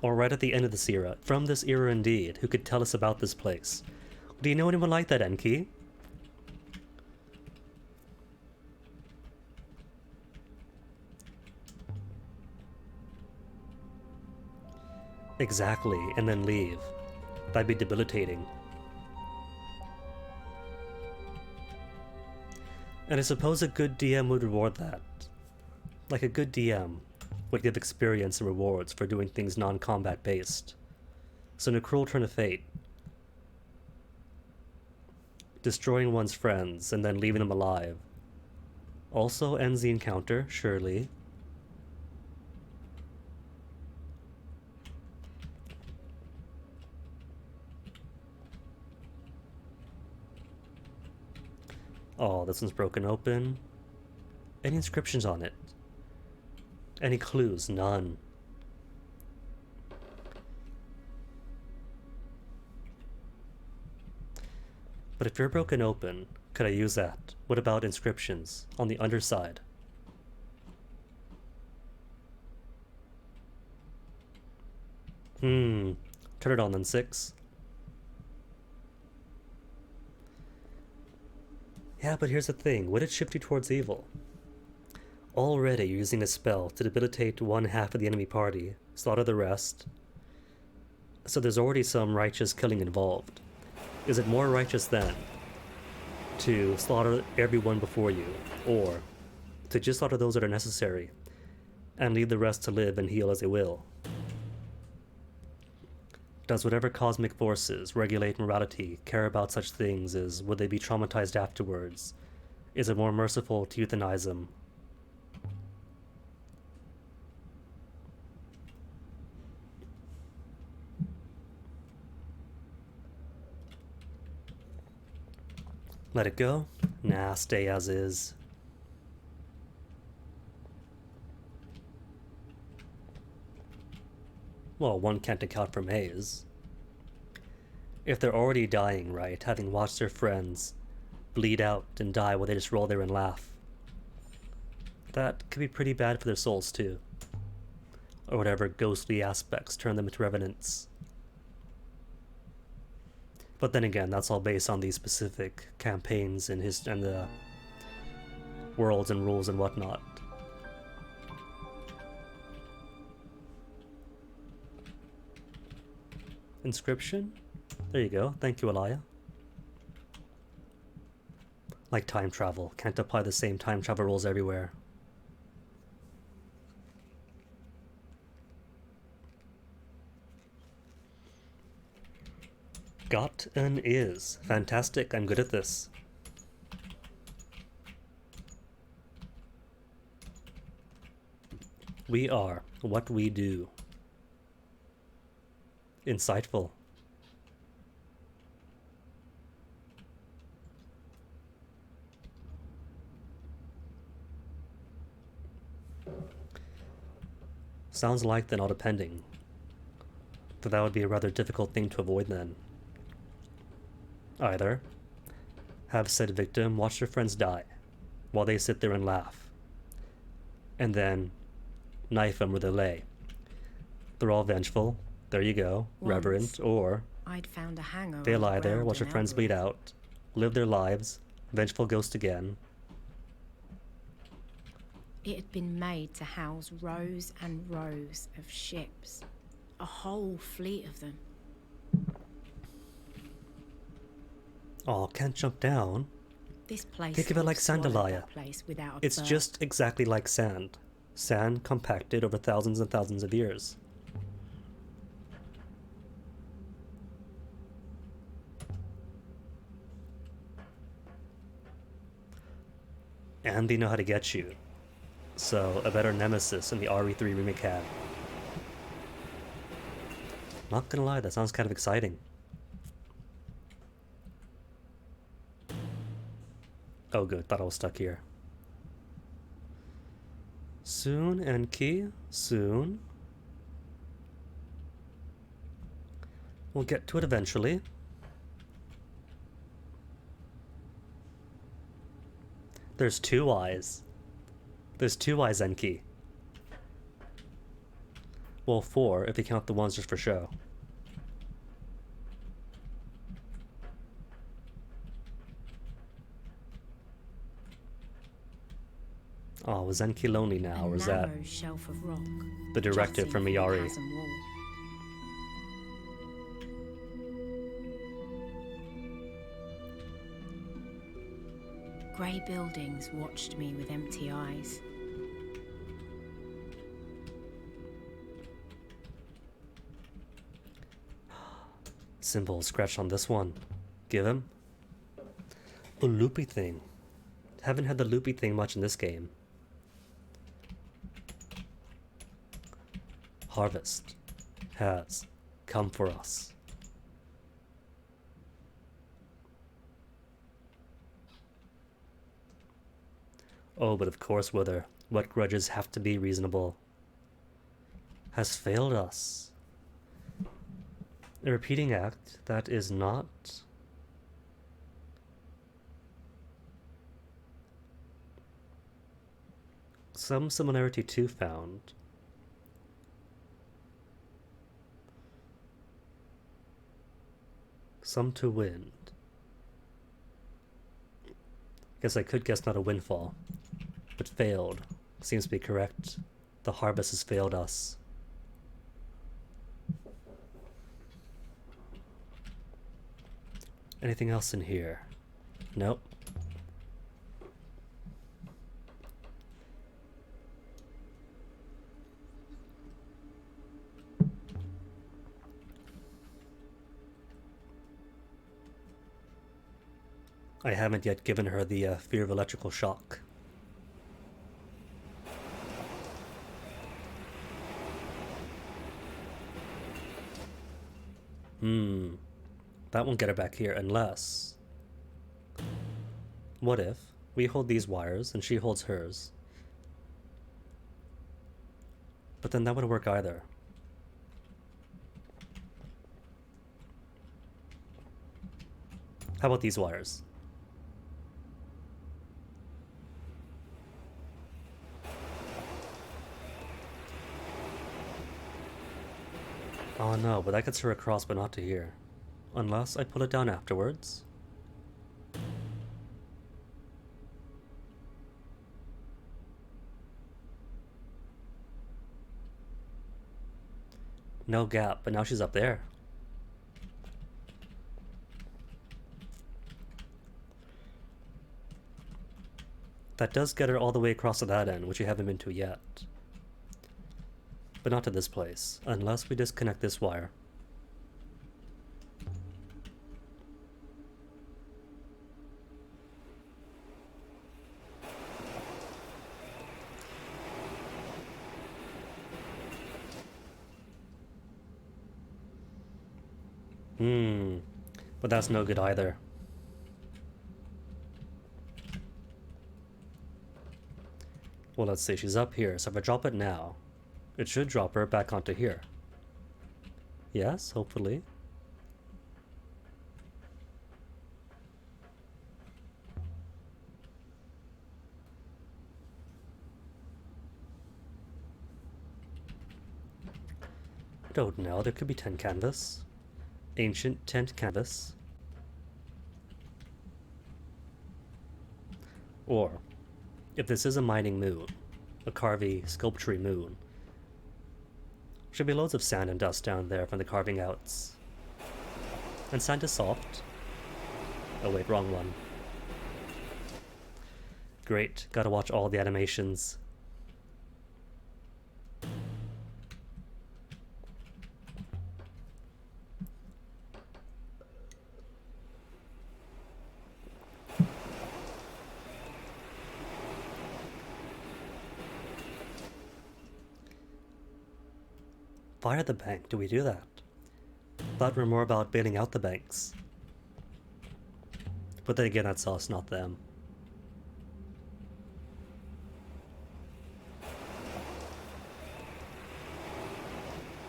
or right at the end of this era, from this era indeed, who could tell us about this place. Do you know anyone like that, Enki? Exactly, and then leave. That'd be debilitating. And I suppose a good DM would reward that. Like a good DM would give experience and rewards for doing things non-combat based. So in a cruel turn of fate, destroying one's friends and then leaving them alive Also ends the encounter, surely. Oh, this one's broken open. Any inscriptions on it? Any clues? None. But if you're broken open, could I use that? What about inscriptions on the underside? Turn it on then, 6. Yeah, but here's the thing. Would it shift you towards evil? Already you're using a spell to debilitate one half of the enemy party, slaughter the rest. So there's already some righteous killing involved. Is it more righteous then to slaughter everyone before you, or to just slaughter those that are necessary and leave the rest to live and heal as they will? Does whatever cosmic forces regulate morality care about such things as would they be traumatized afterwards? Is it more merciful to euthanize them? Let it go? Nah, stay as is. Well, one can't account for Maze. If they're already dying, right, having watched their friends bleed out and die while they just roll there and laugh, that could be pretty bad for their souls too. Or whatever ghostly aspects turn them into revenants. But then again, that's all based on these specific campaigns and the worlds and rules and whatnot. Inscription? There you go. Thank you, Elia. Like time travel. Can't apply the same time travel rules everywhere. Got an is. Fantastic. I'm good at this. We are what we do. Insightful. Sounds like they're not appending. But that would be a rather difficult thing to avoid then. Either have said victim watch their friends die while they sit there and laugh, and then knife them where they lay. They're all vengeful. There you go. Once, reverent. Or I'd found a hanger they on the lie there, ground watch their in friends bleed Outlook. out, live their lives, vengeful ghost again. It had been made to house rows and rows of ships. A whole fleet of them. Oh, can't jump down. This place Think of it would like have swallowed Sandalia. that place without a It's bird. just exactly like sand. Sand compacted over thousands and thousands of years. And they know how to get you. So, a better nemesis than the RE3 remake had. Not gonna lie, that sounds kind of exciting. Oh good, thought I was stuck here. Soon, Enki, soon. We'll get to it eventually. There's 2 eyes. There's 2 eyes, Enki. Well, 4 if you count the ones just for show. Oh, was Enki lonely now, or is that narrow shelf of rock, the directive jutting from the Miyari? chasm wall. Grey buildings watched me with empty eyes. Symbol scratched on this one. Give him. A loopy thing. Haven't had the loopy thing much in this game. Harvest has come for us. Oh, but of course, Wither, what grudges have to be reasonable, has failed us. A repeating act that is not some similarity to found. Some to wind. Guess I could guess not a windfall, but failed seems to be correct. The harvest has failed us. Anything else in here? Nope. I haven't yet given her the fear of electrical shock. That won't get her back here unless... What if we hold these wires and she holds hers? But then that wouldn't work either. How about these wires? Oh no, but that gets her across but not to here. Unless I pull it down afterwards. No gap, but now she's up there. That does get her all the way across to that end, which we haven't been to yet. But not to this place, unless we disconnect this wire. But that's no good either. Well, let's see, she's up here, so if I drop it now, it should drop her back onto here. Yes, hopefully. I don't know, there could be 10 canvas. Ancient tent canvas. Or, if this is a mining moon, a carvy, sculptury moon, should be loads of sand and dust down there from the carving outs. And sand is soft. Oh wait, wrong one. Great, gotta watch all the animations. Fire the bank, do we do that? Thought we're more about bailing out the banks. But then again, that's us, not them.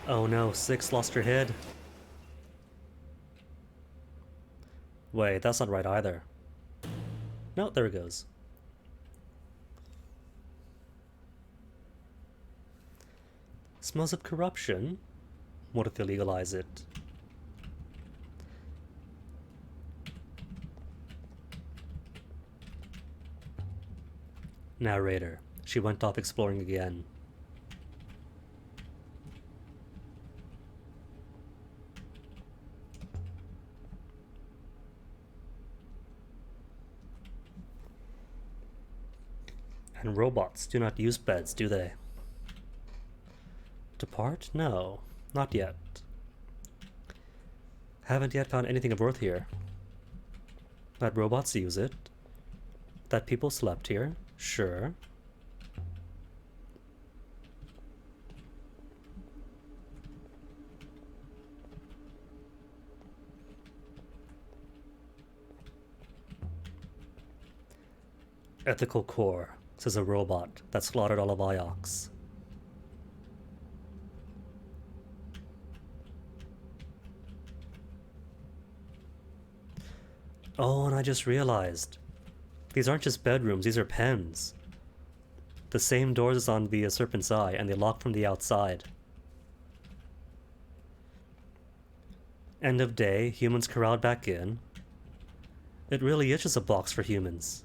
Oh no, 6 lost her head. Wait, that's not right either. No, there it goes. Smells of corruption. What if they legalize it? Narrator. She went off exploring again. And robots do not use beds, do they? Depart? No, not yet. Haven't yet found anything of worth here. That robots use it. that people slept here, sure. Ethical core, says a robot that slaughtered all of Iox. Oh, and I just realized. These aren't just bedrooms, these are pens. The same doors as on the Serpent's Eye, and they lock from the outside. End of day, humans corralled back in. It really is just a box for humans.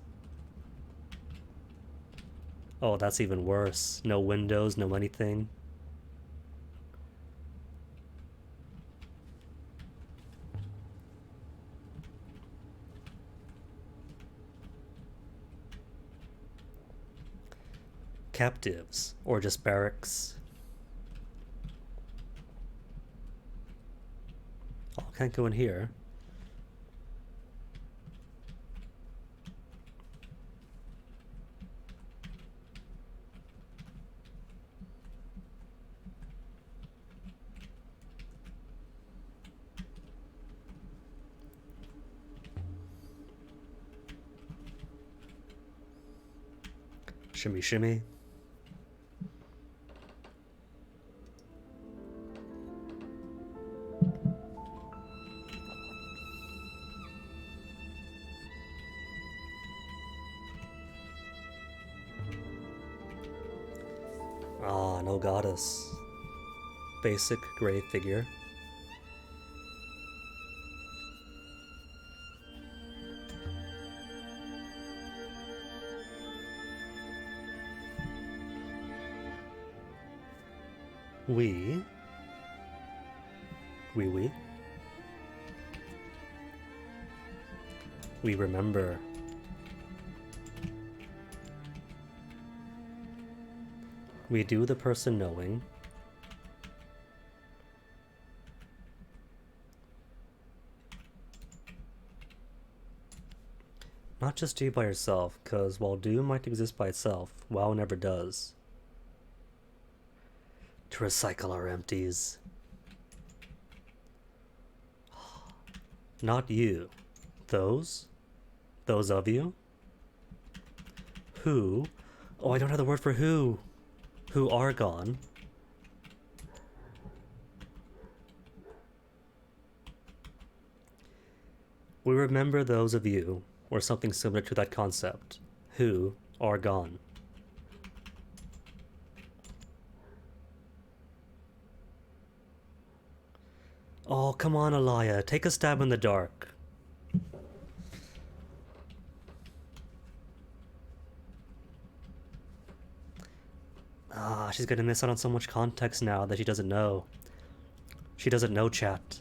Oh, that's even worse. No windows, no anything. Captives, or just barracks. Oh, can't go in here. Shimmy, shimmy. Ah, no goddess. Basic gray figure. We remember. We do the person knowing. Not just do by yourself, because while do might exist by itself, WoW never does. To recycle our empties. Not you. Those? Those of you? Who? Oh, I don't have the word for who. Who are gone. We remember those of you, or something similar to that concept, who are gone. Oh, come on, Alaya, take a stab in the dark. Ah, she's gonna miss out on so much context now that she doesn't know. She doesn't know, chat.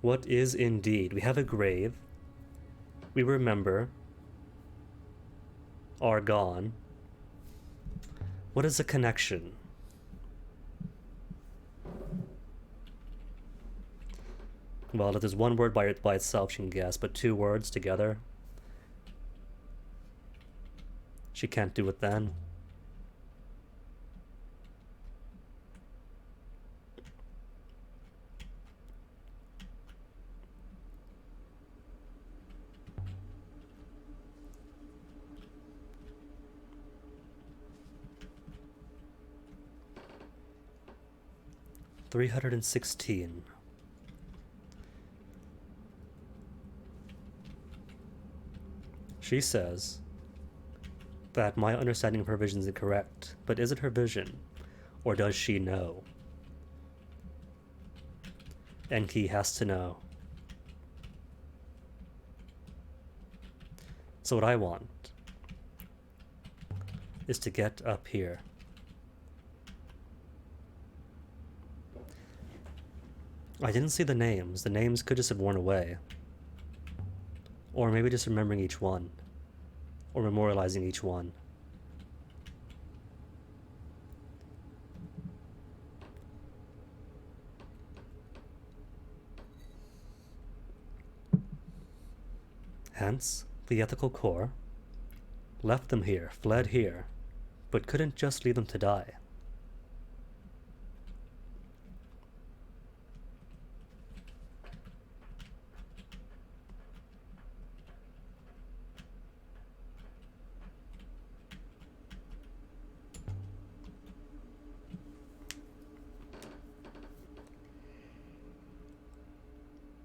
What is indeed? We have a grave. We remember. Are gone. What is a connection? Well, if there's one word by itself, she can guess, but two words together, she can't do it then. $316. She says that my understanding of her vision is incorrect, but is it her vision, or does she know? Enki has to know. So what I want is to get up here. I didn't see the names. The names could just have worn away. Or maybe just remembering each one. Or memorializing each one. Hence, the ethical core left them here, fled here, but couldn't just leave them to die.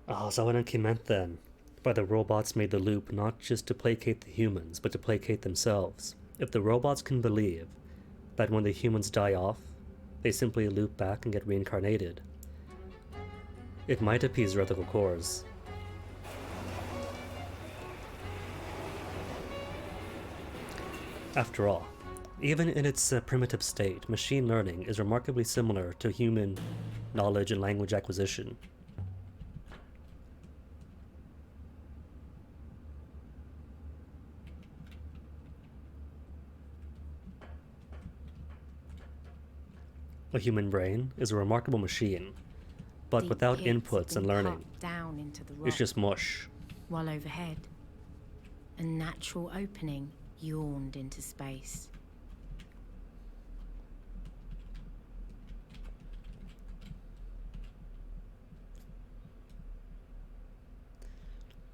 Oh, is that what Enki meant then? By the robots made the loop not just to placate the humans, but to placate themselves. If the robots can believe that when the humans die off, they simply loop back and get reincarnated, it might appease their ethical cores. After all, even in its primitive state, machine learning is remarkably similar to human knowledge and language acquisition. A human brain is a remarkable machine, but Deep without pits had inputs and been learning, cut down into the rock, it's just mush. while overhead, a natural opening yawned into space.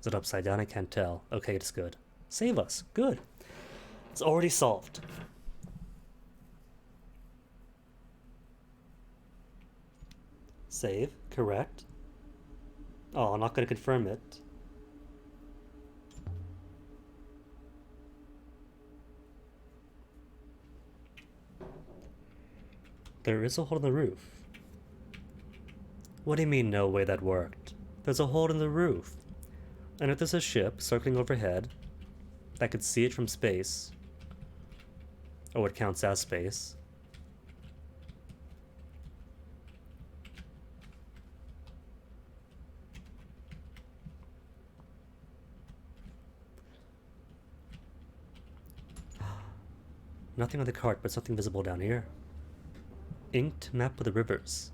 Is it upside down? I can't tell. Okay, it's good. Save us. Good. It's already solved. Save. Correct. Oh, I'm not going to confirm it. There is a hole in the roof. What do you mean, no way that worked? There's a hole in the roof. And if there's a ship circling overhead that could see it from space, or what counts as space, nothing on the cart, but something visible down here. Inked map of the rivers.